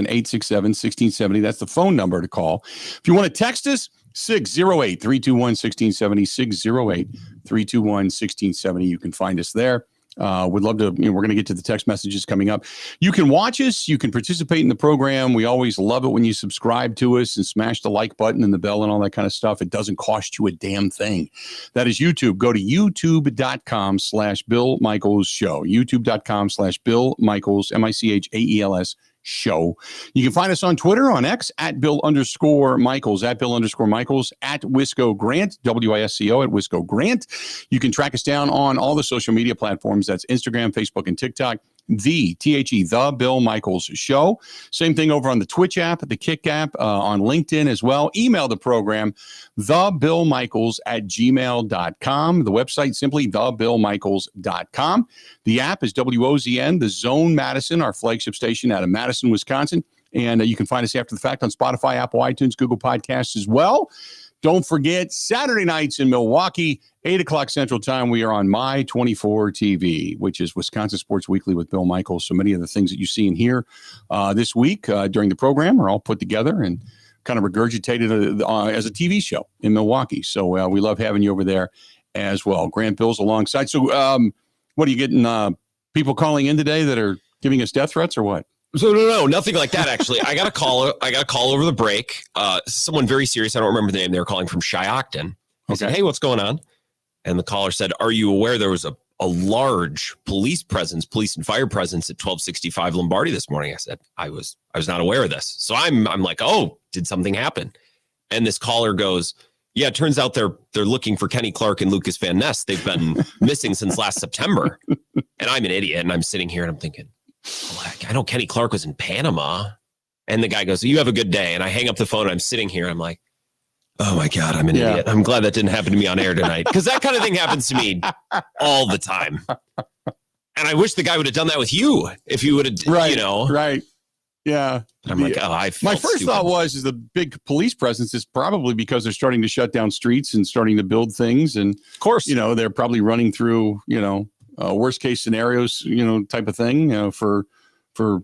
877-867-1670. That's the phone number to call. If you want to text us, 608-321-1670, 608-321-1670. You can find us there. We'd love to, we're going to get to the text messages coming up. You can watch us. You can participate in the program. We always love it when you subscribe to us and smash the like button and the bell and all that kind of stuff. It doesn't cost you a damn thing. That is YouTube. Go to youtube.com/Bill Michaels Show. youtube.com/Bill Michaels, Michaels Show. You can find us on Twitter, on X, at Bill_Michaels, at Bill_Michaels, at Wisco Grant, WISCO, at Wisco Grant. You can track us down on all the social media platforms. That's Instagram, Facebook, and TikTok The Bill Michaels Show. Same thing over on the Twitch app, the Kick app, on LinkedIn as well. Email the program, thebillmichaels@gmail.com. The website simply thebillmichaels.com. The app is WOZN, the Zone Madison, our flagship station out of Madison, Wisconsin. And you can find us after the fact on Spotify, Apple, iTunes, Google Podcasts as well. Don't forget, Saturday nights in Milwaukee, 8 o'clock Central Time, we are on My 24 TV, which is Wisconsin Sports Weekly with Bill Michaels. So many of the things that you see and hear this week during the program are all put together and kind of regurgitated as a TV show in Milwaukee. So we love having you over there as well. Grant Bill's alongside. So what are you getting people calling in today that are giving us death threats or what? So no, nothing like that. Actually, I got a call over the break. Someone very serious. I don't remember the name. They were calling from Shiocton. I said, "Hey, what's going on?" And the caller said, "Are you aware there was a large police and fire presence at 1265 Lombardi this morning?" I said, "I was not aware of this." So I'm like, "Oh, did something happen?" And this caller goes, "Yeah, it turns out they're looking for Kenny Clark and Lucas Van Ness. They've been missing since last September." And I'm an idiot, and I'm sitting here and I'm thinking, well, I know Kenny Clark was in Panama. And the guy goes, "You have a good day." And I hang up the phone and I'm sitting here. I'm like, oh my God, I'm an idiot. I'm glad that didn't happen to me on air tonight. Because that kind of thing happens to me all the time. And I wish the guy would have done that with you. If you would have, Right. Yeah. And I'm like, my first thought is the big police presence is probably because they're starting to shut down streets and starting to build things. And of course, they're probably running through, worst case scenarios, type of thing, for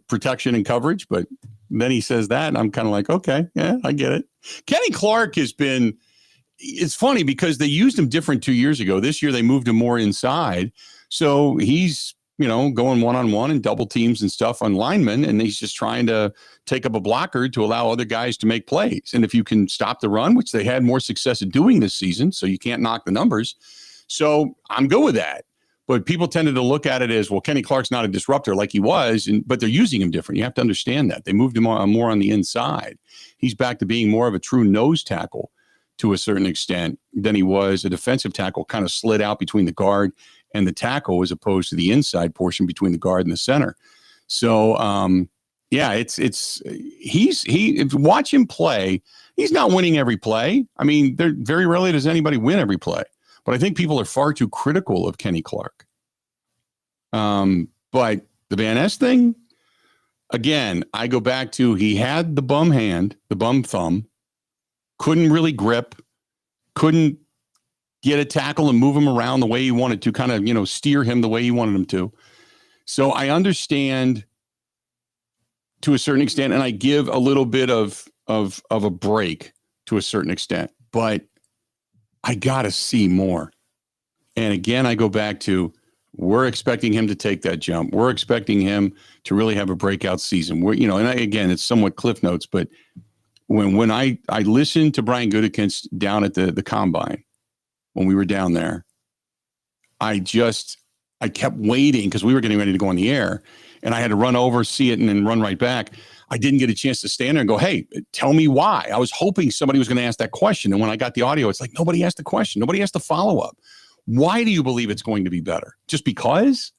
protection and coverage. But then he says that, and I'm kind of like, okay, yeah, I get it. Kenny Clark it's funny because they used him different 2 years ago. This year they moved him more inside. So he's, going one-on-one and double teams and stuff on linemen. And he's just trying to take up a blocker to allow other guys to make plays. And if you can stop the run, which they had more success at doing this season, so you can't knock the numbers. So I'm good with that. But people tended to look at it as, well, Kenny Clark's not a disruptor like he was, but they're using him different. You have to understand that. They moved him more on the inside. He's back to being more of a true nose tackle to a certain extent than he was a defensive tackle, kind of slid out between the guard and the tackle as opposed to the inside portion between the guard and the center. So, watch him play. He's not winning every play. I mean, very rarely does anybody win every play. But I think people are far too critical of Kenny Clark. But the Van Ness thing, again, I go back to he had the bum hand, the bum thumb, couldn't really grip, couldn't get a tackle and move him around the way he wanted to, kind of, steer him the way he wanted him to. So I understand to a certain extent, and I give a little bit of a break to a certain extent. But I got to see more. And again, I go back to, we're expecting him to take that jump. We're expecting him to really have a breakout season. Again, it's somewhat cliff notes, but when I listened to Brian Gutekunst down at the combine, when we were down there, I kept waiting because we were getting ready to go on the air, and I had to run over, see it, and then run right back. I didn't get a chance to stand there and go, "Hey, tell me why." I was hoping somebody was going to ask that question. And when I got the audio, it's like, nobody asked the question. Nobody asked the follow-up. Why do you believe it's going to be better? Just because?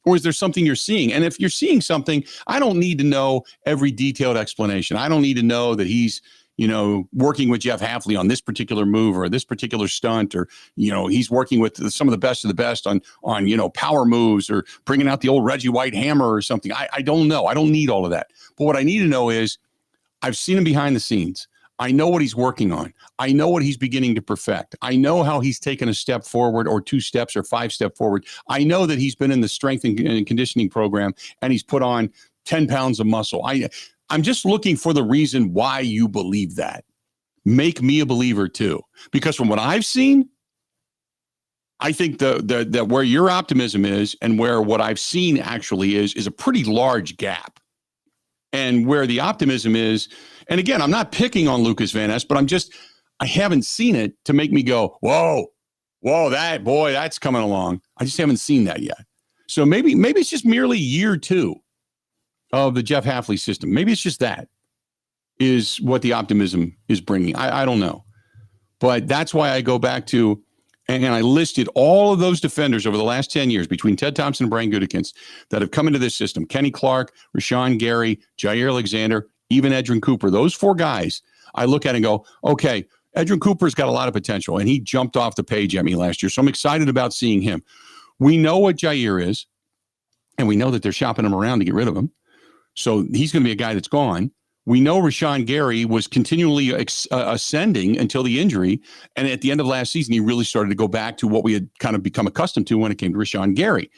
Or is there something you're seeing? And if you're seeing something, I don't need to know every detailed explanation. I don't need to know that he's, working with Jeff Hafley on this particular move or this particular stunt, or, he's working with some of the best on power moves or bringing out the old Reggie White hammer or something. I don't know. I don't need all of that. But what I need to know is I've seen him behind the scenes. I know what he's working on. I know what he's beginning to perfect. I know how he's taken a step forward or 2 steps or 5 steps forward. I know that he's been in the strength and conditioning program and he's put on 10 pounds of muscle. I'm just looking for the reason why you believe that. Make me a believer too. Because from what I've seen, I think that where your optimism is and where what I've seen actually is a pretty large gap. And where the optimism is, and again, I'm not picking on Lucas Van Ness, but I haven't seen it to make me go, whoa, that's coming along. I just haven't seen that yet. So maybe it's just merely year 2 of the Jeff Hafley system. Maybe it's just that is what the optimism is bringing. I don't know. But that's why I go back to, And I listed all of those defenders over the last 10 years between Ted Thompson and Brian Gutekunst that have come into this system. Kenny Clark, Rashawn Gary, Jair Alexander, even Edrin Cooper. Those 4 guys, I look at and go, okay, Edrin Cooper's got a lot of potential, and he jumped off the page at me last year. So I'm excited about seeing him. We know what Jair is, and we know that they're shopping him around to get rid of him. So he's going to be a guy that's gone. We know Rashawn Gary was continually ascending until the injury. And at the end of last season, he really started to go back to what we had kind of become accustomed to when it came to Rashawn Gary.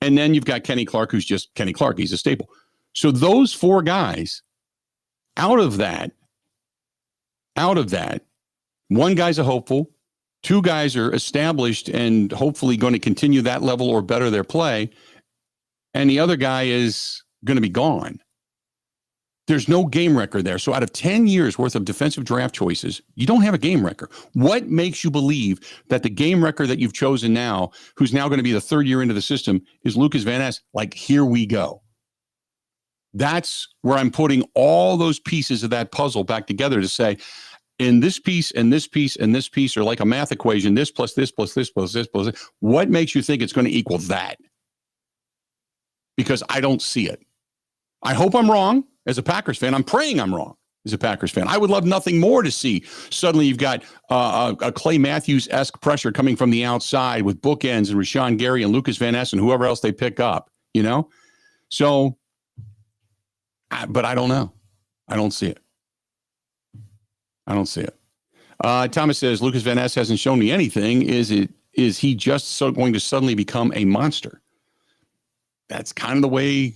And then you've got Kenny Clark, who's just Kenny Clark. He's a staple. So those 4 guys, out of that, 1 guy's a hopeful, 2 guys are established and hopefully going to continue that level or better their play. And the other guy is going to be gone. There's no game record there. So out of 10 years worth of defensive draft choices, you don't have a game record. What makes you believe that the game record that you've chosen now, who's now going to be the 3rd year into the system, is Lucas Van Ness? Like, here we go. That's where I'm putting all those pieces of that puzzle back together to say, in this piece and this piece and this piece are like a math equation, this plus this plus this plus this plus this. What makes you think it's going to equal that? Because I don't see it. I hope I'm wrong as a Packers fan. I'm praying I'm wrong as a Packers fan. I would love nothing more to see. Suddenly you've got a Clay Matthews-esque pressure coming from the outside with bookends and Rashawn Gary and Lucas Van Ness and whoever else they pick up, you know? So, but I don't know. I don't see it. I don't see it. Thomas says, Lucas Van Ness hasn't shown me anything. Is he just going to suddenly become a monster? That's kind of the way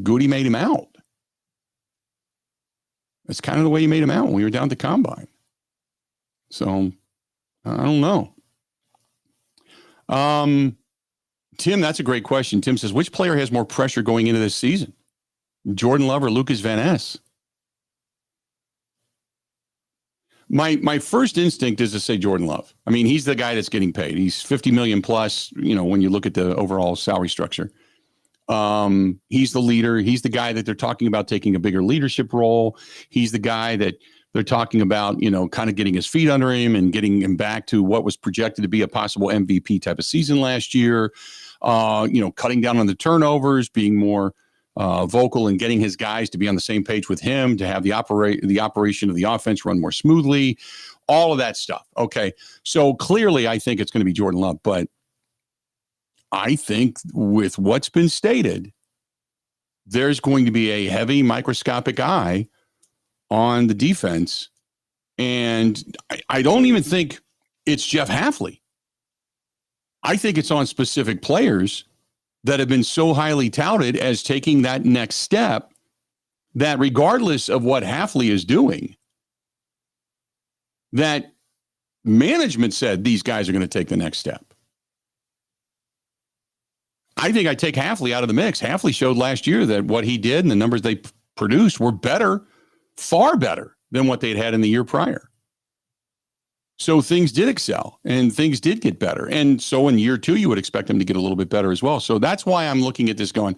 Goody made him out. That's kind of the way he made him out when we were down at the Combine. So, I don't know. Tim, that's a great question. Tim says, which player has more pressure going into this season? Jordan Love or Lucas Van Ness? My first instinct is to say Jordan Love. I mean, he's the guy that's getting paid. He's $50 million plus, you know, when you look at the overall salary structure. He's the leader. He's the guy that they're talking about taking a bigger leadership role. He's the guy that they're talking about, you know, kind of getting his feet under him and getting him back to what was projected to be a possible MVP type of season last year. You know, cutting down on the turnovers, being more vocal and getting his guys to be on the same page with him, to have the operation of the offense run more smoothly, all of that stuff. Okay. So clearly I think it's going to be Jordan Love, but I think with what's been stated, there's going to be a heavy microscopic eye on the defense. And I don't even think it's Jeff Hafley. I think it's on specific players that have been so highly touted as taking that next step that regardless of what Hafley is doing, that management said these guys are going to take the next step. I think I take Hafley out of the mix. Hafley showed last year that what he did and the numbers they produced were better, far better than what they'd had in the year prior. So things did excel and things did get better. And so in year 2, you would expect them to get a little bit better as well. So that's why I'm looking at this going,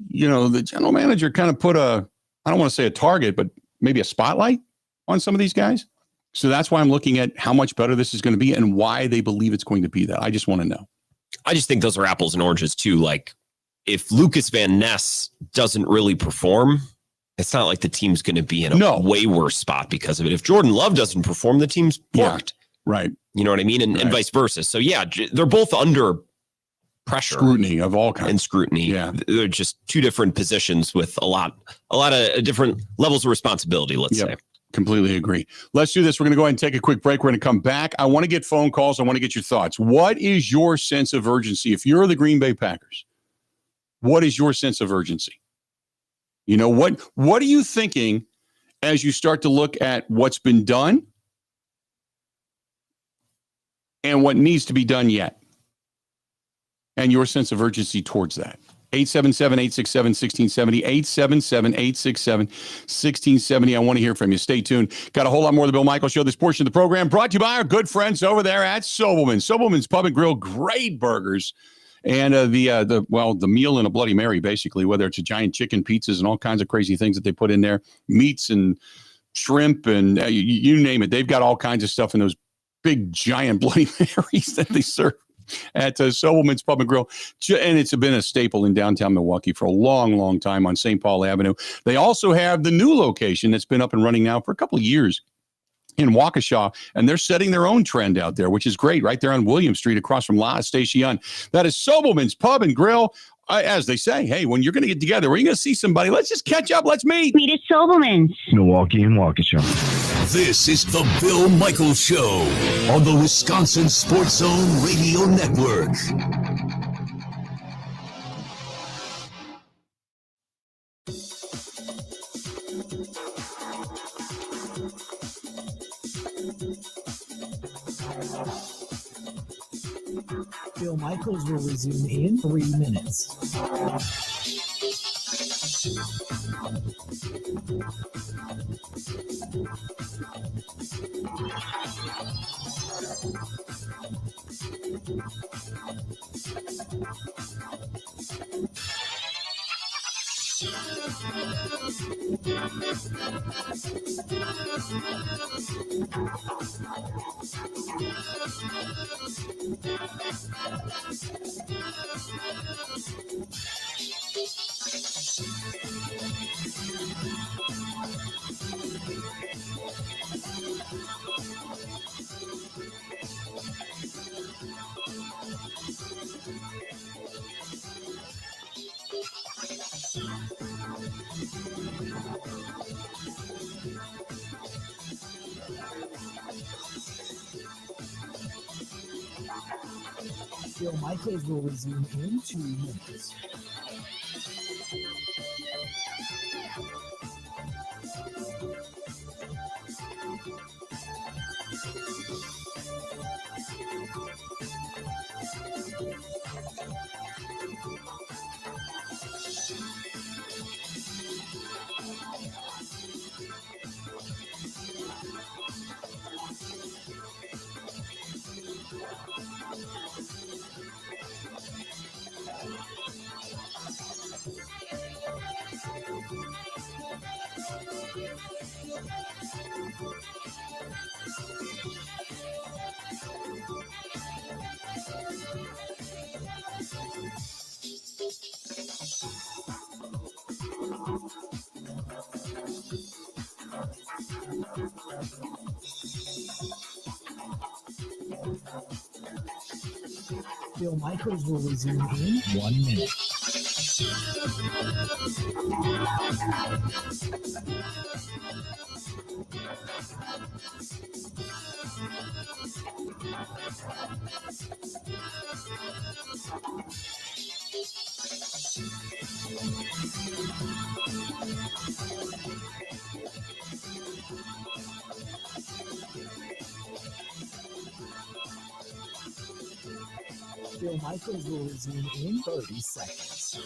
you know, the general manager kind of put I don't want to say a target, but maybe a spotlight on some of these guys. So that's why I'm looking at how much better this is going to be and why they believe it's going to be that. I just want to know. I just think those are apples and oranges too. Like if Lucas Van Ness doesn't really perform, it's not like the team's going to be in a way worse spot because of it. If Jordan Love doesn't perform, the team's porked. Yeah, right. You know what I mean? And vice versa. So yeah, they're both under pressure. Scrutiny of all kinds. And scrutiny. Yeah. They're just two different positions with a lot of different levels of responsibility, let's say. Completely agree. Let's do this. We're going to go ahead and take a quick break. We're going to come back. I want to get phone calls. I want to get your thoughts. What is your sense of urgency? If you're the Green Bay Packers, what is your sense of urgency? You know, what are you thinking as you start to look at what's been done and what needs to be done yet? And your sense of urgency towards that. 877-867-1670, 877-867-1670. I want to hear from you. Stay tuned. Got a whole lot more of the Bill Michaels Show. This portion of the program brought to you by our good friends over there at Sobelman. Sobelman's Pub and Grill, great burgers. And the meal and a Bloody Mary, basically, whether it's a giant chicken pizzas and all kinds of crazy things that they put in there, meats and shrimp and you name it. They've got all kinds of stuff in those big giant Bloody Marys that they serve at Sobelman's Pub and Grill. And it's been a staple in downtown Milwaukee for a long, long time on St. Paul Avenue. They also have the new location that's been up and running now for a couple of years in Waukesha, and they're setting their own trend out there, which is great, right there on William Street across from La Station. That is Sobelman's Pub and Grill. As they say, hey, when you're going to get together, when you're going to see somebody, let's just catch up. Let's meet. Meet at Sobelman's. Milwaukee and Waukesha. This is the Bill Michaels Show on the Wisconsin Sports Zone Radio Network. Bill Michaels will resume in 3 minutes. Bill Michaels will resume in 2 minutes. Bill Michaels will resume in 1 minute. Bill Michaels will resume in 30 seconds.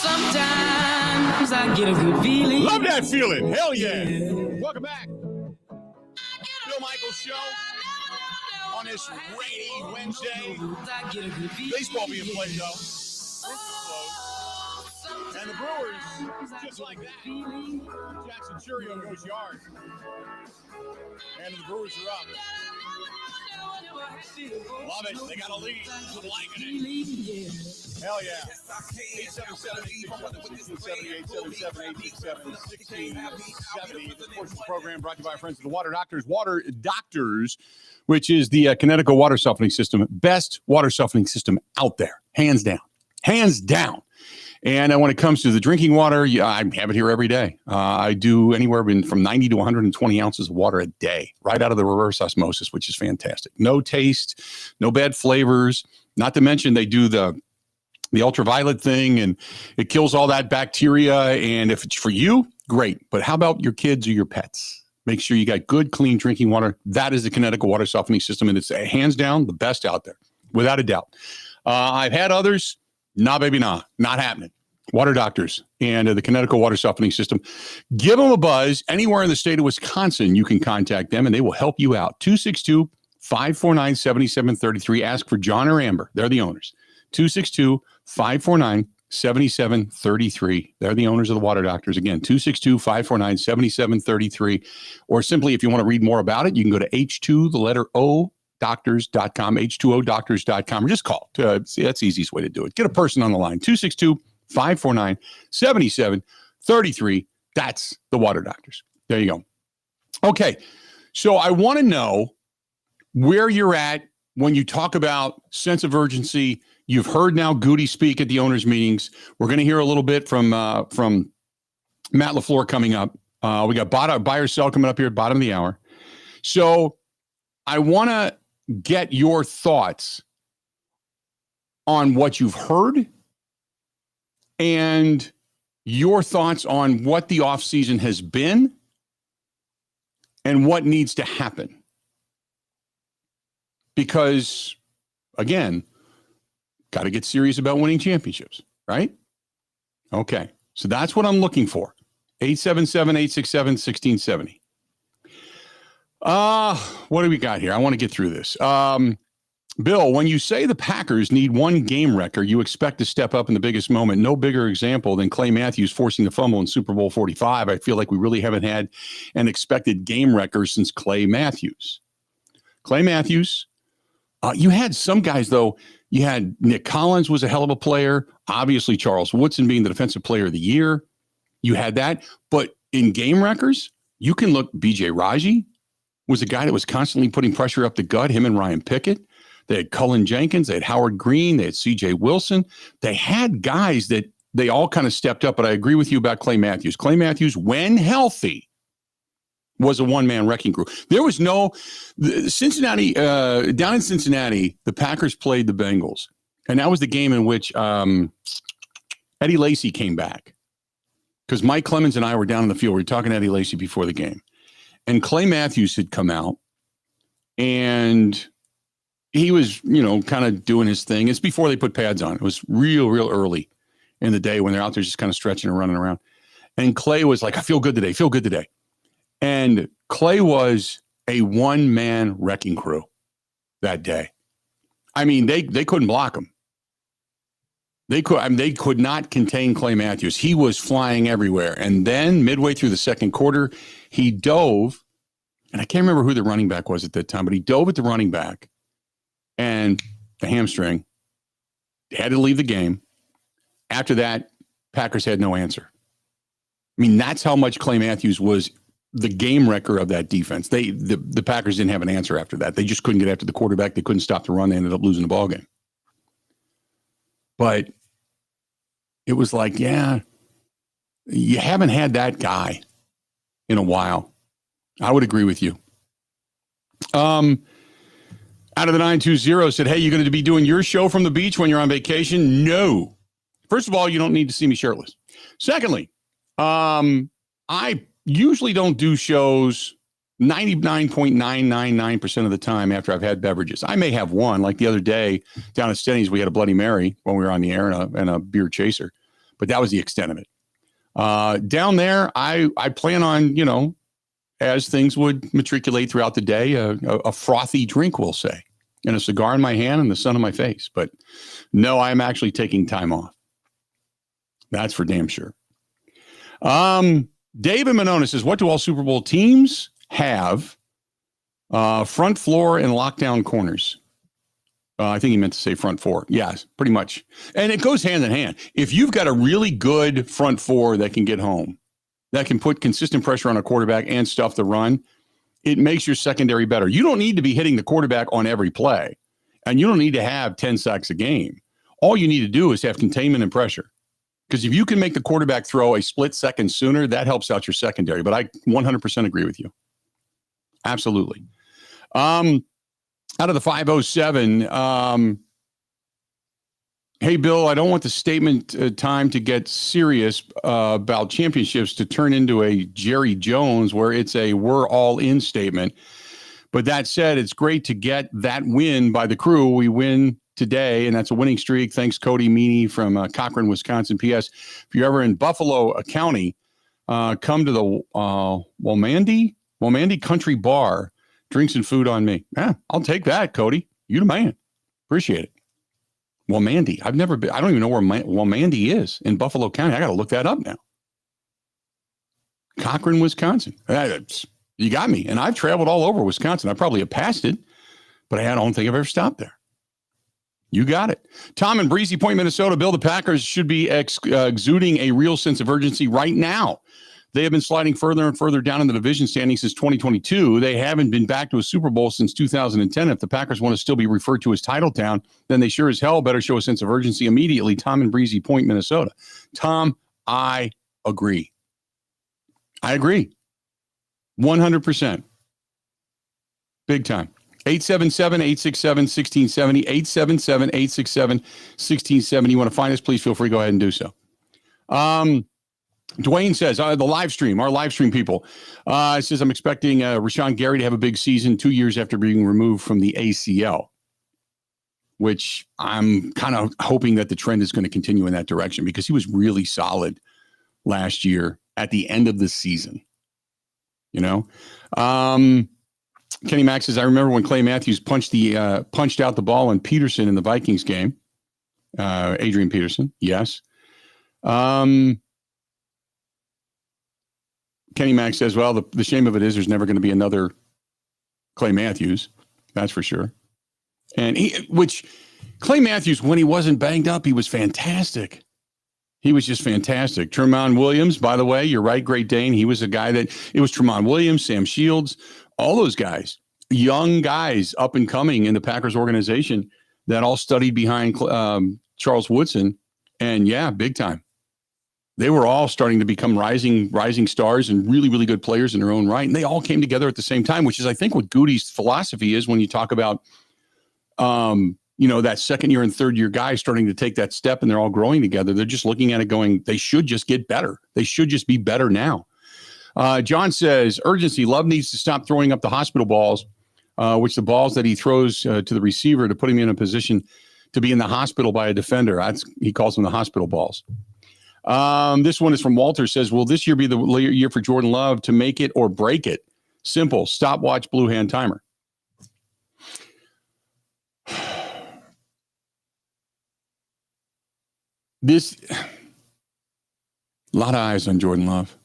Sometimes I get a good feeling. Love that feeling. Hell yeah. Welcome back. Bill Michaels Show on this rainy Wednesday. Baseball being played, though. And the Brewers, just like that. Jackson Churio goes yard. And the Brewers are up. Love it. They got a lead. Liking it. Hell yeah. 877-877-867-1670. Of course, the program brought to you by our friends at the Water Doctors. Water Doctors, which is the Connecticut water softening system. Best water softening system out there. Hands down. Hands down. And when it comes to the drinking water, I have it here every day. I do anywhere from 90 to 120 ounces of water a day, right out of the reverse osmosis, which is fantastic. No taste, no bad flavors. Not to mention they do the ultraviolet thing, and it kills all that bacteria. And if it's for you, great. But how about your kids or your pets? Make sure you got good, clean drinking water. That is the Connecticut water softening system, and it's hands down the best out there, without a doubt. I've had others. Nah, baby, nah. Not happening. Water Doctors and the Connecticut water softening system. Give them a buzz. Anywhere in the state of Wisconsin, you can contact them, and they will help you out. 262-549-7733. Ask for John or Amber. They're the owners. 262-549-7733. They're the owners of the Water Doctors. Again, 262-549-7733. Or simply, if you want to read more about it, you can go to H2, the letter O, doctors.com, H2ODoctors.com, or just call. See, that's the easiest way to do it. Get a person on the line. 262-549-7733. That's the Water Doctors. There you go. Okay. So I want to know where you're at when you talk about sense of urgency. You've heard now Goody speak at the owners' meetings. We're going to hear a little bit from Matt LaFleur coming up. We got buy or sell coming up here at bottom of the hour. So I want to get your thoughts on what you've heard and your thoughts on what the offseason has been and what needs to happen. Because, again, got to get serious about winning championships, right? Okay, so that's what I'm looking for. 877-867-1670. What do we got here? I want to get through this. Bill, when you say the Packers need one game wrecker, you expect to step up in the biggest moment. No bigger example than Clay Matthews forcing the fumble in Super Bowl 45. I feel like we really haven't had an expected game wrecker since Clay Matthews. Clay Matthews. You had some guys, though. You had Nick Collins was a hell of a player. Obviously, Charles Woodson being the defensive player of the year. You had that. But in game wreckers, you can look. B.J. Raji was a guy that was constantly putting pressure up the gut, him and Ryan Pickett. They had Cullen Jenkins. They had Howard Green. They had C.J. Wilson. They had guys that they all kind of stepped up. But I agree with you about Clay Matthews. Clay Matthews, when healthy, was a one-man wrecking crew. There was no Cincinnati, down in Cincinnati, the Packers played the Bengals. And that was the game in which Eddie Lacy came back. Because Mike Clemens and I were down in the field. We were talking to Eddie Lacy before the game. And Clay Matthews had come out. And he was, kind of doing his thing. It's before they put pads on. It was real early in the day when they're out there just kind of stretching and running around. And Clay was like, I feel good today. And Clay was a one-man wrecking crew that day. I mean, they couldn't block him. They could not contain Clay Matthews. He was flying everywhere. And then midway through the second quarter, he dove, and I can't remember who the running back was at that time, but he dove at the running back and the hamstring. Had to leave the game. After that, Packers had no answer. I mean, that's how much Clay Matthews was the game wrecker of that defense. The Packers didn't have an answer after that. They just couldn't get after the quarterback. They couldn't stop the run. They ended up losing the ball game. But it was like, yeah, you haven't had that guy in a while. I would agree with you. Out of the 920 said, hey, you're going to be doing your show from the beach when you're on vacation? No. First of all, you don't need to see me shirtless. Secondly, I usually don't do shows 99.999% of the time after I've had beverages. I may have one, like the other day down at Stenny's, we had a Bloody Mary when we were on the air and a beer chaser, but that was the extent of it. Down there, I plan on, as things would matriculate throughout the day, a frothy drink, we'll say, and a cigar in my hand and the sun on my face. But no, I'm actually taking time off. That's for damn sure. David Monona says, what do all Super Bowl teams have? Front floor and lockdown corners. I think he meant to say front four. Yeah, pretty much. And it goes hand in hand. If you've got a really good front four that can get home, that can put consistent pressure on a quarterback and stuff the run, it makes your secondary better. You don't need to be hitting the quarterback on every play, and you don't need to have 10 sacks a game. All you need to do is have containment and pressure. Because if you can make the quarterback throw a split second sooner, that helps out your secondary. But I 100% agree with you. Absolutely. Out of the 507, Hey, Bill, I don't want the statement time to get serious about championships to turn into a Jerry Jones where it's a we're all in statement. But that said, it's great to get that win by the crew. We win today, and that's a winning streak. Thanks, Cody Meany from Cochran, Wisconsin. P.S. If you're ever in Buffalo County, come to the Womandi Country Bar. Drinks and food on me. Yeah, I'll take that, Cody. You the man. Appreciate it. Womandi. I've never been. I don't even know where Womandi is in Buffalo County. I got to look that up now. Cochran, Wisconsin. You got me. And I've traveled all over Wisconsin. I probably have passed it, but I don't think I've ever stopped there. You got it. Tom in Breezy Point, Minnesota. Bill, the Packers should be exuding a real sense of urgency right now. They have been sliding further and further down in the division standings since 2022. They haven't been back to a Super Bowl since 2010. If the Packers want to still be referred to as Title Town, then they sure as hell better show a sense of urgency immediately. Tom in Breezy Point, Minnesota. Tom, I agree. I agree. 100%. Big time. 877-867-1670. 877-867-1670. You want to find us, please feel free. Go ahead and do so. Dwayne says, our live stream people, says, I'm expecting Rashawn Gary to have a big season 2 years after being removed from the ACL, which I'm kind of hoping that the trend is going to continue in that direction because he was really solid last year at the end of the season. You know, Kenny Max says, I remember when Clay Matthews punched out the ball on Peterson in the Vikings game. Adrian Peterson. Yes. Kenny Max says, well, the shame of it is there's never going to be another Clay Matthews. That's for sure. And Clay Matthews, when he wasn't banged up, he was fantastic. He was just fantastic. Tremont Williams, by the way, you're right, Great Dane. He was a guy it was Tremont Williams, Sam Shields, all those guys, young guys up and coming in the Packers organization that all studied behind Charles Woodson. And yeah, big time. They were all starting to become rising stars and really, really good players in their own right. And they all came together at the same time, which is, I think, what Goody's philosophy is when you talk about, that second year and third year guys starting to take that step and they're all growing together. They're just looking at it going, they should just get better. They should just be better now. John says, urgency. Love needs to stop throwing up the hospital balls, which the balls that he throws to the receiver to put him in a position to be in the hospital by a defender. He calls them the hospital balls. This one is from Walter, says, will this year be the year for Jordan Love to make it or break it? Simple. Stopwatch, blue hand timer. A lot of eyes on Jordan Love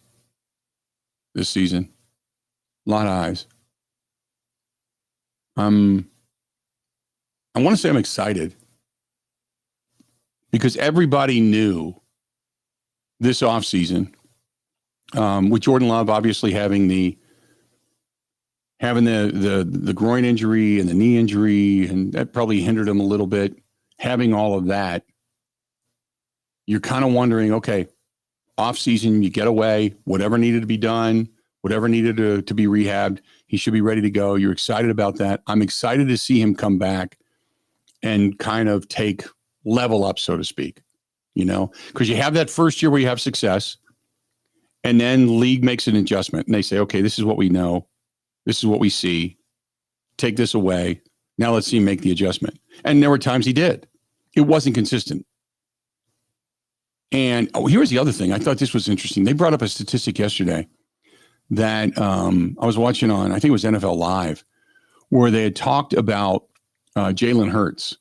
this season. A lot of eyes. I want to say I'm excited because everybody knew this offseason, with Jordan Love obviously having the groin injury and the knee injury, and that probably hindered him a little bit. Having all of that, you're kind of wondering, okay, offseason, you get away, whatever needed to be done, whatever needed to be rehabbed, he should be ready to go. You're excited about that. I'm excited to see him come back and kind of level up, so to speak. Because you have that first year where you have success, and then league makes an adjustment and they say, okay, this is what we know. This is what we see. Take this away. Now let's see him make the adjustment. And there were times he did. It wasn't consistent. And here's the other thing. I thought this was interesting. They brought up a statistic yesterday that I was watching on, I think it was NFL Live, where they had talked about Jalen Hurts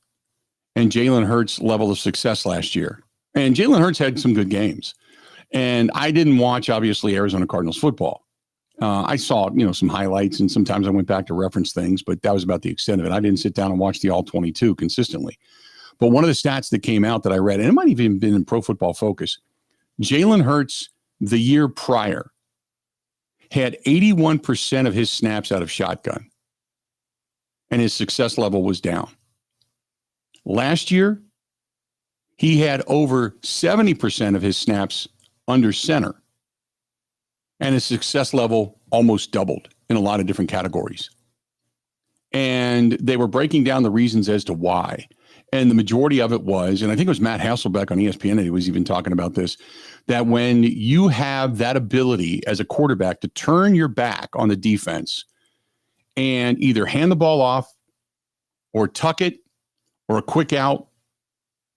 and Jalen Hurts' level of success last year. And Jalen Hurts had some good games. And I didn't watch, obviously, Arizona Cardinals football. I saw, some highlights, and sometimes I went back to reference things, but that was about the extent of it. I didn't sit down and watch the all 22 consistently. But one of the stats that came out that I read, and it might have even been in Pro Football Focus, Jalen Hurts the year prior had 81% of his snaps out of shotgun, and his success level was down. Last year, he had over 70% of his snaps under center, and his success level almost doubled in a lot of different categories. And they were breaking down the reasons as to why. and the majority of it was, and I think it was Matt Hasselbeck on ESPN that he was even talking about this, that when you have that ability as a quarterback to turn your back on the defense and either hand the ball off or tuck it or a quick out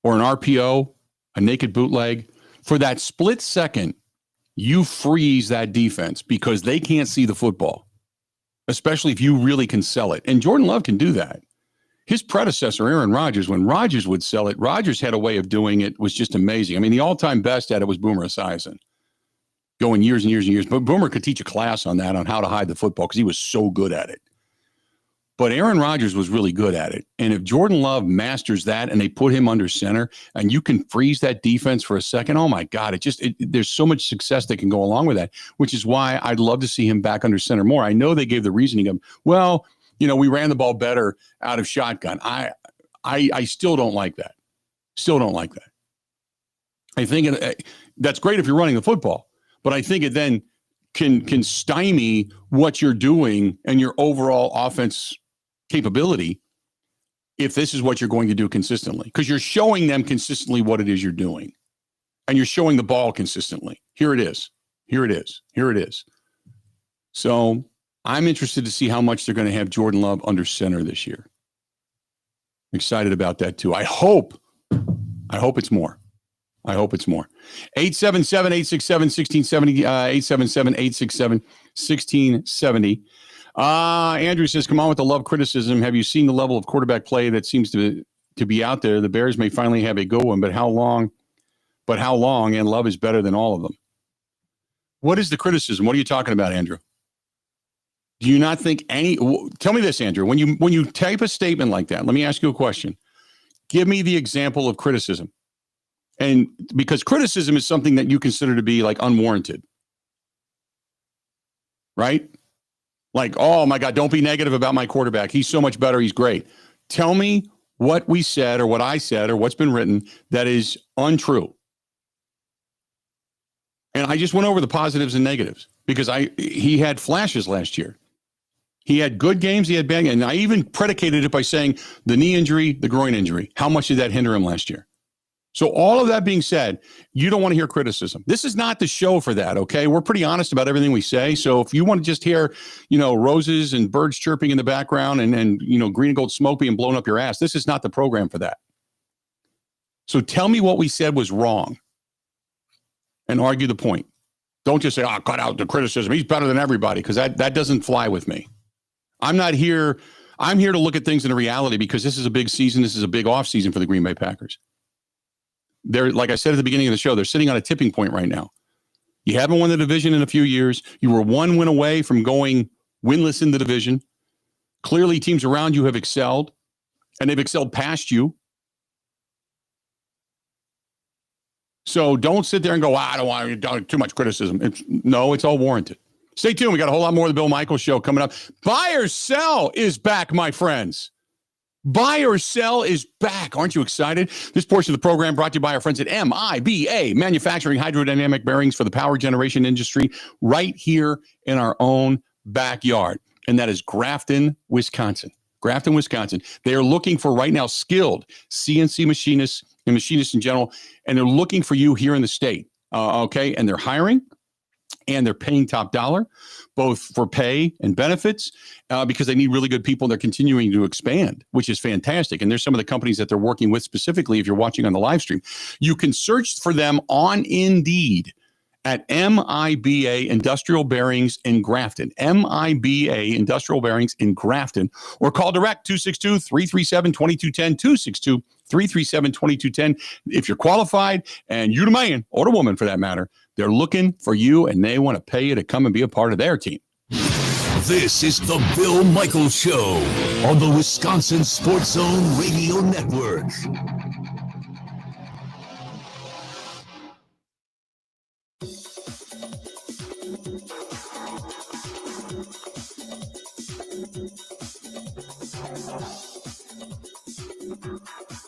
or an RPO, a naked bootleg, for that split second, you freeze that defense because they can't see the football, especially if you really can sell it. And Jordan Love can do that. His predecessor, Aaron Rodgers, when Rodgers would sell it, Rodgers had a way of doing it, was just amazing. I mean, the all-time best at it was Boomer Esiason, going years and years and years. But Boomer could teach a class on that, on how to hide the football, because he was so good at it. But Aaron Rodgers was really good at it. And if Jordan Love masters that and they put him under center and you can freeze that defense for a second, oh my God, there's so much success that can go along with that, which is why I'd love to see him back under center more. I know they gave the reasoning of, well, we ran the ball better out of shotgun. I still don't like that. Still don't like that. I think that's great if you're running the football, but I think it then can stymie what you're doing and your overall offense capability if this is what you're going to do consistently, because you're showing them consistently what it is you're doing and you're showing the ball consistently. Here it is. Here it is. Here it is. So I'm interested to see how much they're going to have Jordan Love under center this year. I'm excited about that too. I hope it's more. I hope it's more. 877-867-1670, 877-867-1670. Andrew says, come on with the Love criticism. Have you seen the level of quarterback play that seems to be out there? The Bears may finally have a good one, but how long? And Love is better than all of them. What is the criticism? What are you talking about, Andrew? Do you not think tell me this, Andrew, when you type a statement like that, let me ask you a question. Give me the example of criticism. And because criticism is something that you consider to be like unwarranted, right? Like, oh my God, don't be negative about my quarterback. He's so much better. He's great. Tell me what we said or what I said or what's been written that is untrue. And I just went over the positives and negatives because he had flashes last year. He had good games. He had bad games. And I even predicated it by saying the knee injury, the groin injury. How much did that hinder him last year? So all of that being said, you don't want to hear criticism. This is not the show for that, okay? We're pretty honest about everything we say. So if you want to just hear, roses and birds chirping in the background and green and gold smoke being blown up your ass, this is not the program for that. So tell me what we said was wrong and argue the point. Don't just say, cut out the criticism. He's better than everybody, because that doesn't fly with me. I'm not here. I'm here to look at things in a reality, because this is a big season. This is a big off season for the Green Bay Packers. They're, like I said at the beginning of the show, they're sitting on a tipping point right now. You haven't won the division in a few years. You were one win away from going winless in the division. Clearly, teams around you have excelled, and they've excelled past you. So don't sit there and go, I don't want too much criticism. It's all warranted. Stay tuned. We got a whole lot more of the Bill Michaels Show coming up. Buy or sell is back, my friends. Buy or sell is back. Aren't you excited? This portion of the program brought to you by our friends at MIBA, manufacturing hydrodynamic bearings for the power generation industry, right here in our own backyard. And that is Grafton, Wisconsin. Grafton, Wisconsin. They are looking for right now skilled CNC machinists and machinists in general, and they're looking for you here in the state. Okay, and they're hiring. And they're paying top dollar, both for pay and benefits, because they need really good people. And they're continuing to expand, which is fantastic. And there's some of the companies that they're working with specifically. If you're watching on the live stream, you can search for them on Indeed at MIBA Industrial Bearings in Grafton, MIBA Industrial Bearings in Grafton, or call direct 262-337-2210, 262-337-2210. If you're qualified, and you the man or the woman for that matter, they're looking for you, and they want to pay you to come and be a part of their team. This is the Bill Michaels Show on the Wisconsin Sports Zone Radio Network.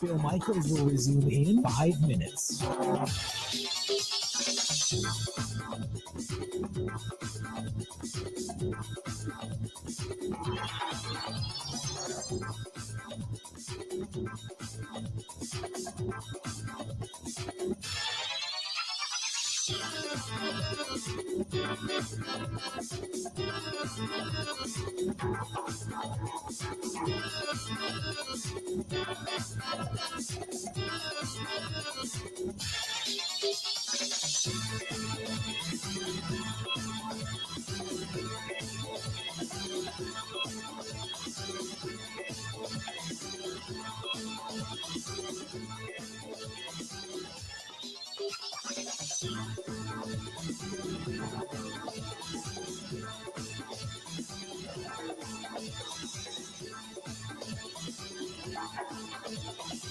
Bill Michaels will resume in 5 minutes.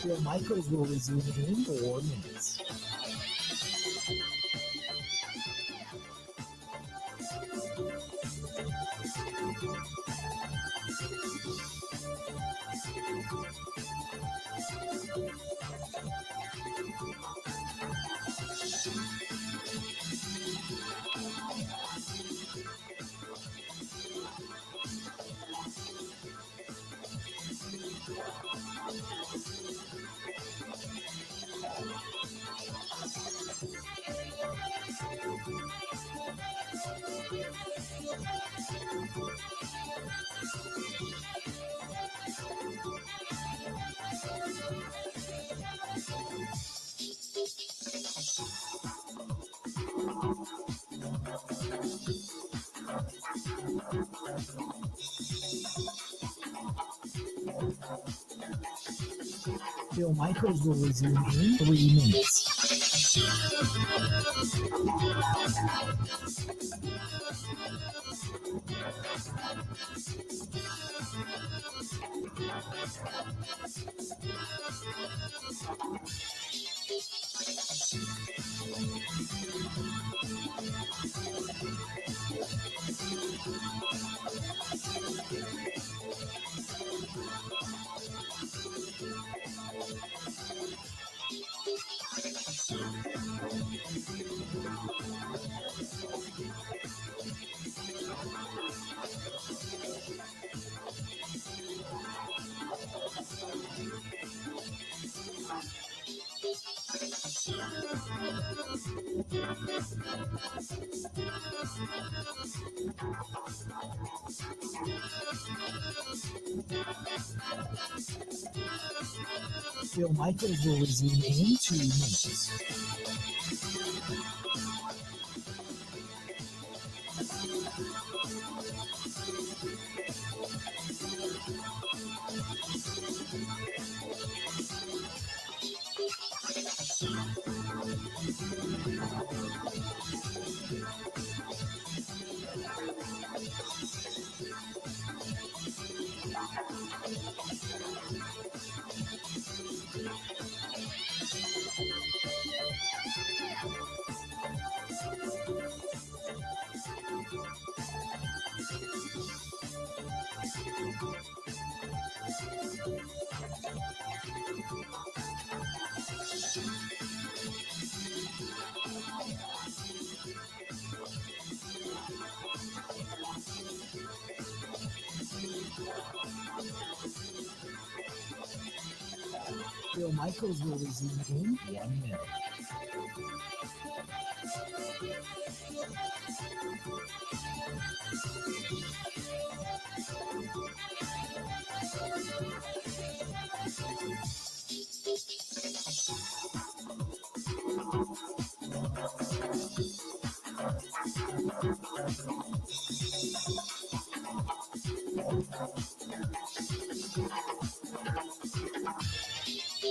Bill Michaels will resume in 4 minutes. Bill Michaels will resume in 3 minutes. Bill Michaels will resume in 2 minutes. Bill Michaels will resume in 1 minute.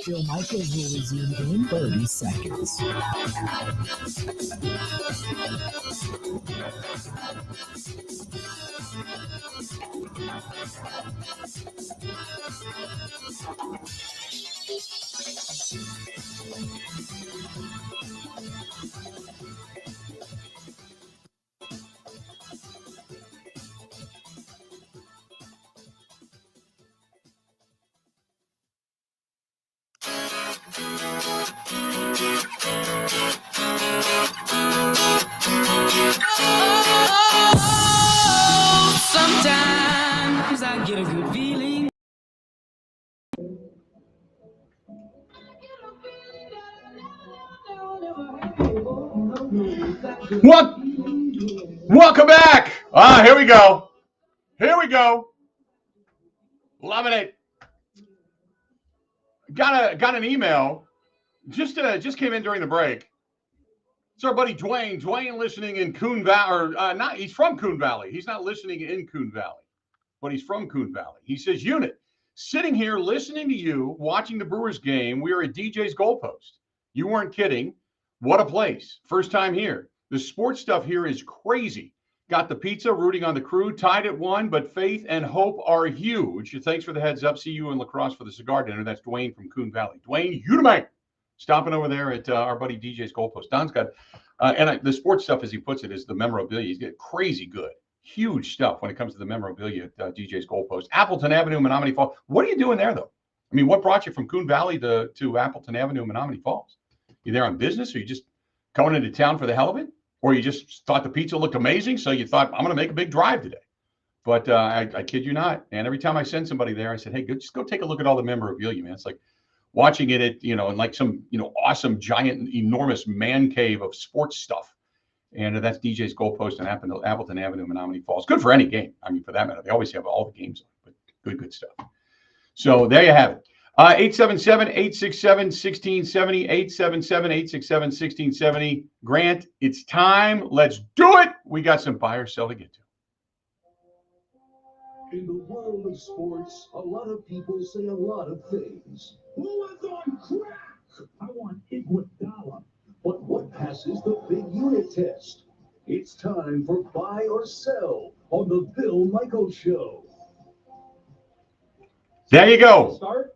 Bill Michaels will resume in 30 seconds. Sometimes I get a good feeling. What? Welcome back. Here we go. Here we go. Loving it. Got an email. Just came in during the break. It's our buddy Dwayne. Dwayne listening in Coon Valley, or not? He's from Coon Valley. He's not listening in Coon Valley, but he's from Coon Valley. He says, "Unit, sitting here listening to you, watching the Brewers game. We are at DJ's Goalpost. You weren't kidding. What a place. First time here. The sports stuff here is crazy. Got the pizza, rooting on the Crew, tied at 1, but faith and hope are huge. Thanks for the heads up. See you in La Crosse for the cigar dinner." That's Dwayne from Coon Valley. Dwayne, you the man. Stopping over there at our buddy DJ's Goalpost. Don's got, the sports stuff, as he puts it, is the memorabilia. He's got crazy good, huge stuff when it comes to the memorabilia at DJ's Goalpost. Appleton Avenue, Menominee Falls. What are you doing there, though? I mean, what brought you from Coon Valley to Appleton Avenue, Menominee Falls? You there on business, or you just coming into town for the hell of it? Or you just thought the pizza looked amazing, so you thought, I'm going to make a big drive today? But I kid you not. And every time I send somebody there, I said, hey, just go take a look at all the memorabilia, man. It's like watching it at, in like some, awesome, giant, enormous man cave of sports stuff. And that's DJ's Goalpost and Appleton Avenue, Menominee Falls. Good for any game. I mean, for that matter, they always have all the games, but good stuff. So there you have it. 877-867-1670, 877-867-1670. Grant, it's time. Let's do it. We got some buy or sell to get to. In the world of sports, a lot of people say a lot of things. Who is on crack? I want Iguodala. But what passes the big unit test? It's time for buy or sell on the Bill Michaels Show. There you go. Start.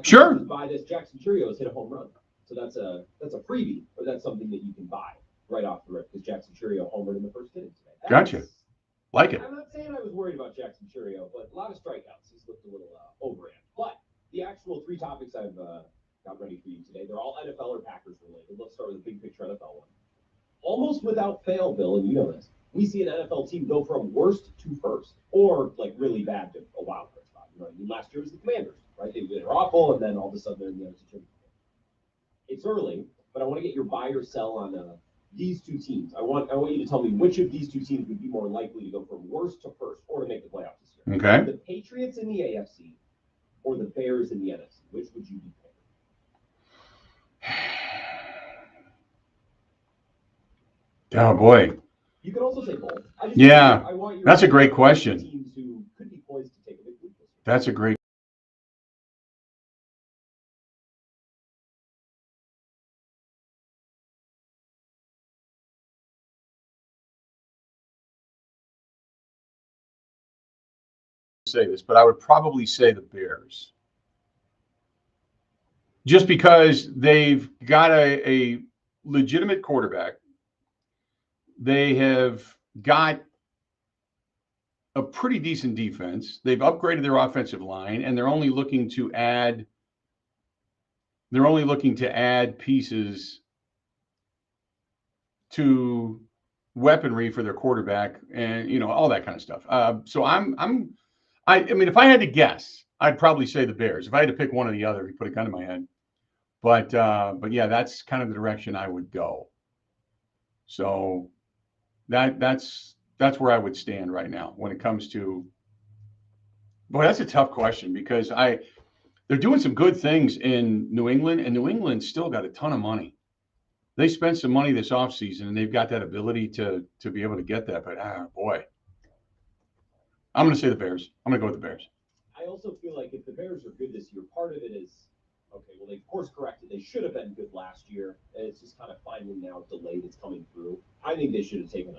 Sure. Buy this. Jackson Cheerios hit a home run, so that's a freebie, or that's something that you can buy right off the rip because Jackson Cheerio homered in the first inning today. Gotcha. Like it. I'm not saying I was worried about Jackson Cheerio, but a lot of strikeouts. He's looked a little overran. But the actual 3 topics I've got ready for you today, they're all NFL or Packers related. Let's start with the big picture NFL one. Almost without fail, Bill, and you know this, we see an NFL team go from worst to first, or like really bad to a wild card spot. You know, I mean, last year was the Commanders, right? They were awful, and then all of a sudden they're in the NFC Championship. It's early, but I want to get your buy or sell on these 2 teams. I want you to tell me which of these 2 teams would be more likely to go from worst to first, or to make the playoffs this year. Okay. The Patriots in the AFC, or the Bears in the NFC. Which would you be picking? Oh boy. You can also say both. Yeah, I want that's a great question. Teams who could be poised to take a big leap this year. That's a great. Say this, but I would probably say the Bears. Just because they've got a legitimate quarterback. They have got a pretty decent defense. They've upgraded their offensive line, and they're only looking to add pieces to weaponry for their quarterback and all that kind of stuff. So I mean, if I had to guess, I'd probably say the Bears. If I had to pick one or the other, you put a gun in my head. But yeah, that's kind of the direction I would go. So that's where I would stand right now when it comes to. Boy, that's a tough question because they're doing some good things in New England, and New England's still got a ton of money. They spent some money this offseason, and they've got that ability to be able to get that. But boy, I'm going to say the Bears. I'm going to go with the Bears. I also feel like if the Bears are good this year, part of it is, okay, well, they course corrected. They should have been good last year, and it's just kind of finally now delayed. It's coming through. I think they should have taken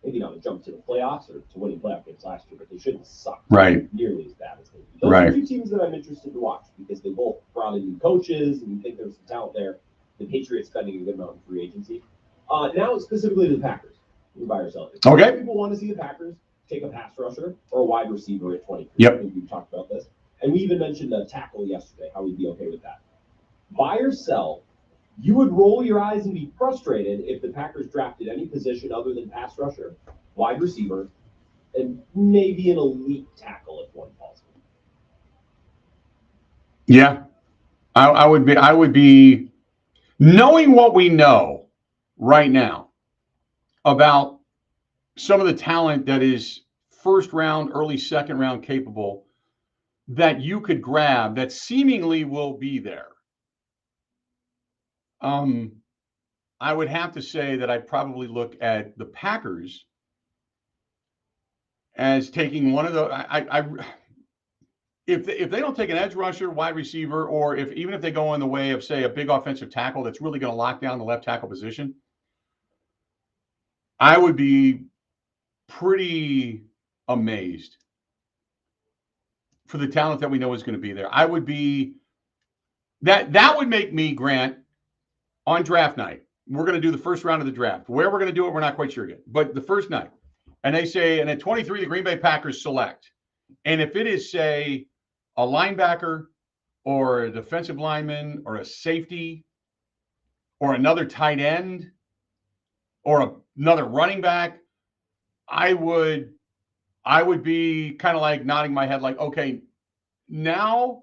maybe not a jump to the playoffs or to winning playoff games last year, but they shouldn't suck nearly as bad as they did. Those are 2 teams that I'm interested to watch because they both brought in new coaches, and you think there's some talent there. The Patriots spending a good amount in free agency. Now, specifically to the Packers. You buy or sell it. Okay. People want to see the Packers take a pass rusher or a wide receiver at 23. Yep. I think we've talked about this. And we even mentioned a tackle yesterday, how we'd be okay with that. Buy or sell, you would roll your eyes and be frustrated if the Packers drafted any position other than pass rusher, wide receiver, and maybe an elite tackle if one falls. Yeah, I would be knowing what we know right now about some of the talent that is first round, early second round capable that you could grab that seemingly will be there. I would have to say that I'd probably look at the Packers as taking one of the. If they don't take an edge rusher, wide receiver, or even if they go in the way of, say, a big offensive tackle that's really going to lock down the left tackle position, I would be pretty amazed for the talent that we know is going to be there. I would be that would make me, Grant, on draft night. We're going to do the first round of the draft. Where we're going to do it, we're not quite sure yet. But the first night, and they say, and at 23, the Green Bay Packers select. And if it is, say, a linebacker or a defensive lineman or a safety or another tight end or another running back, I would be kind of like nodding my head like, okay, now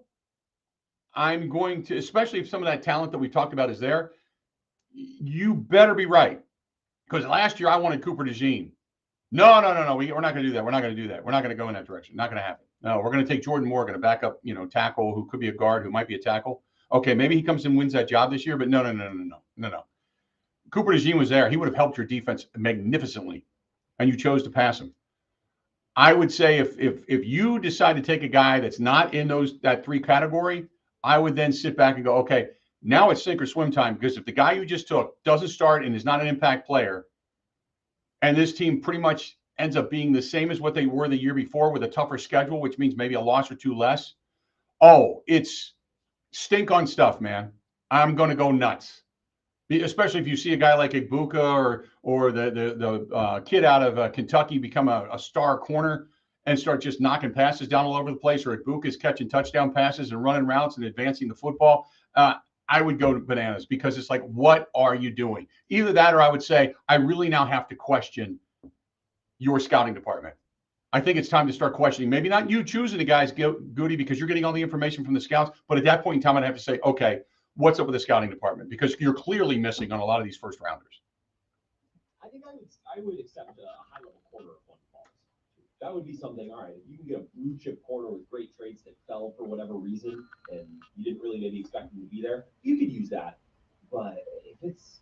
I'm going to, especially if some of that talent that we talked about is there, you better be right. Because last year I wanted Cooper DeJean. No. We're not going to do that. We're not going to do that. We're not going to go in that direction. Not going to happen. No, we're going to take Jordan Morgan, a backup, tackle who could be a guard, who might be a tackle. Okay, maybe he comes and wins that job this year, but no. Cooper DeJean was there. He would have helped your defense magnificently, and you chose to pass him. I would say if you decide to take a guy that's not in that three category, I would then sit back and go, okay, now it's sink or swim time, because if the guy you just took doesn't start and is not an impact player, and this team pretty much ends up being the same as what they were the year before with a tougher schedule, which means maybe a loss or two less, it's stink on stuff, man. I'm going to go nuts. Especially if you see a guy like Ibuka or the kid out of Kentucky become a star corner and start just knocking passes down all over the place, or Ibuka is catching touchdown passes and running routes and advancing the football, I would go to bananas, because it's like, what are you doing? Either that, or I would say, I really now have to question your scouting department. I think it's time to start questioning, maybe not you choosing the guys, Goody, because you're getting all the information from the scouts, but at that point in time, I'd have to say, okay, what's up with the scouting department? Because you're clearly missing on a lot of these first rounders. I think I would accept a high level corner if one falls. That would be something. All right, if you can get a blue chip corner with great traits that fell for whatever reason, and you didn't really maybe expect them to be there, you could use that. But if it's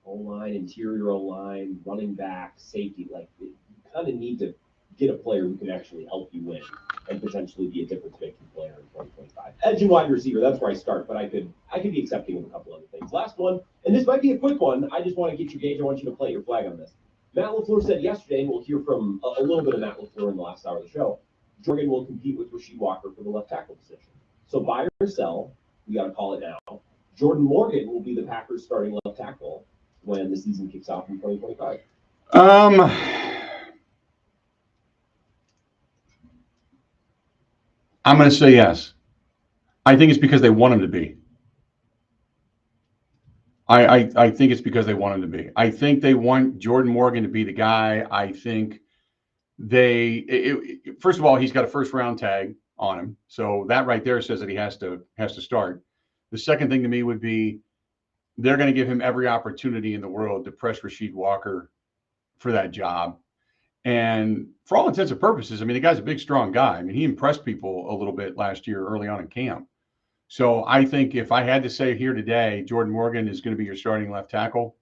O-line, interior O-line, running back, safety, you kind of need to get a player who can actually help you win and potentially be a difference-making player in 2025. Edge and wide receiver, that's where I start, but I could be accepting of a couple other things. Last one, and this might be a quick one. I just want to get your gauge. I want you to plant your flag on this. Matt LaFleur said yesterday, and we'll hear from a little bit of Matt LaFleur in the last hour of the show, Jordan will compete with Rasheed Walker for the left tackle position. So buy or sell, we got to call it now. Jordan Morgan will be the Packers' starting left tackle when the season kicks off in 2025. I'm going to say yes. I think it's because they want him to be. I think it's because they want him to be. I think they want Jordan Morgan to be the guy. I think first of all, he's got a first round tag on him. So that right there says that he has to start. The second thing to me would be they're going to give him every opportunity in the world to press Rasheed Walker for that job. And for all intents and purposes, I mean, the guy's a big, strong guy. I mean, he impressed people a little bit last year early on in camp. So I think if I had to say here today, Jordan Morgan is going to be your starting left tackle,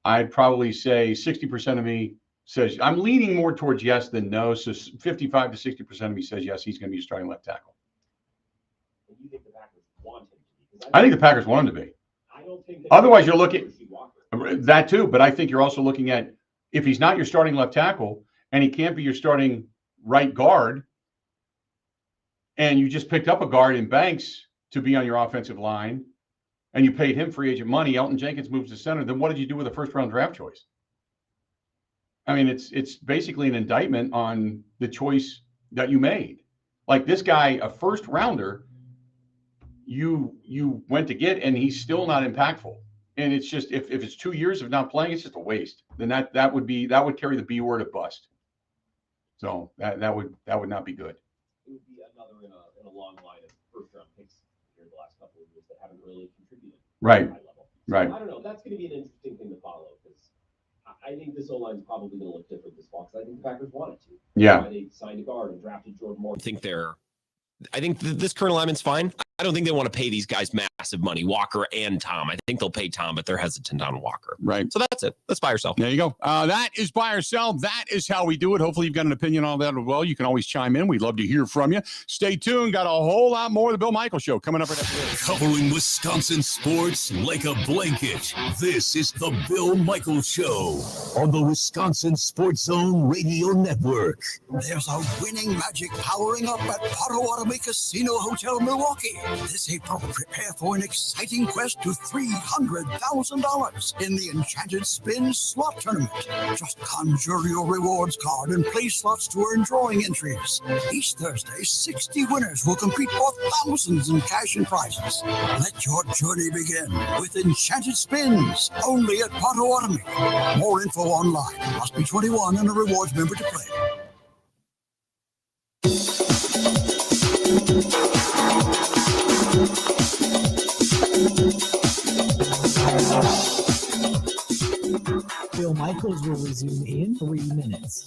I'd probably say 60% of me says, I'm leaning more towards yes than no. So 55 to 60% of me says yes, he's going to be your starting left tackle. You think the Packers want him to be? I think the Packers want him to be. I don't think Otherwise, you're looking that too, but I think you're also looking at, if he's not your starting left tackle and he can't be your starting right guard, and you just picked up a guard in Banks to be on your offensive line, and you paid him free agent money, Elton Jenkins moves to center, then what did you do with a first round draft choice? I mean, it's basically an indictment on the choice that you made. Like this guy, a first rounder, you went to get, and he's still not impactful. And it's just, if it's 2 years of not playing, it's just a waste. Then that would carry the B word of bust. So that would not be good. It would be another in a long line of first round picks here the last couple of years that haven't really contributed. Right. At a high level. So Right. I don't know. That's going to be an interesting thing to follow, because I think this O-line is probably going to look different this fall because I think the Packers wanted to. Yeah. That's why they signed a guard and drafted Jordan Moore. I think this current alignment's fine. I don't think they want to pay these guys massive money, Walker and Tom. I think they'll pay Tom, but they're hesitant on Walker. Right. So that's it. Let's buy or sell. There you go. That is buy or sell. That is how we do it. Hopefully you've got an opinion on that as well. You can always chime in. We'd love to hear from you. Stay tuned. Got a whole lot more of the Bill Michaels Show coming up right after this. Covering Wisconsin sports like a blanket. This is the Bill Michaels Show on the Wisconsin Sports Zone Radio Network. There's a winning magic powering up at Potawatomi Casino Hotel Milwaukee. This April, prepare for an exciting quest to $300,000 in the Enchanted Spin Slot Tournament. Just conjure your rewards card and play slots to earn drawing entries. Each Thursday, 60 winners will compete for thousands in cash and prizes. Let your journey begin with Enchanted Spins, only at Potawatomi. More info online. Must be 21 and a rewards member to play. Bill Michaels will resume in 3 minutes.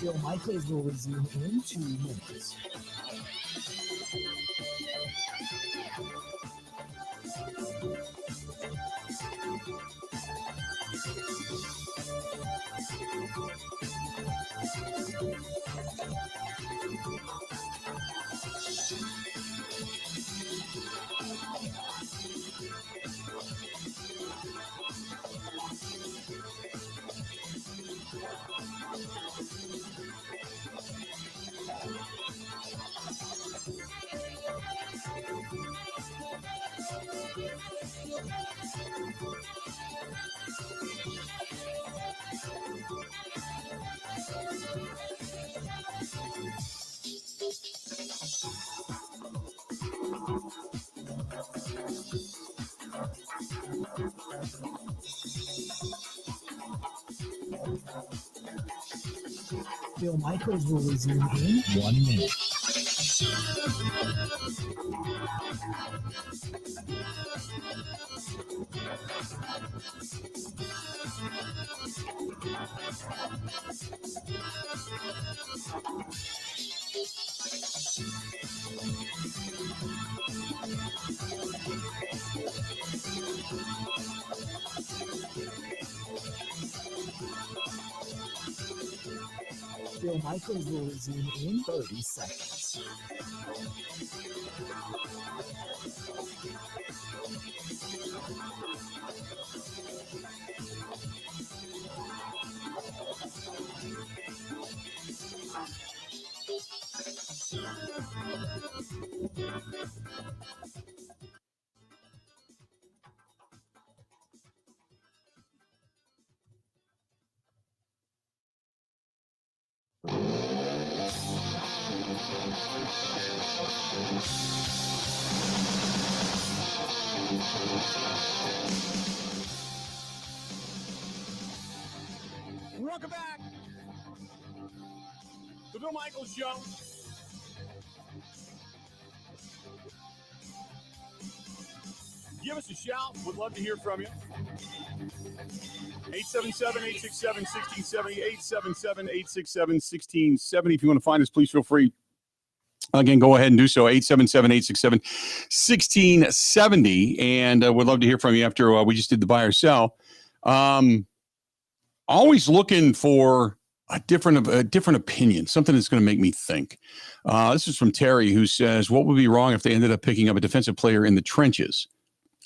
Bill Michaels will resume in 2 minutes. Bill Michaels will resume in 1 minute. Bill Michaels will resume in 30 seconds. Welcome back. The Bill Michaels Show. Give us a shout. Would love to hear from you. 877-867-1670, 877-867-1670. If you want to find us, please feel free. Again, go ahead and do so, 877-867-1670. And we'd love to hear from you after we just did the buy or sell. Always looking for a different opinion, something that's going to make me think. This is from Terry, who says, what would be wrong if they ended up picking up a defensive player in the trenches?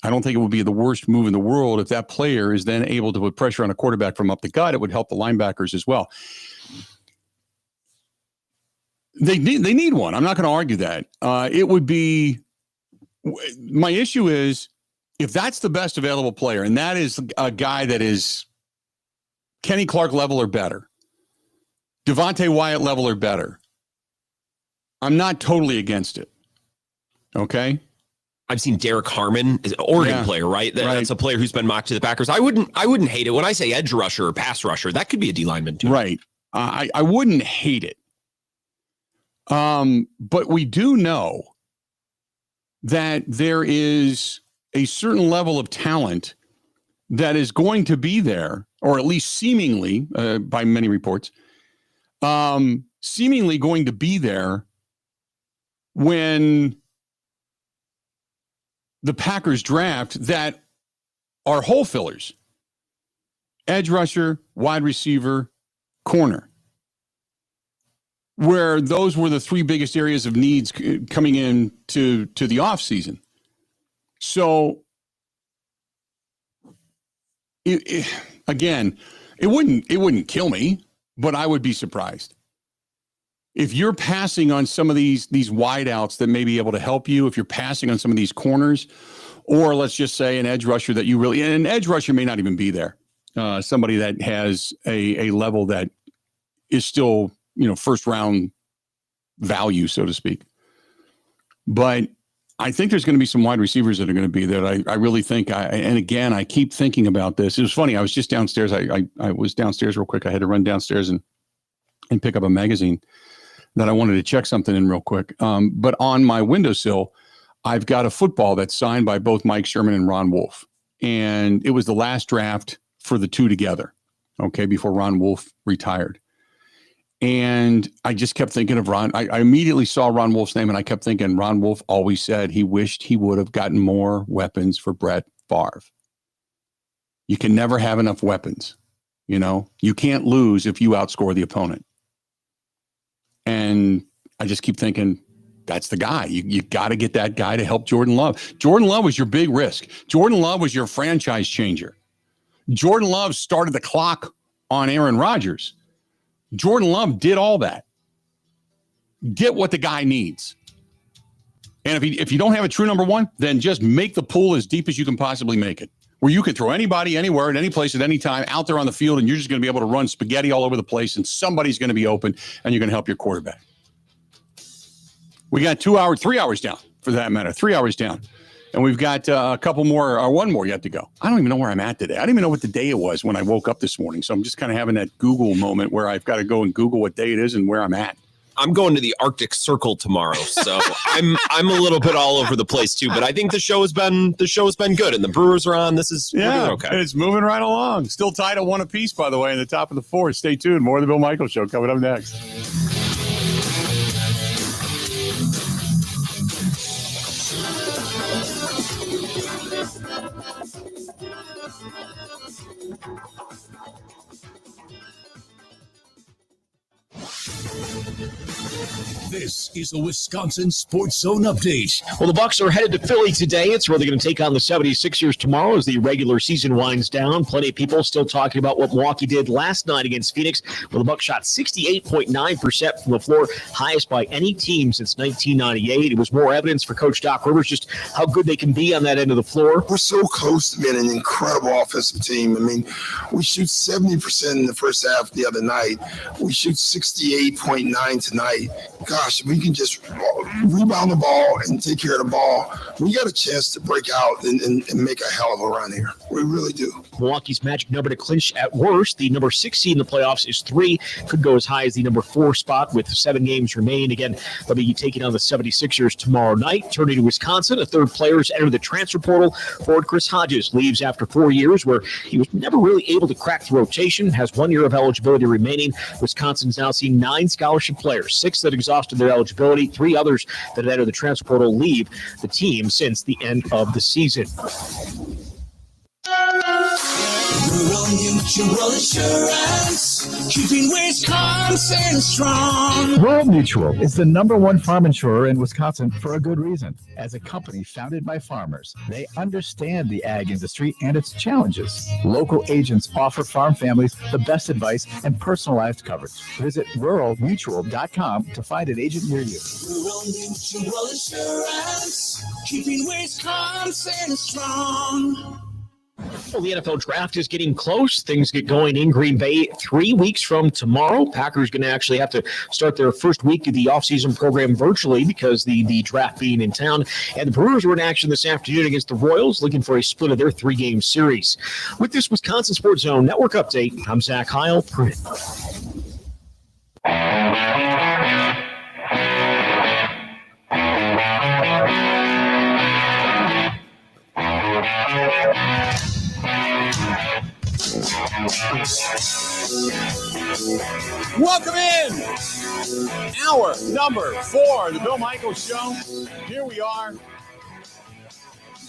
I don't think it would be the worst move in the world. If that player is then able to put pressure on a quarterback from up the gut, it would help the linebackers as well. They need one. I'm not going to argue that. It would be, my issue is, if that's the best available player, and that is a guy that is Kenny Clark level or better, Devontae Wyatt level or better, I'm not totally against it. Okay? I've seen Derek Harmon, an Oregon player, right? That's a player who's been mocked to the Packers. I wouldn't hate it. When I say edge rusher or pass rusher, that could be a D lineman too. Right. I wouldn't hate it. But we do know that there is a certain level of talent that is going to be there, or at least seemingly, by many reports, seemingly going to be there when the Packers draft, that are hole fillers. Edge rusher, wide receiver, corner. Where those were the three biggest areas of needs coming in to the offseason. So, again, it wouldn't kill me, but I would be surprised. If you're passing on some of these wideouts that may be able to help you, if you're passing on some of these corners, or let's just say an edge rusher that you really, and an edge rusher may not even be there. Somebody that has a level that is still, first round value, so to speak. But I think there's going to be some wide receivers that are going to be there. I really think, and again, I keep thinking about this. It was funny. I was just downstairs. I was downstairs real quick. I had to run downstairs and pick up a magazine that I wanted to check something in real quick. But on my windowsill, I've got a football that's signed by both Mike Sherman and Ron Wolf. And it was the last draft for the two together, okay, before Ron Wolf retired. And I just kept thinking of Ron. I immediately saw Ron Wolf's name, and I kept thinking Ron Wolf always said he wished he would have gotten more weapons for Brett Favre. You can never have enough weapons. You can't lose if you outscore the opponent. And I just keep thinking, that's the guy. You got to get that guy to help Jordan Love. Jordan Love was your big risk. Jordan Love was your franchise changer. Jordan Love started the clock on Aaron Rodgers. Jordan Love did all that. Get what the guy needs. And if you don't have a true number one, then just make the pool as deep as you can possibly make it, where you can throw anybody, anywhere, at any place, at any time, out there on the field, and you're just going to be able to run spaghetti all over the place, and somebody's going to be open, and you're going to help your quarterback. We got 3 hours down, for that matter, 3 hours down. And we've got a couple more, or one more yet to go. I don't even know where I'm at today. I don't even know what the day it was when I woke up this morning. So I'm just kind of having that Google moment where I've got to go and Google what day it is and where I'm at. I'm going to the Arctic Circle tomorrow, so I'm a little bit all over the place too. But I think the show has been good, and the Brewers are on. We're doing okay. It's moving right along. Still tied at 1 apiece, by the way, in the top of the fourth. Stay tuned. More of the Bill Michaels Show coming up next. This is a Wisconsin Sports Zone update. Well, the Bucs are headed to Philly today. It's where they're going to take on the 76ers tomorrow as the regular season winds down. Plenty of people still talking about what Milwaukee did last night against Phoenix, where the Bucs shot 68.9% from the floor, highest by any team since 1998. It was more evidence for Coach Doc Rivers just how good they can be on that end of the floor. We're so close to being an incredible offensive team. I mean, we shoot 70% in the first half the other night. We shoot 68.9 tonight. Gosh, we can just rebound the ball and take care of the ball. We got a chance to break out and make a hell of a run here. We really do. Milwaukee's magic number to clinch at worst. The number 6 seed in the playoffs is 3. Could go as high as the number 4 spot with 7 games remaining. Again, they'll be taking on the 76ers tomorrow night. Turning to Wisconsin, a third player has entered the transfer portal. Forward Chris Hodges leaves after 4 years where he was never really able to crack the rotation, has 1 year of eligibility remaining. Wisconsin's now seen 9 scholarship players, 6 that exhausted their eligibility, 3 others that entered the transfer portal leave the team since the end of the season. We're on Mutual Insurance, keeping Wisconsin strong. Rural Mutual is the #1 farm insurer in Wisconsin for a good reason. As a company founded by farmers, they understand the ag industry and its challenges. Local agents offer farm families the best advice and personalized coverage. Visit ruralmutual.com to find an agent near you. Rural Mutual Insurance, keeping Wisconsin strong. Well, the NFL draft is getting close. Things get going in Green Bay 3 weeks from tomorrow. Packers going to actually have to start their first week of the offseason program virtually because the draft being in town. And the Brewers were in action this afternoon against the Royals, looking for a split of their 3-game series. With this Wisconsin Sports Zone Network update, I'm Zach Heil. Welcome in. Hour number 4, the Bill Michaels Show. Here we are.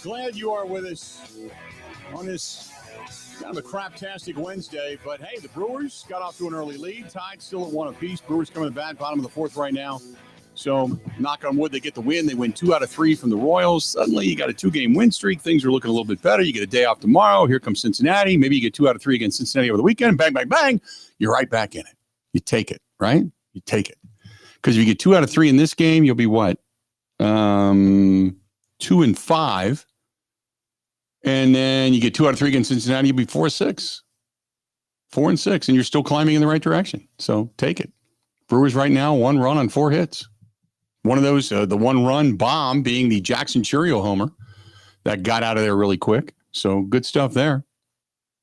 Glad you are with us on this kind of a craptastic Wednesday. But hey, the Brewers got off to an early lead. Tied still at 1 apiece. Brewers coming to bat, bottom of the 4th right now. So knock on wood, they get the win. They win 2 out of 3 from the Royals. Suddenly you got a 2-game win streak. Things are looking a little bit better. You get a day off tomorrow. Here comes Cincinnati. Maybe you get 2 out of 3 against Cincinnati over the weekend. Bang, bang, bang. You're right back in it. You take it, right? You take it. Because if you get 2 out of 3 in this game, you'll be what? 2-5. And then you get 2 out of 3 against Cincinnati, you'll be 4-6. 4-6, and you're still climbing in the right direction. So take it. Brewers right now, 1 run on 4 hits. One of those, the 1-run bomb being the Jackson Churio homer that got out of there really quick. So good stuff there.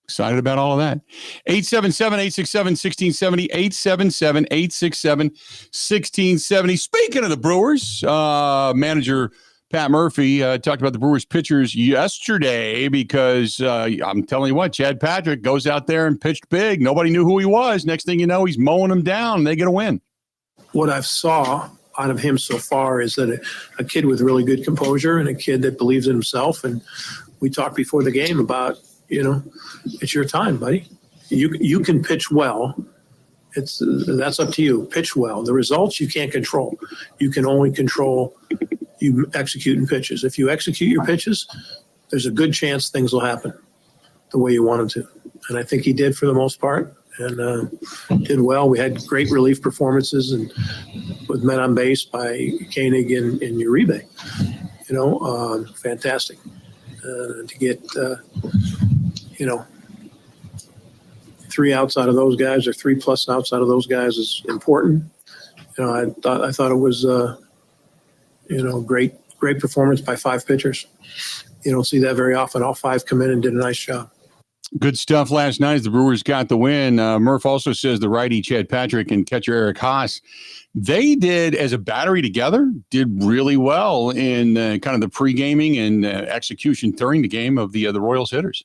Excited about all of that. 877-867-1670, 877-867-1670. Speaking of the Brewers, manager Pat Murphy talked about the Brewers pitchers yesterday because I'm telling you what, Chad Patrick goes out there and pitched big. Nobody knew who he was. Next thing you know, he's mowing them down and they get a win. What I've saw out of him so far is that a kid with really good composure and a kid that believes in himself. And we talked before the game about, it's your time, buddy. You can pitch well. That's up to you. Pitch well. The results you can't control. You can only control you executing pitches. If you execute your pitches, there's a good chance things will happen the way you want them to. And I think he did for the most part and did well. We had great relief performances and with men on base by Koenig and Uribe. Fantastic. To get, 3 outs out of those guys or 3+ outs out of those guys is important. I thought it was, great performance by 5 pitchers. You don't see that very often. All 5 come in and did a nice job. Good stuff last night as the Brewers got the win. Murph also says the righty Chad Patrick and catcher Eric Haas, they did as a battery together, did really well in kind of the pre-gaming and execution during the game of the Royals hitters.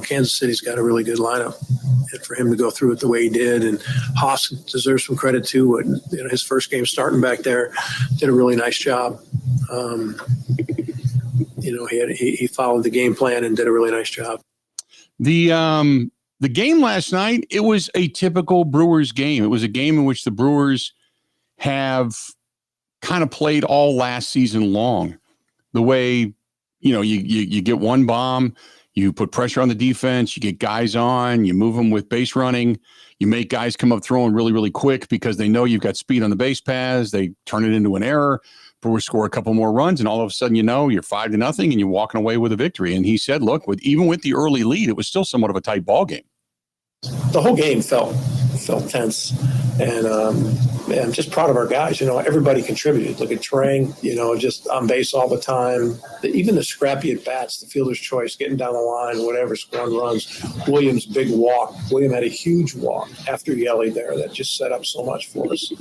Kansas City's got a really good lineup, and for him to go through it the way he did, and Haas deserves some credit too. His first game starting back there, did a really nice job. He followed the game plan and did a really nice job. The game last night, it was a typical Brewers game. It was a game in which the Brewers have kind of played all last season long. The way, you get one bomb, you put pressure on the defense, you get guys on, you move them with base running, you make guys come up throwing really, really quick because they know you've got speed on the base paths. They turn it into an error. Brewers score a couple more runs, and all of a sudden, you're 5-0, and you're walking away with a victory. And he said, look, even with the early lead, it was still somewhat of a tight ball game. The whole game felt tense, and I'm just proud of our guys. Everybody contributed. Look at Trang, just on base all the time. Even the scrappy at bats, the fielder's choice, getting down the line, whatever, scoring runs. Williams' big walk. William had a huge walk after Yelly there that just set up so much for us.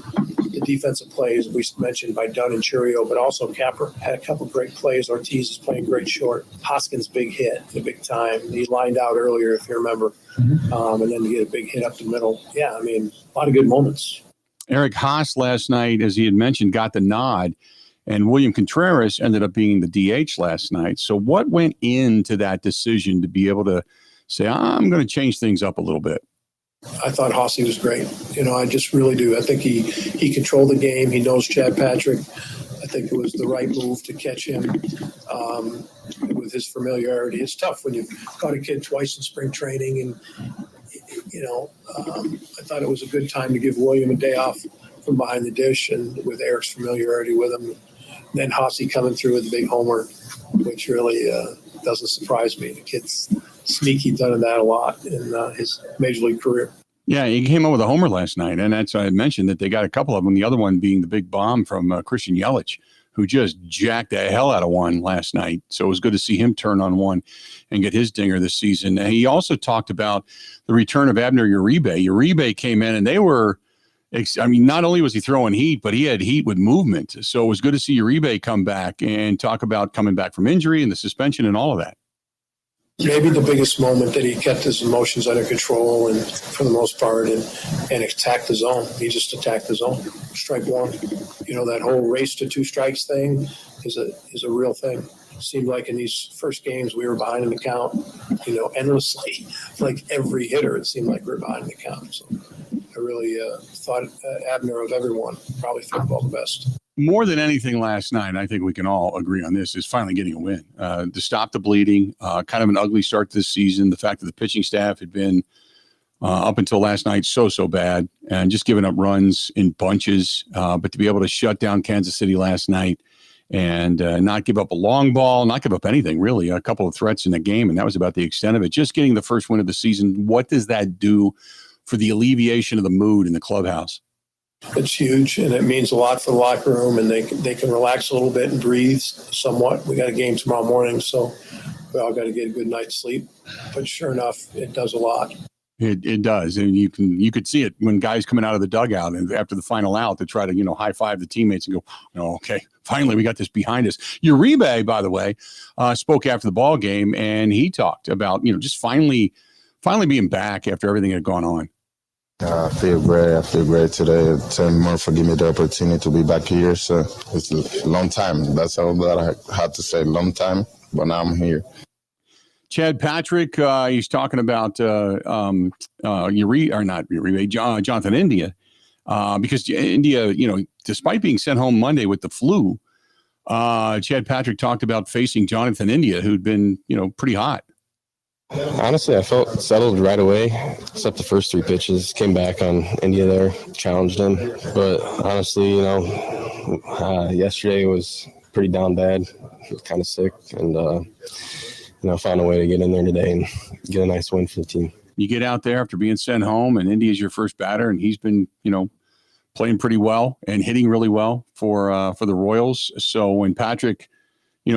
The defensive plays we mentioned by Dunn and Churio, but also Capper had a couple great plays. Ortiz is playing great short. Hoskins' big hit, the big time. He lined out earlier, if you remember. And then to get a big hit up the middle. Yeah, a lot of good moments. Eric Haas last night, as he had mentioned, got the nod, and William Contreras ended up being the DH last night. So what went into that decision to be able to say, I'm going to change things up a little bit. I thought Hossie was great. I just really do. I think he controlled the game. He knows Chad Patrick. I think it was the right move to catch him with his familiarity. It's tough when you've caught a kid twice in spring training, and I thought it was a good time to give William a day off from behind the dish, and with Eric's familiarity with him. And then Hossie coming through with a big homer, which really doesn't surprise me. The kid's sneaky, done that a lot in his major league career. Yeah, he came out with a homer last night, and that's I mentioned that they got a couple of them. The other one being the big bomb from Christian Yelich, who just jacked the hell out of one last night. So it was good to see him turn on one and get his dinger this season. And he also talked about the return of Abner Uribe. Uribe came in, and they were, not only was he throwing heat, but he had heat with movement. So it was good to see Uribe come back and talk about coming back from injury and the suspension and all of that. Maybe the biggest moment that he kept his emotions under control, and for the most part, and attacked the zone. He just attacked the zone. Strike one. That whole race to 2 strikes thing is a real thing. It seemed like in these first games we were behind in the count, endlessly. Like every hitter, it seemed like we were behind in the count. So I really thought Abner of everyone probably threw the ball the best. More than anything last night, and I think we can all agree on this, is finally getting a win. To stop the bleeding, kind of an ugly start this season. The fact that the pitching staff had been, up until last night, so bad, and just giving up runs in bunches. But to be able to shut down Kansas City last night and not give up a long ball, not give up anything, really, a couple of threats in the game, and that was about the extent of it. Just getting the first win of the season, what does that do for the alleviation of the mood in the clubhouse? It's huge, and it means a lot for the locker room, and they can relax a little bit and breathe somewhat. We got a game tomorrow morning, so we all got to get a good night's sleep. But sure enough, it does a lot. It does, and you could see it when guys coming out of the dugout and after the final out to try to high five the teammates and go, okay, finally we got this behind us. Uribe, by the way, spoke after the ball game, and he talked about just finally being back after everything had gone on. I feel great. I feel great today. Tim Murphy gave me the opportunity to be back here. So it's a long time. That's all that I had to say. Long time, but now I'm here. Chad Patrick, he's talking about Jonathan India, because India, despite being sent home Monday with the flu, Chad Patrick talked about facing Jonathan India, who'd been, pretty hot. Honestly, I felt settled right away, except the first 3 pitches. Came back on India there, challenged him. But honestly, yesterday was pretty down bad. I was kind of sick, and found a way to get in there today and get a nice win for the team. You get out there after being sent home, and India's your first batter, and he's been, playing pretty well and hitting really well for the Royals. So when Patrick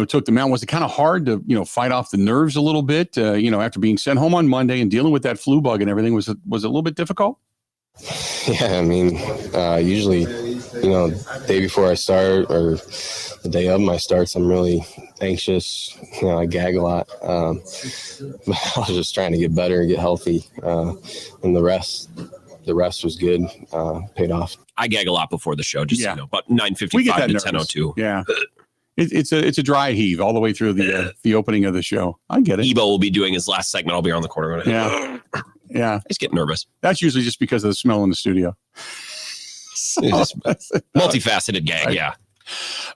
took the mound, was it kind of hard to, fight off the nerves a little bit, after being sent home on Monday and dealing with that flu bug and everything? Was it a little bit difficult? Yeah, usually, day before I start or the day of my starts, I'm really anxious. I gag a lot. But I was just trying to get better and get healthy. And the rest was good. Paid off. I gag a lot before the show, just about 9:55 to 10:02. Yeah. It's a dry heave all the way through the opening of the show. I get it. Ebo will be doing his last segment. I'll be around the corner. Yeah. Yeah. I just get nervous. That's usually just because of the smell in the studio. Multifaceted gag, yeah.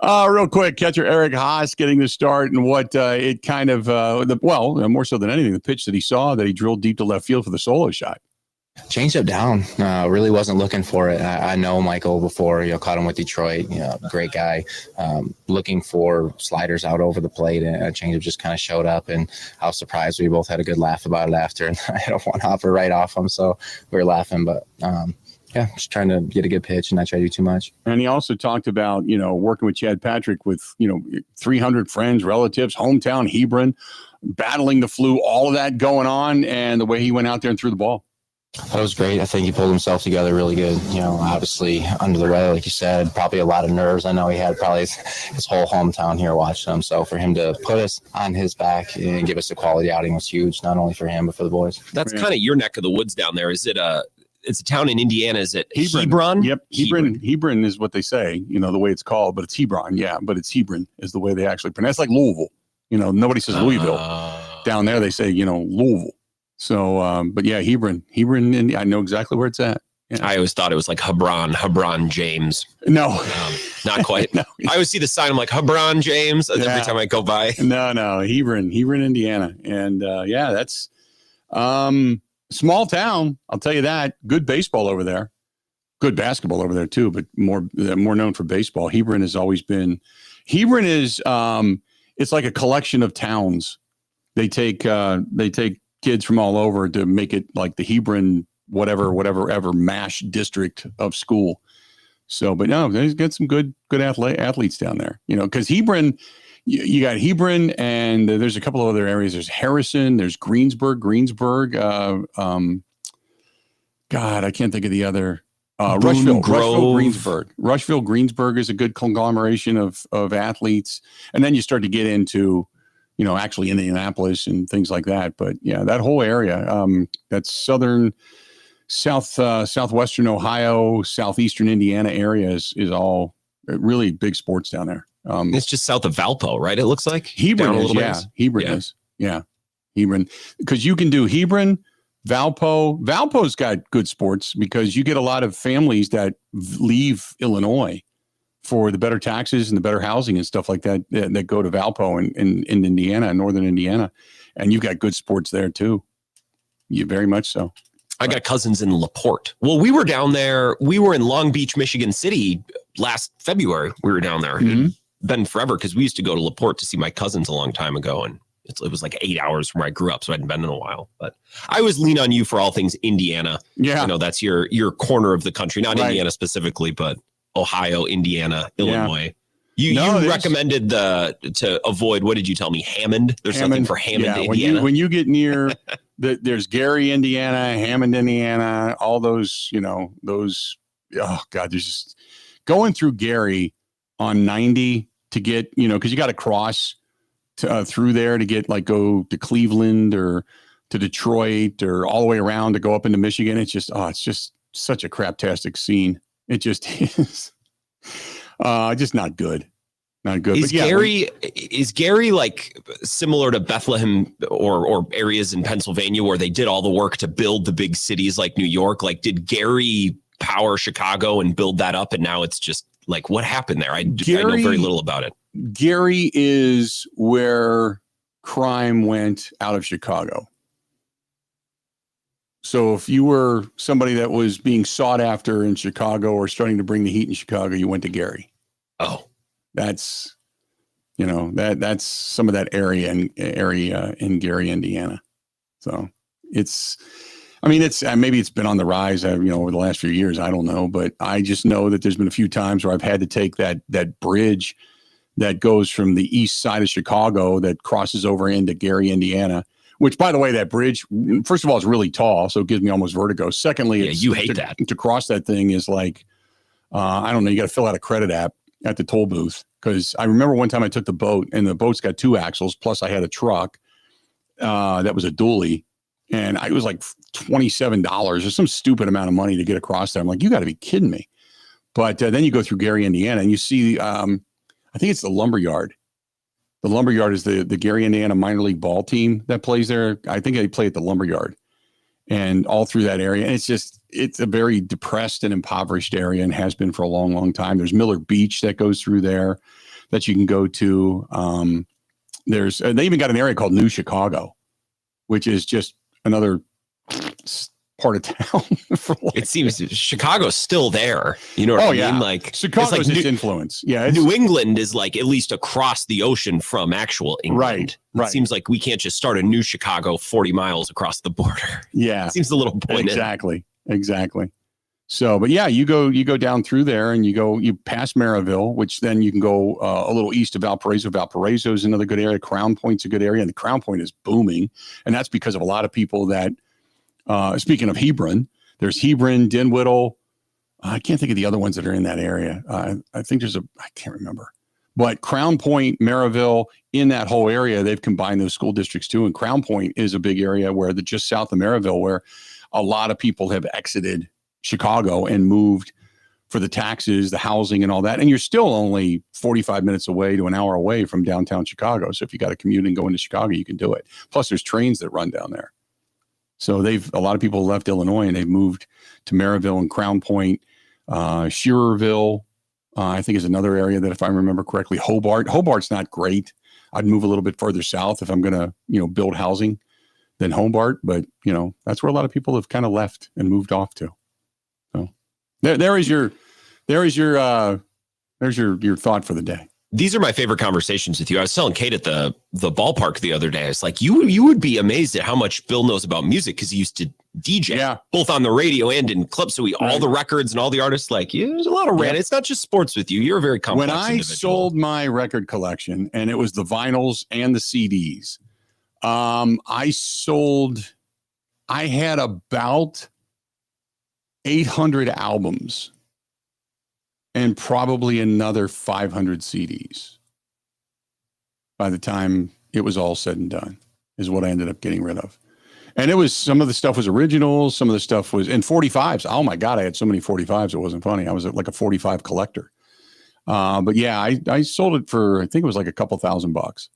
Real quick, catcher Eric Haas getting the start, and what it kind of, more so than anything, the pitch that he saw that he drilled deep to left field for the solo shot. Changed up down. Really wasn't looking for it. I know Michael before, caught him with Detroit, great guy. Looking for sliders out over the plate, and a changeup just kind of showed up, and I was surprised. We both had a good laugh about it after, and I had a one-hopper right off him, so we were laughing, but just trying to get a good pitch and not try to do too much. And he also talked about, working with Chad Patrick with, 300 friends, relatives, hometown, Hebron, battling the flu, all of that going on, and the way he went out there and threw the ball. That was great. I think he pulled himself together really good. Obviously under the weather, like you said, probably a lot of nerves. I know he had probably his whole hometown here watching him. So for him to put us on his back and give us a quality outing was huge, not only for him, but for the boys. That's kind of your neck of the woods down there. Is it it's a town in Indiana. Is it Hebron? Yep. Hebron is what they say, the way it's called, but it's Hebron. Yeah. But it's Hebron is the way they actually pronounce it. Like Louisville. Nobody says Louisville. Down there, they say, Louisville. So, but yeah, Hebron, and I know exactly where it's at. Yeah. I always thought it was like Hebron James. No, not quite. No. I always see the sign. I'm like Hebron James every time I go by. No, Hebron, Indiana. And yeah, that's small town. I'll tell you that. Good baseball over there. Good basketball over there too, but more known for baseball. Hebron has always been. Hebron is it's like a collection of towns. They take kids from all over to make it like the Hebron whatever MASH district of school. So, but no, they've got some good athletes down there. You know, because Hebron, you got Hebron, and there's a couple of other areas. There's Harrison. There's Greensburg. God, I can't think of the other. Rushville, Greensburg is a good conglomeration of athletes. And then you start to get into, you know, actually Indianapolis and things like that. But yeah, that whole area, that's southwestern Ohio, southeastern Indiana area is all really big sports down there. It's just south of Valpo, right? It looks like Hebron is, Hebron is. Yeah. Hebron. Because you can do Hebron, Valpo. Valpo's got good sports because you get a lot of families that leave Illinois for the better taxes and the better housing and stuff like that that go to Valpo in Indiana, northern Indiana. And you've got good sports there too. You very much so. I got cousins in LaPorte. Well, we were down there. We were in Long Beach, Michigan City last February. We were down there. Mm-hmm. It's been forever because we used to go to LaPorte to see my cousins a long time ago. And it was like 8 hours from where I grew up. So I hadn't been in a while. But I always lean on you for all things Indiana. Yeah. You know, that's your corner of the country. Not Right. Indiana specifically, but Ohio, Indiana, Illinois. You there's- recommended to avoid, what did you tell me? Hammond? There's something for Hammond, yeah, Indiana. when you get near there's Gary, Indiana, Hammond, Indiana, all those, you know, those, oh God, there's just going through Gary on 90 to get, you know, because you got to cross through there to get like go to Cleveland or to Detroit or all the way around to go up into Michigan. It's just such a craptastic scene. It just is just not good. Not good. Is Gary like similar to Bethlehem or areas in Pennsylvania where they did all the work to build the big cities like New York? Like, did Gary power Chicago and build that up? And now it's just like, what happened there? I know very little about it. Gary is where crime went out of Chicago. So if you were somebody that was being sought after in Chicago or starting to bring the heat in Chicago, you went to Gary. Oh, that's, you know, that's some of that area in Gary, Indiana. So it's maybe it's been on the rise, over the last few years. I don't know, but I just know that there's been a few times where I've had to take that bridge that goes from the east side of Chicago that crosses over into Gary, Indiana, which, by the way, that bridge, first of all, is really tall. So it gives me almost vertigo. Secondly, you hate that. To cross that thing is like, I don't know, you got to fill out a credit app at the toll booth. Because I remember one time I took the boat and the boat's got 2 axles. Plus I had a truck that was a dually. And it was like $27 or some stupid amount of money to get across there. I'm like, you got to be kidding me. But then you go through Gary, Indiana, and you see, I think it's the Lumberyard. The Lumberyard is the Gary, Indiana minor league ball team that plays there. I think they play at the Lumberyard and all through that area. And it's a very depressed and impoverished area and has been for a long, long time. There's Miller Beach that goes through there that you can go to. They even got an area called New Chicago, which is just another part of town. It seems Chicago's still there. You know what I mean? Like Chicago's it's like its influence. Yeah. New England is like at least across the ocean from actual England. Right. It seems like we can't just start a new Chicago 40 miles across the border. Yeah. It seems a little pointed. Exactly. So, but yeah, you go down through there and you pass Maryville, which then you can go a little east of Valparaiso. Valparaiso is another good area. Crown Point's a good area, and the Crown Point is booming. And that's because of a lot of people that, speaking of Hebron, there's Hebron, Dinwiddle. I can't think of the other ones that are in that area. I think I can't remember. But Crown Point, Maryville, in that whole area, they've combined those school districts too. And Crown Point is a big area where just south of Maryville, where a lot of people have exited Chicago and moved for the taxes, the housing, and all that. And you're still only 45 minutes away to an hour away from downtown Chicago. So if you got to commute and go into Chicago, you can do it. Plus, there's trains that run down there. So a lot of people left Illinois and they've moved to Maryville and Crown Point, Shearerville, I think is another area that, if I remember correctly, Hobart's not great. I'd move a little bit further south if I'm going to, build housing than Hobart, but that's where a lot of people have kind of left and moved off to. So there's your thought for the day. These are my favorite conversations with you. I was telling Kate at the ballpark the other day. It's like you would be amazed at how much Bill knows about music because he used to DJ both on the radio and in clubs. So all the records and all the artists. Like, there's a lot of rant. It's not just sports with you. You're a very complex When I individual. sold my record collection, and it was the vinyls and the CDs, I had about 800 albums and probably another 500 CDs by the time it was all said and done, is what I ended up getting rid of. And it was, some of the stuff was original, some of the stuff was, and 45s. Oh my God, I had so many 45s, it wasn't funny. I was like a 45 collector. But yeah, I sold it for, I think it was like a couple $1,000.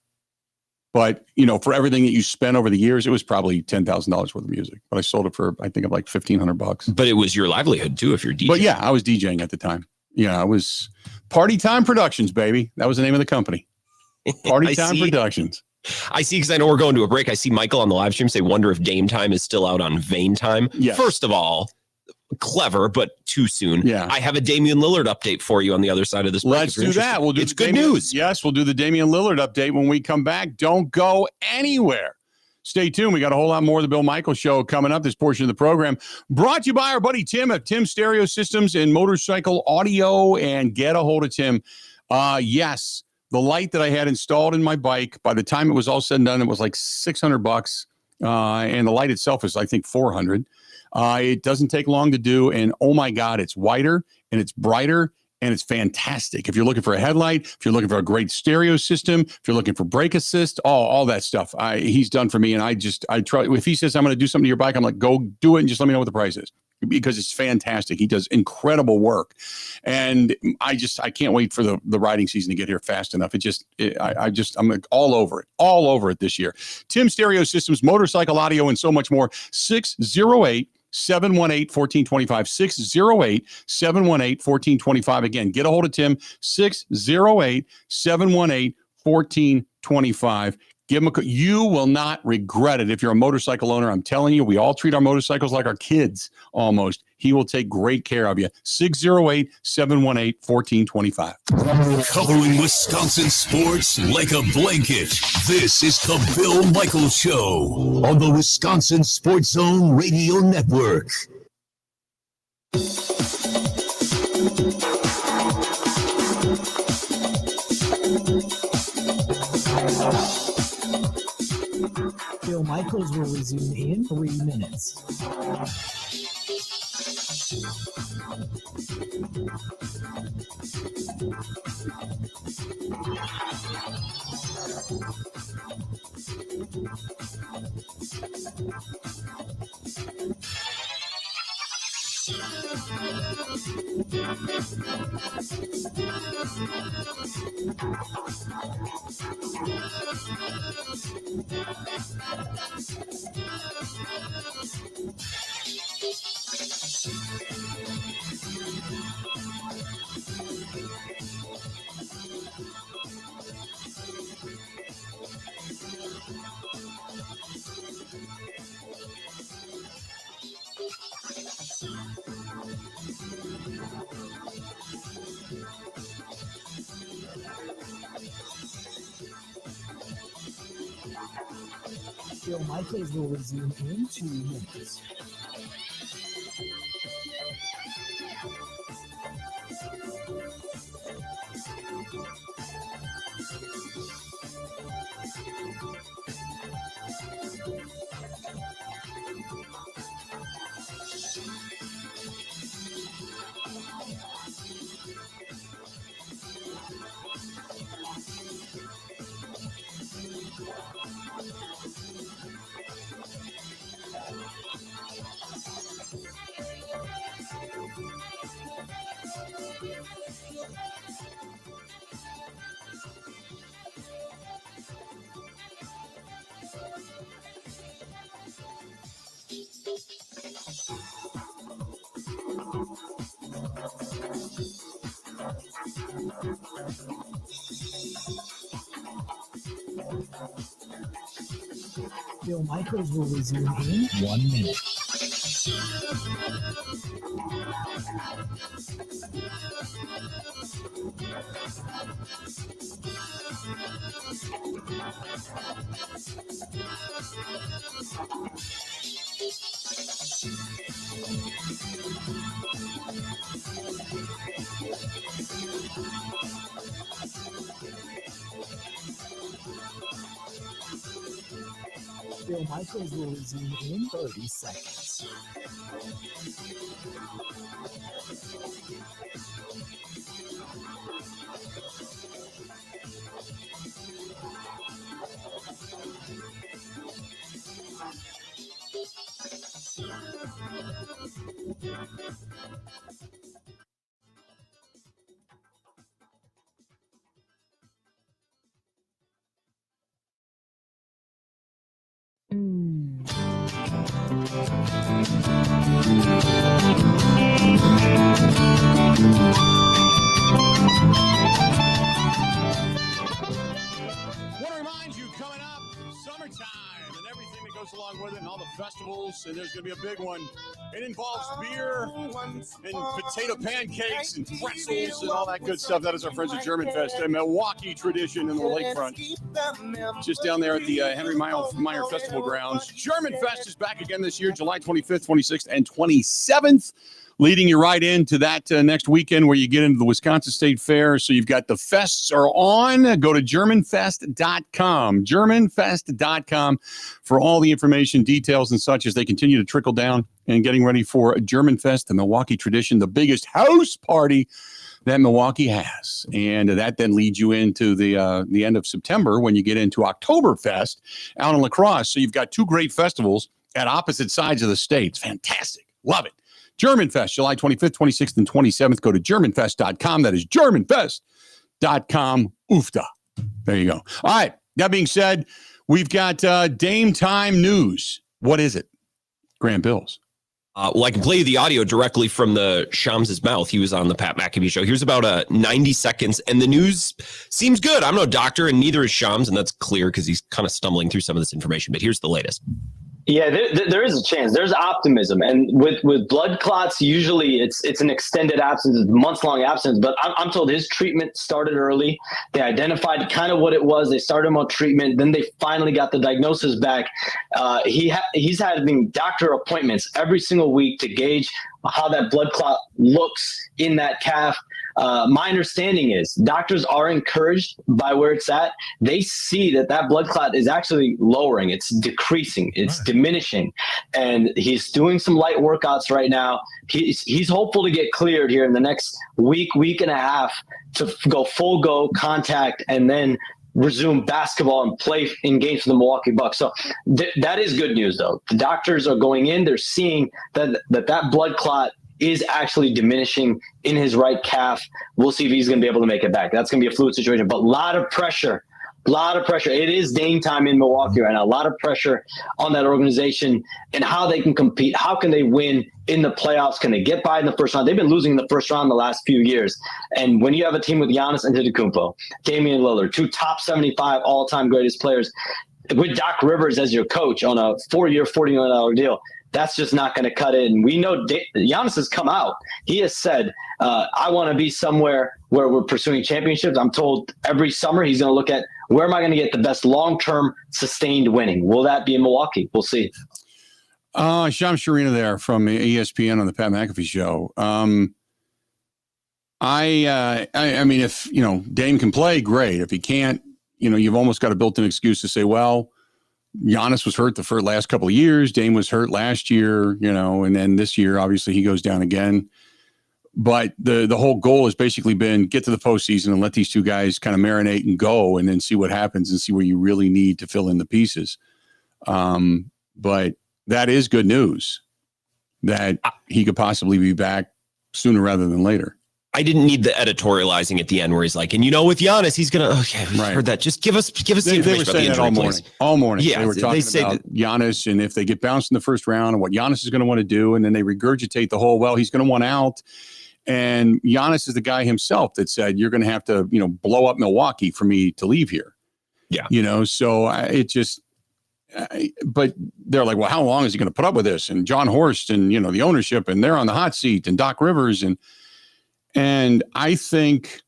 But, for everything that you spent over the years, it was probably $10,000 worth of music. But I sold it for, I think, of like $1,500. But it was your livelihood too, if you're DJing. But yeah, I was DJing at the time. Yeah, I was Party Time Productions, baby. That was the name of the company. Party Time Productions. I see, because I know we're going to a break. I see Michael on the live stream say, wonder if Dame Time is still out on Vane Time. Yes. First of all, clever, but too soon. Yeah. I have a Damian Lillard update for you on the other side of this break. Let's do that. We'll do it's good news. Yes, we'll do the Damian Lillard update when we come back. Don't go anywhere. Stay tuned. We got a whole lot more of the Bill Michaels Show coming up. This portion of the program brought to you by our buddy Tim at Tim Stereo Systems and Motorcycle Audio. And get a hold of Tim. Yes, the light that I had installed in my bike, by the time it was all said and done, it was like $600. And the light itself is, I think, $400. It doesn't take long to do. And oh my God, it's whiter and it's brighter. And it's fantastic. If you're looking for a headlight, if you're looking for a great stereo system, if you're looking for brake assist, all that stuff, he's done for me. And I try. If he says I'm going to do something to your bike, I'm like, go do it and just let me know what the price is, because it's fantastic. He does incredible work, and I can't wait for the riding season to get here fast enough. I'm like all over it this year. Tim Stereo Systems, Motorcycle Audio, and so much more. 608-718-1425, 608-718-1425. Again, get a hold of Tim, 608-718-1425. Give him a call. You will not regret it if you're a motorcycle owner. I'm telling you, we all treat our motorcycles like our kids almost. He will take great care of you. 608-718-1425. Covering Wisconsin sports like a blanket. This is the Bill Michaels Show on the Wisconsin Sports Zone Radio Network. Bill Michaels will resume in 3 minutes. Bill Michaels will resume in 2 minutes. Bill Michaels will resume in 1 minute. Bill Michaels will resume in 30 seconds. Want to remind you, coming up, summertime and everything that goes along with it and all the festivals, and there's going to be a big one. It involves beer and potato pancakes and pretzels and all that good stuff. That is our friends at German Fest, a Milwaukee tradition in the lakefront. Just down there at the Henry Meyer Festival grounds. German Fest is back again this year, July 25th, 26th, and 27th. Leading you right into that next weekend where you get into the Wisconsin State Fair. So you've got the fests are on. Go to GermanFest.com. GermanFest.com for all the information, details, and such as they continue to trickle down and getting ready for German Fest, the Milwaukee tradition, the biggest house party that Milwaukee has. And that then leads you into the end of September when you get into Oktoberfest out in La Crosse. So you've got two great festivals at opposite sides of the state. It's fantastic. Love it. German Fest, July 25th, 26th, and 27th. Go to GermanFest.com. That is GermanFest.com. Oofda. There you go. All right. That being said, we've got Dame Time news. What is it? Grant Bills. Well, I can play you the audio directly from the Shams' mouth. He was on the Pat McAfee show. Here's about 90 seconds, and the news seems good. I'm no doctor, and neither is Shams, and that's clear because he's kind of stumbling through some of this information. But here's the latest. Yeah, there is a chance. There's optimism, and with blood clots, usually it's an extended absence, it's months-long absence. But I'm told his treatment started early. They identified kind of what it was. They started him on treatment. Then they finally got the diagnosis back. He's having doctor appointments every single week to gauge how that blood clot looks in that calf. My understanding is doctors are encouraged by where it's at. They see that blood clot is actually lowering. It's decreasing. It's diminishing. And he's doing some light workouts right now. He's hopeful to get cleared here in the next week and a half to go full go contact and then resume basketball and play in games for the Milwaukee Bucks. So that is good news, though. The doctors are going in. They're seeing that blood clot is actually diminishing in his right calf. We'll see if he's going to be able to make it back. That's going to be a fluid situation, but a lot of pressure. It is Dame time in Milwaukee right now. A lot of pressure on that organization and how they can compete. How can they win in the playoffs? Can they get by in the first round? They've been losing in the first round the last few years. And when you have a team with Giannis Antetokounmpo, Damian Lillard, two top 75 all-time greatest players, with Doc Rivers as your coach on a 4-year, $40 million deal, that's just not going to cut it. And we know Giannis has come out. He has said, I want to be somewhere where we're pursuing championships. I'm told every summer he's going to look at where am I going to get the best long-term sustained winning. Will that be in Milwaukee? We'll see. Shams Charania there from ESPN on the Pat McAfee show. I mean, if, Dame can play, great. If he can't, you've almost got a built-in excuse to say, well, Giannis was hurt the last couple of years. Dame was hurt last year, and then this year, obviously, he goes down again. But the whole goal has basically been get to the postseason and let these two guys kind of marinate and go and then see what happens and see where you really need to fill in the pieces. But that is good news that he could possibly be back sooner rather than later. I didn't need the editorializing at the end where he's like, and with Giannis, he's going to, okay, we've heard that. Just give us the information. They were saying that all morning. Yeah, they were talking about Giannis and if they get bounced in the first round and what Giannis is going to want to do. And then they regurgitate the whole, well, he's going to want out. And Giannis is the guy himself that said, you're going to have to, blow up Milwaukee for me to leave here. Yeah. So but they're like, well, how long is he going to put up with this? And John Horst and, the ownership, and they're on the hot seat, and Doc Rivers. And I think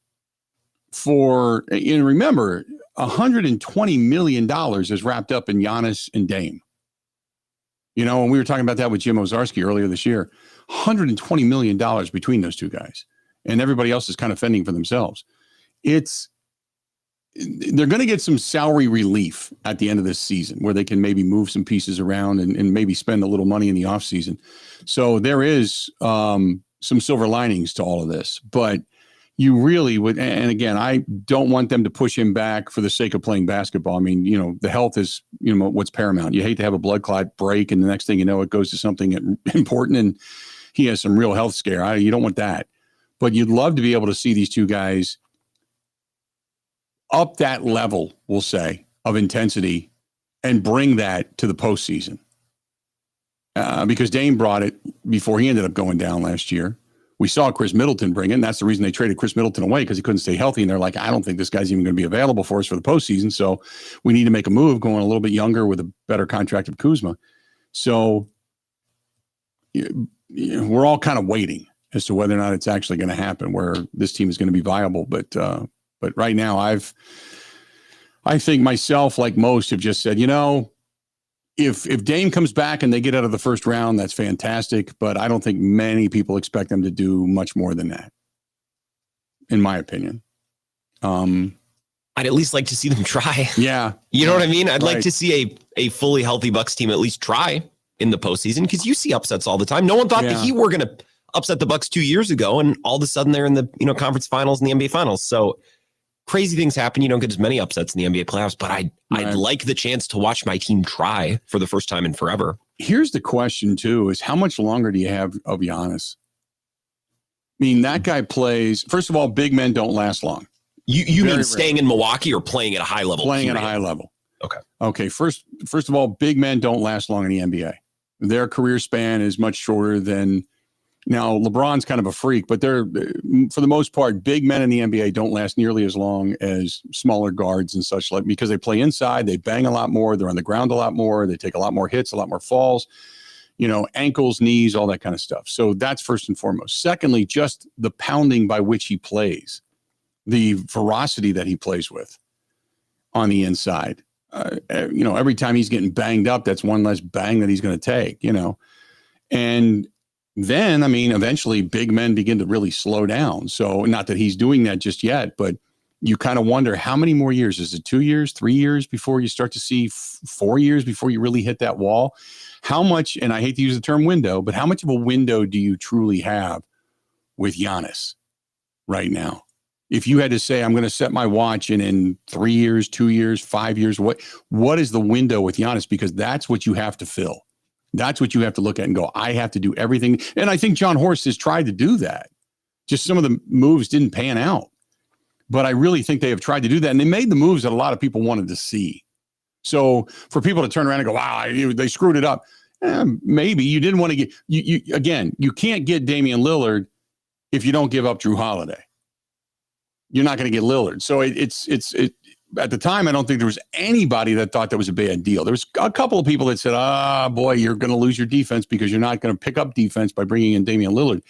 remember, $120 million is wrapped up in Giannis and Dame. And we were talking about that with Jim Ozarski earlier this year, $120 million between those two guys, and everybody else is kind of fending for themselves. They're going to get some salary relief at the end of this season where they can maybe move some pieces around and maybe spend a little money in the offseason. So there is some silver linings to all of this, but you really would. And again, I don't want them to push him back for the sake of playing basketball. I mean, the health is, what's paramount. You hate to have a blood clot break, and the next thing you know, it goes to something important and he has some real health scare. You don't want that, but you'd love to be able to see these two guys up that level, we'll say, of intensity and bring that to the postseason. Because Dame brought it before he ended up going down last year. We saw Chris Middleton bring it, and that's the reason they traded Chris Middleton away, because he couldn't stay healthy. And they're like, I don't think this guy's even going to be available for us for the postseason. So we need to make a move going a little bit younger with a better contract of Kuzma. So we're all kind of waiting as to whether or not it's actually going to happen, where this team is going to be viable. But right now, I think myself, like most, have just said, if Dame comes back and they get out of the first round, that's fantastic. But I don't think many people expect them to do much more than that, in my opinion. I'd at least like to see them try. Yeah. You know what I mean? I'd like to see a fully healthy Bucks team at least try in the postseason, because you see upsets all the time. No one thought the Heat were going to upset the Bucks 2 years ago, and all of a sudden they're in the conference finals and the NBA finals. So crazy things happen. You don't get as many upsets in the NBA playoffs, but I'd like the chance to watch my team try for the first time in forever. Here's the question too, is how much longer do you have of Giannis? I mean, that guy plays, first of all, big men don't last long. You mean staying in Milwaukee or playing at a high level? Playing at a high level. Okay. First of all, big men don't last long in the NBA. Their career span is much shorter than, now LeBron's kind of a freak, but they're, for the most part, big men in the NBA don't last nearly as long as smaller guards and such, like, because they play inside, they bang a lot more, they're on the ground a lot more, they take a lot more hits, a lot more falls, ankles, knees, all that kind of stuff. So that's first and foremost. Secondly, just the pounding by which he plays, the ferocity that he plays with on the inside. Every time he's getting banged up, that's one less bang that he's going to take, and then, eventually big men begin to really slow down. So not that he's doing that just yet, but you kind of wonder how many more years. Is it 2 years, 3 years before you start to see 4 years before you really hit that wall? How much, and I hate to use the term window, but how much of a window do you truly have with Giannis right now? If you had to say, I'm going to set my watch in 3 years, 2 years, 5 years, what is the window with Giannis? Because that's what you have to fill. That's what you have to look at and go, I have to do everything. And I think John Horst has tried to do that. Just some of the moves didn't pan out. But I really think they have tried to do that. And they made the moves that a lot of people wanted to see. So for people to turn around and go, wow, they screwed it up. Maybe you didn't want to get, you can't get Damian Lillard if you don't give up Drew Holiday. You're not going to get Lillard. So it's at the time, I don't think there was anybody that thought that was a bad deal. There was a couple of people that said, boy, you're going to lose your defense because you're not going to pick up defense by bringing in Damian Lillard.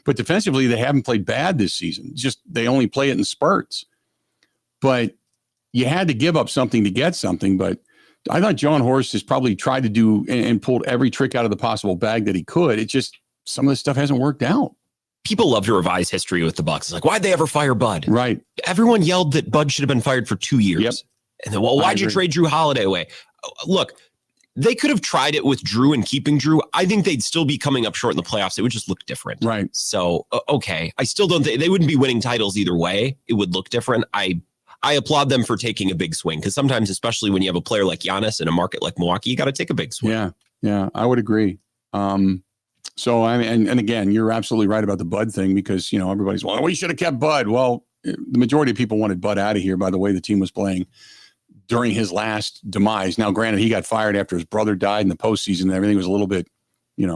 But defensively, they haven't played bad this season. Just they only play it in spurts. But you had to give up something to get something. But I thought John Horst has probably tried to do and pulled every trick out of the possible bag that he could. It just, some of this stuff hasn't worked out. People love to revise history with the Bucks. It's like, why'd they ever fire Bud? Right. Everyone yelled that Bud should have been fired for 2 years. Yep. And then, why'd you trade Drew Holiday away? Look, they could have tried it with Drew and keeping Drew. I think they'd still be coming up short in the playoffs. It would just look different. Right. So, okay. I still don't think they wouldn't be winning titles either way. It would look different. I applaud them for taking a big swing, because sometimes, especially when you have a player like Giannis in a market like Milwaukee, you got to take a big swing. Yeah, I would agree. So I mean, and again, you're absolutely right about the Bud thing, because everybody's, well, we should have kept Bud. Well, the majority of people wanted Bud out of here by the way the team was playing during his last demise. Now, granted, he got fired after his brother died in the postseason, and everything was a little bit, it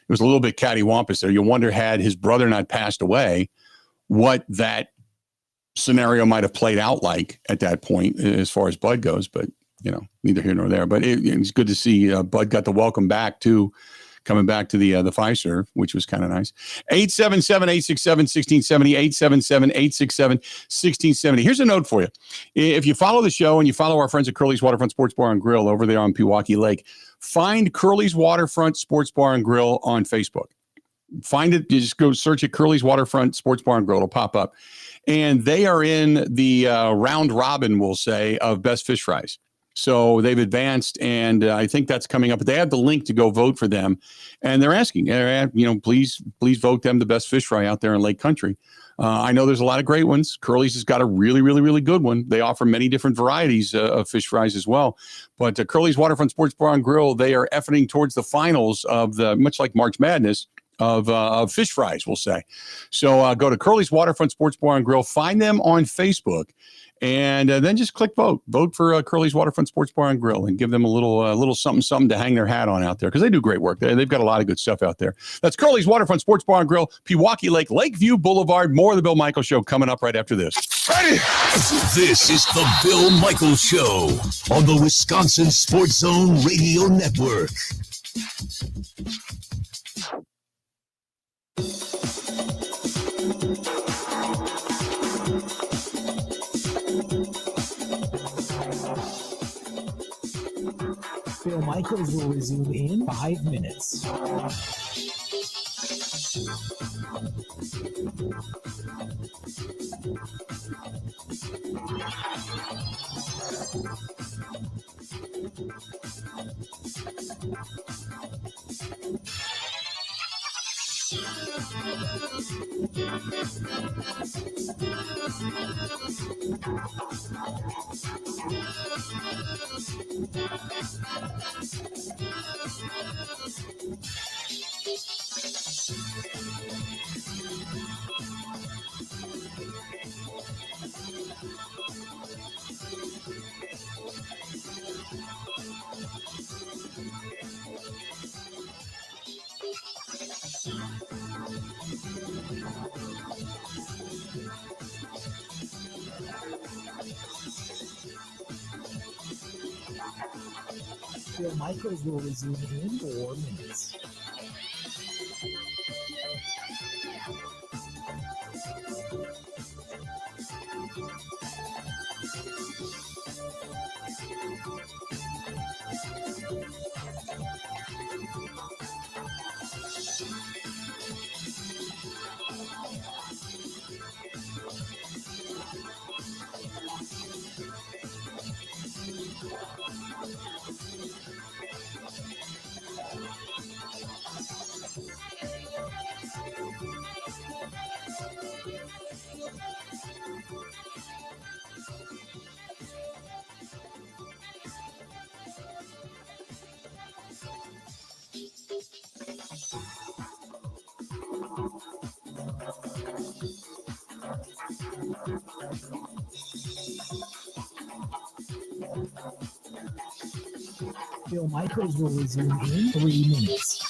was a little bit cattywampus there. You wonder, had his brother not passed away, what that scenario might have played out like at that point as far as Bud goes, but neither here nor there. But it's good to see Bud got the welcome back to coming back to the Fiserv, which was kind of nice. 877-867-1670, 877-867-1670. Here's a note for you. If you follow the show and you follow our friends at Curly's Waterfront Sports Bar and Grill over there on Pewaukee Lake, find Curly's Waterfront Sports Bar and Grill on Facebook. Find it. You just go search it, Curly's Waterfront Sports Bar and Grill. It'll pop up. And they are in the round robin, we'll say, of best fish fries. So they've advanced, and I think that's coming up. But they have the link to go vote for them, and they're asking, please vote them the best fish fry out there in Lake Country. I know there's a lot of great ones. Curly's has got a really, really, really good one. They offer many different varieties of fish fries as well. But Curly's Waterfront Sports Bar and Grill, they are efforting towards the finals of much like March Madness, of fish fries, we'll say. So go to Curly's Waterfront Sports Bar and Grill, find them on Facebook, and then just click vote. Vote for Curly's Waterfront Sports Bar and Grill, and give them a little something to hang their hat on out there, because they do great work. They've got a lot of good stuff out there. That's Curly's Waterfront Sports Bar and Grill, Pewaukee Lake, Lakeview Boulevard. More of the Bill Michaels Show coming up right after this. Ready? This is the Bill Michaels Show on the Wisconsin Sports Zone Radio Network. Bill Michaels will resume in 5 minutes. Bill Michaels will resume in 4 minutes. Bill Michaels will resume in 3 minutes.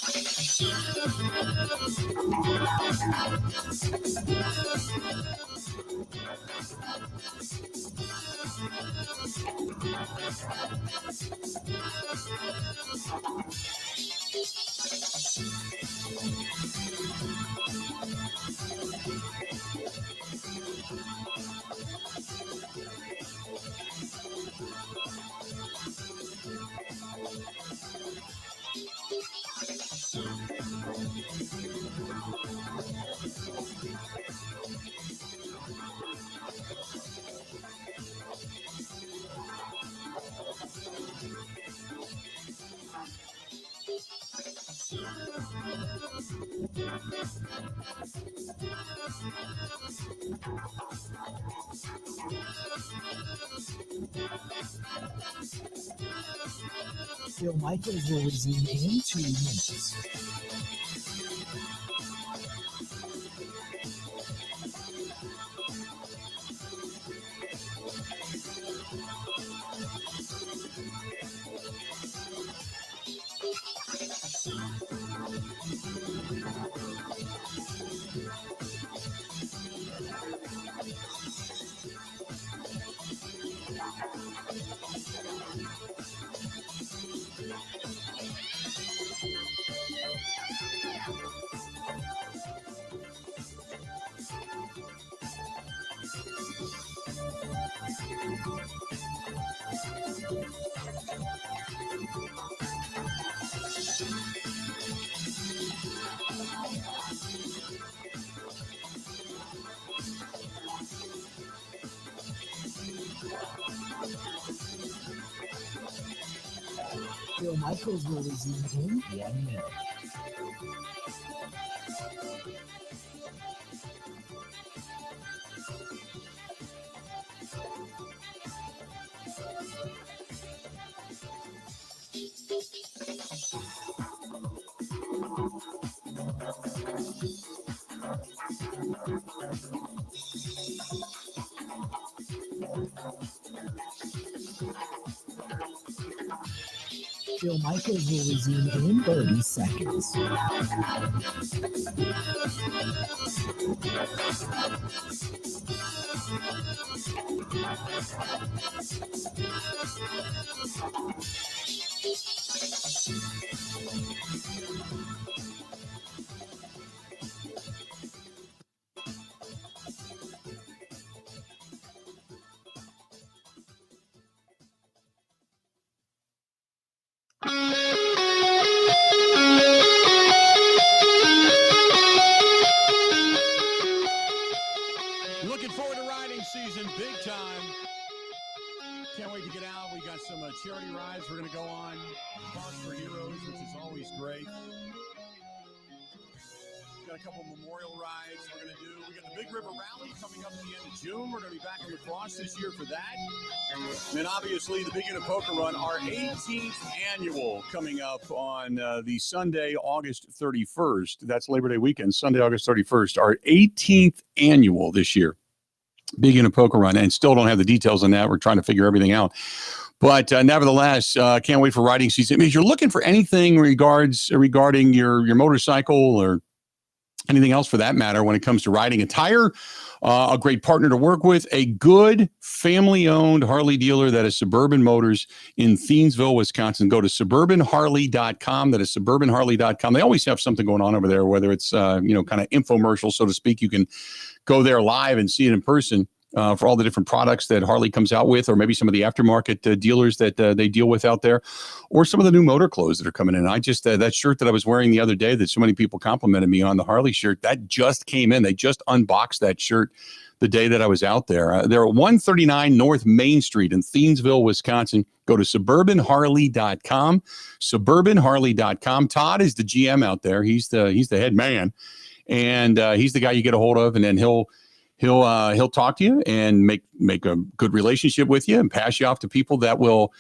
Bill Michaels will resume in 2 minutes. Bill Michaels will resume in 1 minute. Bill Michaels will resume in 30 seconds. Looking forward to riding season big time. Can't wait to get out. We got some charity rides we're going to go on. Cause for Heroes, which is always great. Got a couple memorial rides we're going to do. We got the Big River Rally coming up at the end of June. We're going to be back in La Crosse this year for that. And then obviously the Big Unit Poker Run, our 18th annual, coming up on the Sunday, August 31st. That's Labor Day weekend, Sunday, August 31st. Our 18th annual this year. Big Unit Poker Run, and still don't have the details on that. We're trying to figure everything out. But nevertheless, can't wait for riding season. I mean, if you're looking for anything regarding your motorcycle or anything else for that matter when it comes to riding attire, a great partner to work with, a good family-owned Harley dealer that is Suburban Motors in Thiensville, Wisconsin. Go to suburbanharley.com. That is suburbanharley.com. They always have something going on over there, whether it's, kind of infomercial, so to speak. You can go there live and see it in person for all the different products that Harley comes out with, or maybe some of the aftermarket dealers that they deal with out there, or some of the new motor clothes that are coming in. I just, that shirt that I was wearing the other day that so many people complimented me on, the Harley shirt, that just came in. They just unboxed that shirt the day that I was out there. They're at 139 North Main Street in Thiensville, Wisconsin. Go to suburbanharley.com, suburbanharley.com. Todd is the GM out there. He's the head man, and he's the guy you get a hold of, and then he'll talk to you and make a good relationship with you and pass you off to people that will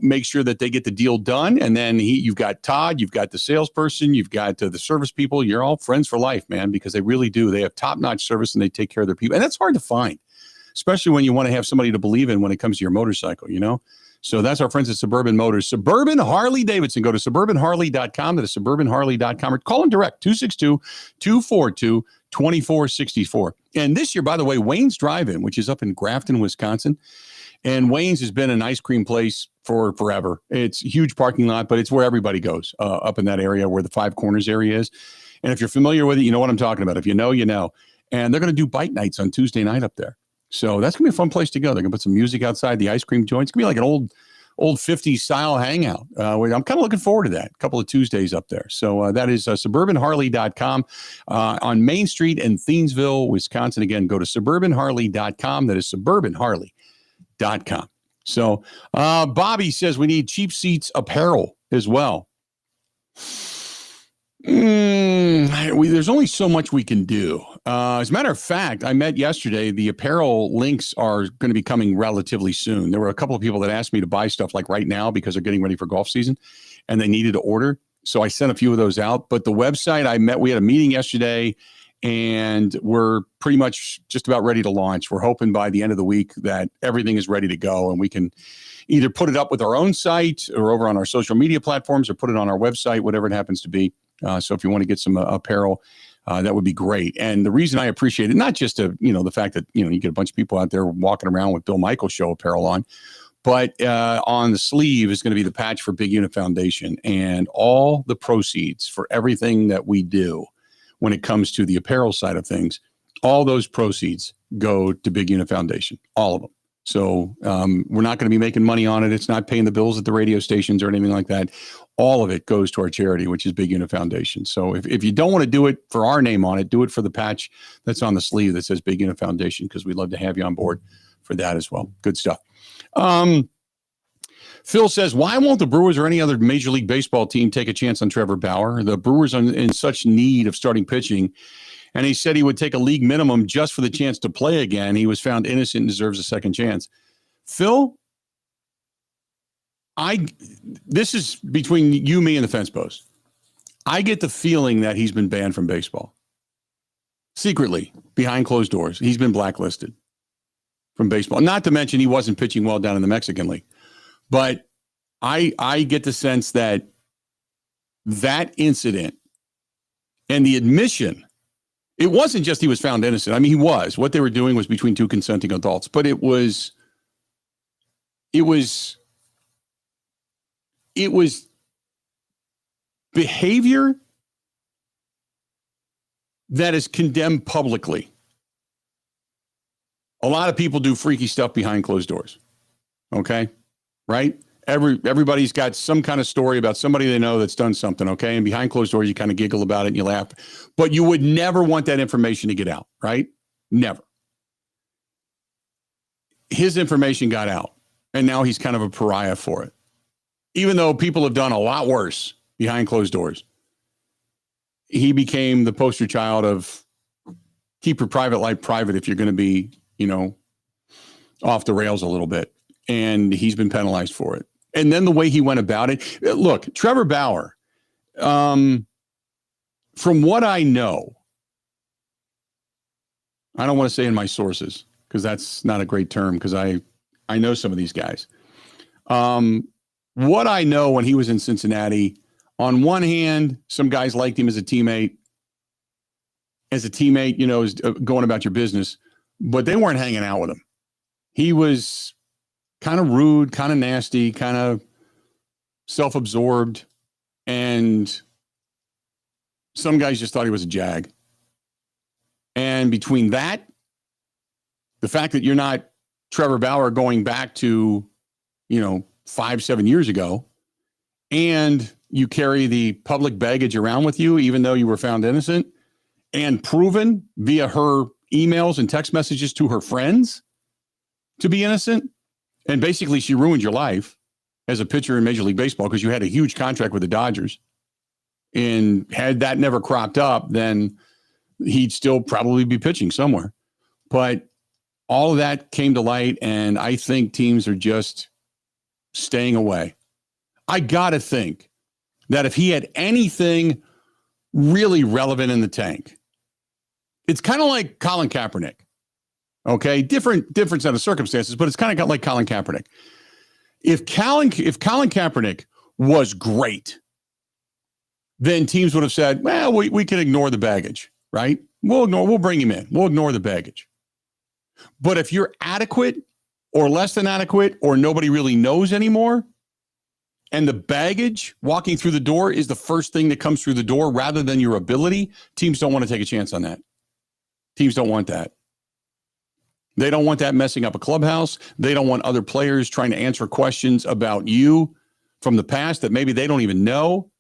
make sure that they get the deal done. And then you've got Todd, you've got the salesperson, you've got the service people. You're all friends for life, man, because they really do. They have top-notch service and they take care of their people. And that's hard to find, especially when you want to have somebody to believe in when it comes to your motorcycle, you know? So that's our friends at Suburban Motors. Suburban Harley Davidson. Go to suburbanharley.com. That is suburbanharley.com. Or call them direct, 262-242-2464. And this year, by the way, Wayne's Drive-In, which is up in Grafton, Wisconsin. And Wayne's has been an ice cream place for forever. It's a huge parking lot, but it's where everybody goes, up in that area where the Five Corners area is. And if you're familiar with it, you know what I'm talking about. If you know, you know. And they're going to do bike nights on Tuesday night up there. So that's going to be a fun place to go. They're going to put some music outside the ice cream joint. It's going to be like an old 50s style hangout. I'm kind of looking forward to that. A couple of Tuesdays up there. So that is suburbanharley.com on Main Street in Thiensville, Wisconsin. Again, go to suburbanharley.com. That is suburbanharley.com. So Bobby says we need cheap seats apparel as well. There's only so much we can do. As a matter of fact, I met yesterday. The apparel links are going to be coming relatively soon. There were a couple of people that asked me to buy stuff like right now because they're getting ready for golf season and they needed to order. So I sent a few of those out. But the website we had a meeting yesterday and we're pretty much just about ready to launch. We're hoping by the end of the week that everything is ready to go and we can either put it up with our own site or over on our social media platforms or put it on our website, whatever it happens to be. So if you want to get some apparel, that would be great. And the reason I appreciate it, not just the fact that, you get a bunch of people out there walking around with Bill Michaels Show apparel on, but on the sleeve is going to be the patch for Big Unit Foundation, and all the proceeds for everything that we do when it comes to the apparel side of things, all those proceeds go to Big Unit Foundation, all of them. So we're not going to be making money on it. It's not paying the bills at the radio stations or anything like that. All of it goes to our charity, which is Big Unit Foundation. So if you don't want to do it for our name on it, do it for the patch that's on the sleeve that says Big Unit Foundation, because we'd love to have you on board for that as well. Good stuff. Phil says, why won't the Brewers or any other Major League Baseball team take a chance on Trevor Bauer? The Brewers are in such need of starting pitching. And he said he would take a league minimum just for the chance to play again. He was found innocent and deserves a second chance. Phil, this is between you, me, and the fence post. I get the feeling that he's been banned from baseball. Secretly, behind closed doors. He's been blacklisted from baseball. Not to mention he wasn't pitching well down in the Mexican League. But I get the sense that incident and the admission, it wasn't just he was found innocent. I mean, he was. What they were doing was between two consenting adults. But it was behavior that is condemned publicly. A lot of people do freaky stuff behind closed doors. Okay? Right? Everybody's got some kind of story about somebody they know that's done something, okay? And behind closed doors, you kind of giggle about it and you laugh. But you would never want that information to get out, right? Never. His information got out, and now he's kind of a pariah for it. Even though people have done a lot worse behind closed doors. He became the poster child of keep your private life private if you're going to be, off the rails a little bit. And he's been penalized for it. And then the way he went about it. Look, Trevor Bauer, from what I know, I don't want to say in my sources because that's not a great term because I know some of these guys. What I know when he was in Cincinnati, on one hand, some guys liked him as a teammate. As a teammate, is going about your business, but they weren't hanging out with him. He was kind of rude, kind of nasty, kind of self-absorbed. And some guys just thought he was a jag. And between that, the fact that you're not Trevor Bauer going back to, 5-7 years ago, and you carry the public baggage around with you, even though you were found innocent, and proven via her emails and text messages to her friends to be innocent. And basically, she ruined your life as a pitcher in Major League Baseball because you had a huge contract with the Dodgers. And had that never cropped up, then he'd still probably be pitching somewhere. But all of that came to light, and I think teams are just staying away. I got to think that if he had anything really relevant in the tank, it's kind of like Colin Kaepernick. Okay, different set of circumstances, but it's kind of like Colin Kaepernick. If Colin Kaepernick was great, then teams would have said, well, we can ignore the baggage, right? We'll bring him in. We'll ignore the baggage. But if you're adequate or less than adequate or nobody really knows anymore, and the baggage walking through the door is the first thing that comes through the door rather than your ability, teams don't want to take a chance on that. Teams don't want that. They don't want that messing up a clubhouse. They don't want other players trying to answer questions about you from the past that maybe they don't even know.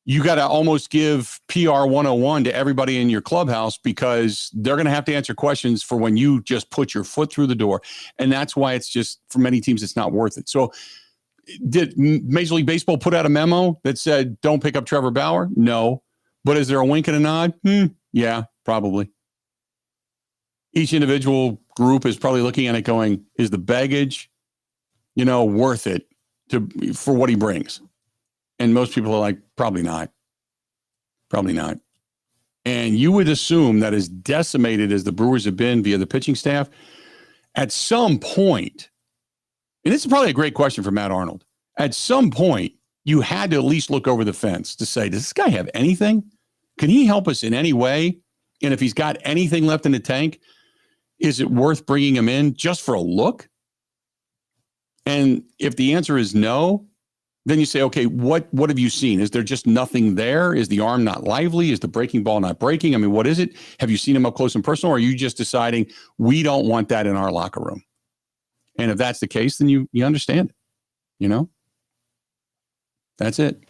You got to almost give PR 101 to everybody in your clubhouse because they're going to have to answer questions for when you just put your foot through the door. And that's why it's just, for many teams, it's not worth it. So did Major League Baseball put out a memo that said, don't pick up Trevor Bauer? No. But is there a wink and a nod? Yeah, probably. Each individual group is probably looking at it going, is the baggage, worth it for what he brings? And most people are like, probably not. Probably not. And you would assume that as decimated as the Brewers have been via the pitching staff, at some point, and this is probably a great question for Matt Arnold, at some point, you had to at least look over the fence to say, does this guy have anything? Can he help us in any way? And if he's got anything left in the tank, is it worth bringing him in just for a look? And if the answer is no, then you say, okay, what have you seen? Is there just nothing there? Is the arm not lively? Is the breaking ball not breaking? I mean, what is it? Have you seen him up close and personal? Or are you just deciding we don't want that in our locker room? And if that's the case, then you understand it, That's it.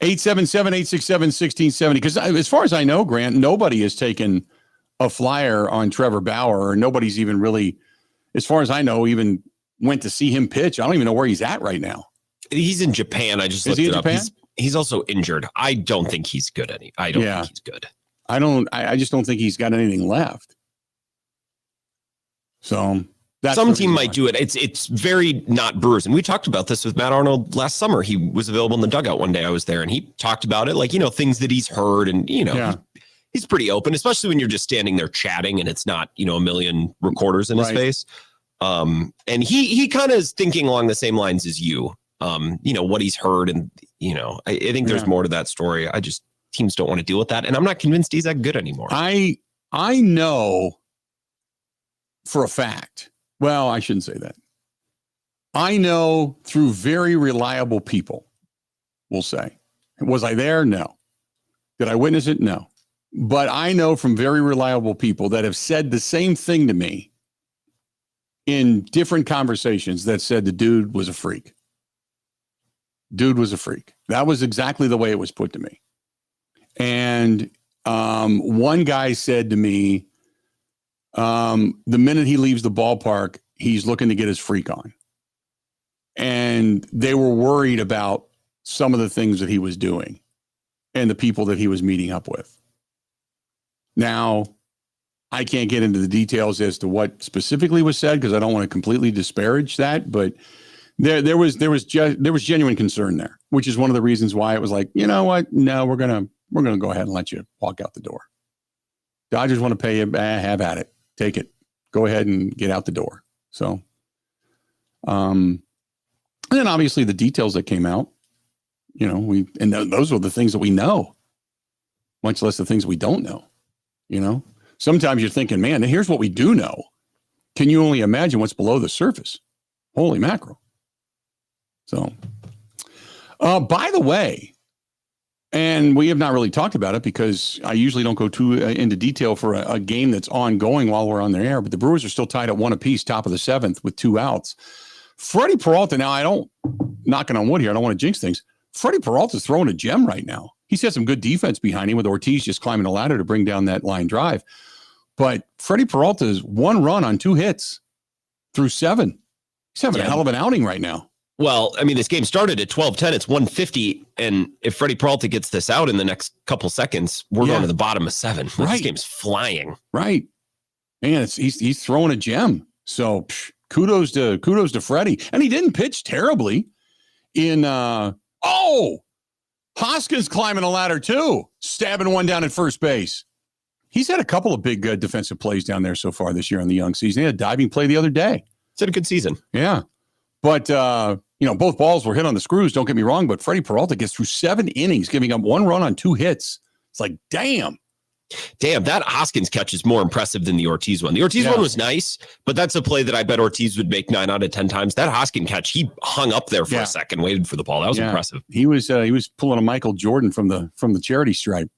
877-867-1670. Because as far as I know, Grant, nobody has taken a flyer on Trevor Bauer, or nobody's even really, as far as I know, even went to see him pitch. I don't even know where he's at right now. He's in Japan. I just looked it up. Japan? He's also injured. I don't think he's good. I don't think he's good. I just don't think he's got anything left. So some team might do it. It's very not Brewers. And we talked about this with Matt Arnold last summer. He was available in the dugout one day. I was there and he talked about it, like, things that he's heard and, he's pretty open, especially when you're just standing there chatting and it's not, a million recorders in his face. And he kind of is thinking along the same lines as you, what he's heard. And, I think there's more to that story. Teams don't want to deal with that. And I'm not convinced he's that good anymore. I know for a fact. Well, I shouldn't say that. I know through very reliable people, we'll say. Was I there? No. Did I witness it? No. But I know from very reliable people that have said the same thing to me in different conversations that said the dude was a freak. Dude was a freak. That was exactly the way it was put to me. And one guy said to me, the minute he leaves the ballpark, he's looking to get his freak on. And they were worried about some of the things that he was doing and the people that he was meeting up with. Now, I can't get into the details as to what specifically was said because I don't want to completely disparage that, but there was genuine concern there, which is one of the reasons why it was like, you know what? No, we're gonna go ahead and let you walk out the door. Dodgers want to pay you, have at it. Take it. Go ahead and get out the door. So, and then obviously the details that came out, those were the things that we know, much less the things we don't know. Sometimes you're thinking, man, here's what we do know. Can you only imagine what's below the surface? Holy mackerel. So, by the way, and we have not really talked about it because I usually don't go too into detail for a game that's ongoing while we're on the air, but the Brewers are still tied at 1 apiece, top of the 7th with 2 outs. Freddie Peralta, now knocking on wood here, I don't want to jinx things. Freddie Peralta's throwing a gem right now. He's had some good defense behind him with Ortiz just climbing a ladder to bring down that line drive. But Freddie Peralta's 1 run on 2 hits through 7. He's having a hell of an outing right now. Well, I mean, this game started at 12:10. It's 150. And if Freddie Peralta gets this out in the next couple seconds, we're going to the bottom of 7. Right. This game's flying. Right. And he's throwing a gem. So kudos to Freddie. And he didn't pitch terribly in Hoskins climbing a ladder too, stabbing one down at first base. He's had a couple of big defensive plays down there so far this year in the young season. He had a diving play the other day. It's had a good season. Yeah. But, both balls were hit on the screws. Don't get me wrong. But Freddie Peralta gets through 7 innings, giving up 1 run on 2 hits. It's like, damn. That Hoskins catch is more impressive than the Ortiz one. The Ortiz one was nice, but that's a play that I bet Ortiz would make 9 out of 10 times. That Hoskins catch, he hung up there for a second, waited for the ball. That was impressive. He was pulling a Michael Jordan from the charity stripe.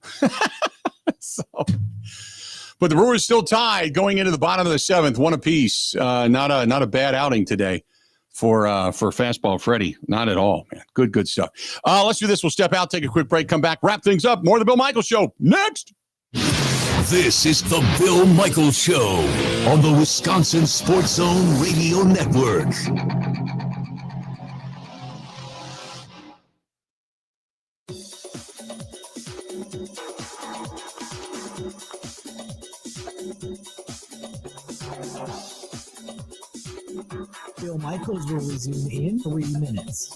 But the Brewers still tied going into the bottom of the 7th, 1 apiece. Not a bad outing today for fastball Freddie. Not at all, man. Good stuff. Let's do this. We'll step out, take a quick break, come back, wrap things up. More of the Bill Michaels Show next. This is the Bill Michaels Show on the Wisconsin Sports Zone Radio Network. Bill Michaels will resume in 3 minutes.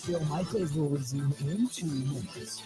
Bill Michaels will resume in 2 minutes.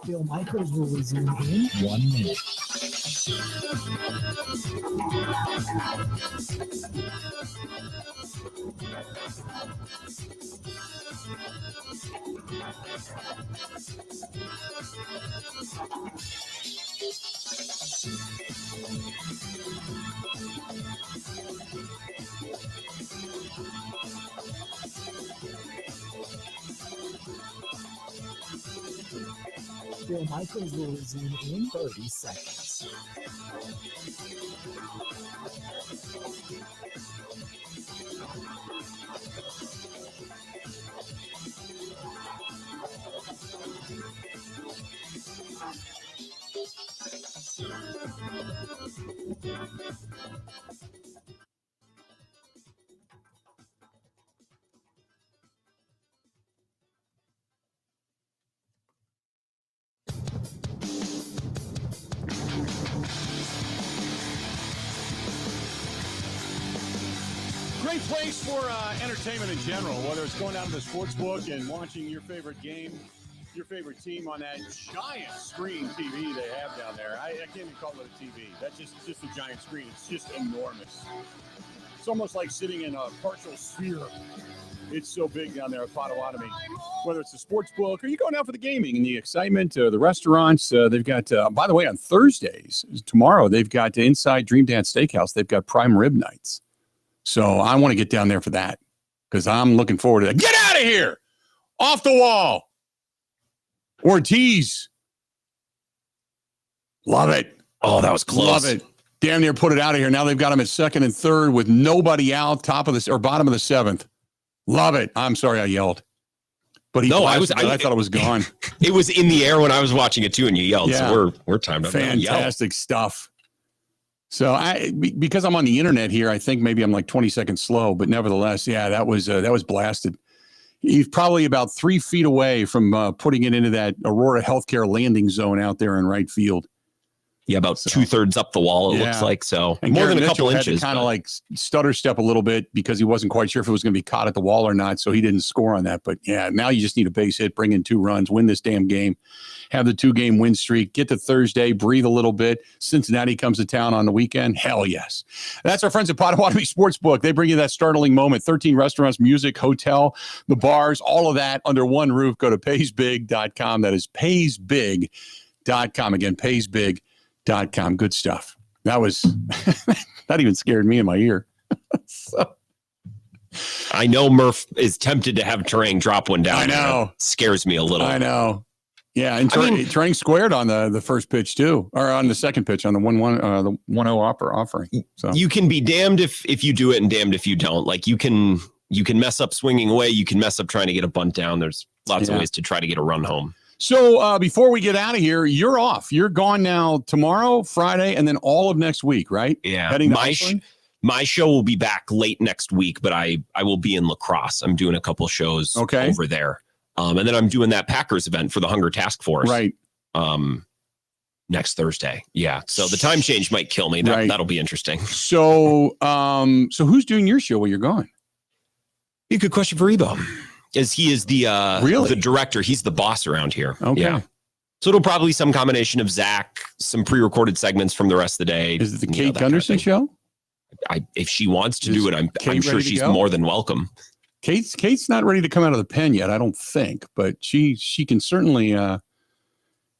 Bill Michaels will resume in 1 minute. Bill Michaels will resume in 30 seconds. Great place for entertainment in general, whether it's going down to the sports book and watching your favorite game, your favorite team on that giant screen TV they have down there. I can't even call it a TV. That's just a giant screen. It's just enormous. It's almost like sitting in a partial sphere. It's so big down there at Potawatomi. Whether it's the sports book or you going out for the gaming and the excitement, the restaurants, they've got, by the way, on Thursdays, tomorrow, they've got inside Dream Dance Steakhouse, they've got prime rib nights. So I want to get down there for that because I'm looking forward to that. Get out of here! Off the wall! Ortiz. Love it. Oh, that was close. Love it. Damn near put it out of here. Now they've got him at second and third with nobody out, top of the or bottom of the seventh. Love it. I'm sorry I yelled. But I thought it was gone. It was in the air when I was watching it too, and you yelled. Yeah. So we're timed up. Fantastic stuff. So because I'm on the internet here, I think maybe I'm like 20 seconds slow, but nevertheless, yeah, that was blasted. He's probably about 3 feet away from putting it into that Aurora Healthcare landing zone out there in right field. Yeah, about 2/3 up the wall, it looks like. So and more Garrett than a couple Mitchell inches. Kind of like stutter step a little bit because he wasn't quite sure if it was going to be caught at the wall or not. So he didn't score on that. But yeah, now you just need a base hit, bring in 2 runs, win this damn game, have the 2-game win streak, get to Thursday, breathe a little bit. Cincinnati comes to town on the weekend. Hell yes. That's our friends at Potawatomi Sportsbook. They bring you that startling moment. 13 restaurants, music, hotel, the bars, all of that under one roof. Go to paysbig.com. That is paysbig.com. Again, paysbig.com. Good stuff. That was that even scared me in my ear. So. I know Murph is tempted to have Terang drop one down. I know. It scares me a little. I know. Yeah, and Terang squared on the first pitch too, or on the second pitch on the 1-1 the 1-0 offering. So you can be damned if you do it and damned if you don't. Like you can mess up swinging away. You can mess up trying to get a bunt down. There's lots of ways to try to get a run home. So before we get out of here, you're off. You're gone now tomorrow, Friday, and then all of next week, right? Yeah. Heading to my show will be back late next week, but I will be in La Crosse. I'm doing a couple shows over there. And then I'm doing that Packers event for the Hunger Task Force. Right. Next Thursday. Yeah. So the time change might kill me. That'll be interesting. So who's doing your show while you're gone? Be a good question for Ebo. As he is the director. He's the boss around here. Okay. Yeah. So it'll probably be some combination of Zach, some pre-recorded segments from the rest of the day. Is it the Kate Gunderson show? If she wants to do it, I'm sure she's more than welcome. Kate's not ready to come out of the pen yet, I don't think, but she can certainly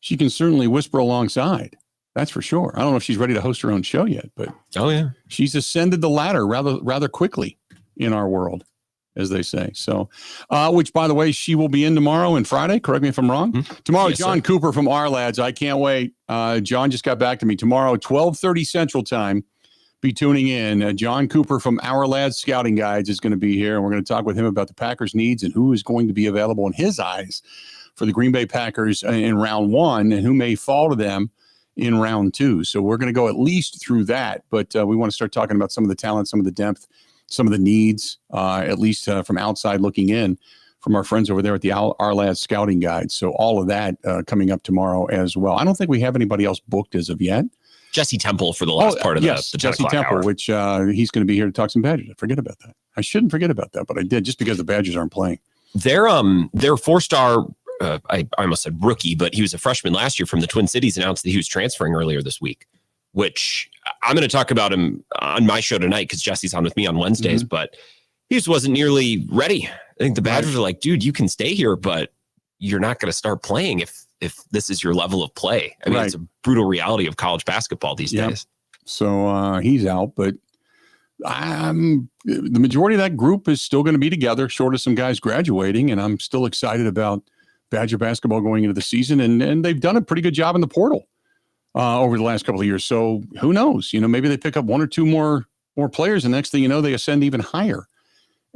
she can certainly whisper alongside. That's for sure. I don't know if she's ready to host her own show yet, but she's ascended the ladder rather quickly in our world, as they say. So, which, by the way, she will be in tomorrow and Friday. Correct me if I'm wrong. Tomorrow, yes, John Cooper from Our Lads. I can't wait. John just got back to me. Tomorrow, 12:30 Central Time. Be tuning in. John Cooper from Our Lads Scouting Guides is going to be here, and we're going to talk with him about the Packers' needs and who is going to be available in his eyes for the Green Bay Packers in round 1 and who may fall to them in round 2. So we're going to go at least through that, but we want to start talking about some of the talent, some of the depth, some of the needs, at least from outside looking in from our friends over there at the Our Lads Scouting Guide. So all of that coming up tomorrow as well. I don't think we have anybody else booked as of yet. Jesse Temple for the last part of the Jesse Temple, hour. which he's going to be here to talk some Badgers. I forget about that. I shouldn't forget about that, but I did just because the Badgers aren't playing. Their 4-star, I almost said rookie, but he was a freshman last year from the Twin Cities, announced that he was transferring earlier this week, which I'm going to talk about him on my show tonight because Jesse's on with me on Wednesdays, but he just wasn't nearly ready. I think the Badgers are like, dude, you can stay here, but you're not going to start playing if this is your level of play. I mean, it's a brutal reality of college basketball these days. So he's out, but the majority of that group is still going to be together, short of some guys graduating, and I'm still excited about Badger basketball going into the season, and they've done a pretty good job in the portal over the last couple of years. So who knows? Maybe they pick up 1 or 2 more players, and the next thing you know, they ascend even higher.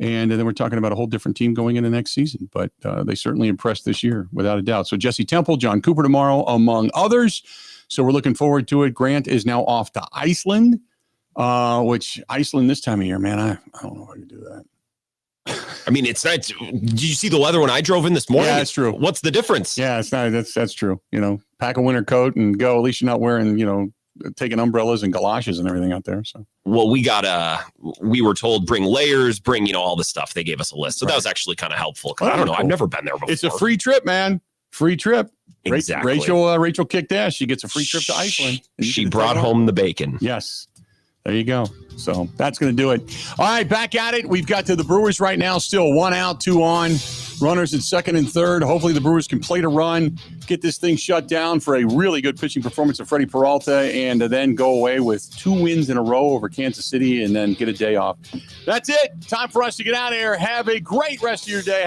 And then we're talking about a whole different team going into next season. But they certainly impressed this year, without a doubt. So Jesse Temple, John Cooper tomorrow, among others. So we're looking forward to it. Grant is now off to Iceland, which Iceland this time of year, man, I don't know if I could do that. I mean, it's nice. Did you see the weather when I drove in this morning? Yeah, that's true. What's the difference? Yeah, it's not. That's true. Pack a winter coat and go. At least you're not wearing, taking umbrellas and galoshes and everything out there. So, well, we were told bring layers, bring all the stuff. They gave us a list, so that was actually kind of helpful. I don't know. I've never been there before. It's a free trip, man. Free trip. Exactly. Rachel kicked ass. She gets a free trip to Iceland. She brought home the bacon. Yes. There you go. So that's going to do it. All right, back at it. We've got to the Brewers right now. Still 1 out, 2 on. Runners at second and third. Hopefully the Brewers can play to run, get this thing shut down for a really good pitching performance of Freddie Peralta, and then go away with 2 wins in a row over Kansas City and then get a day off. That's it. Time for us to get out of here. Have a great rest of your day.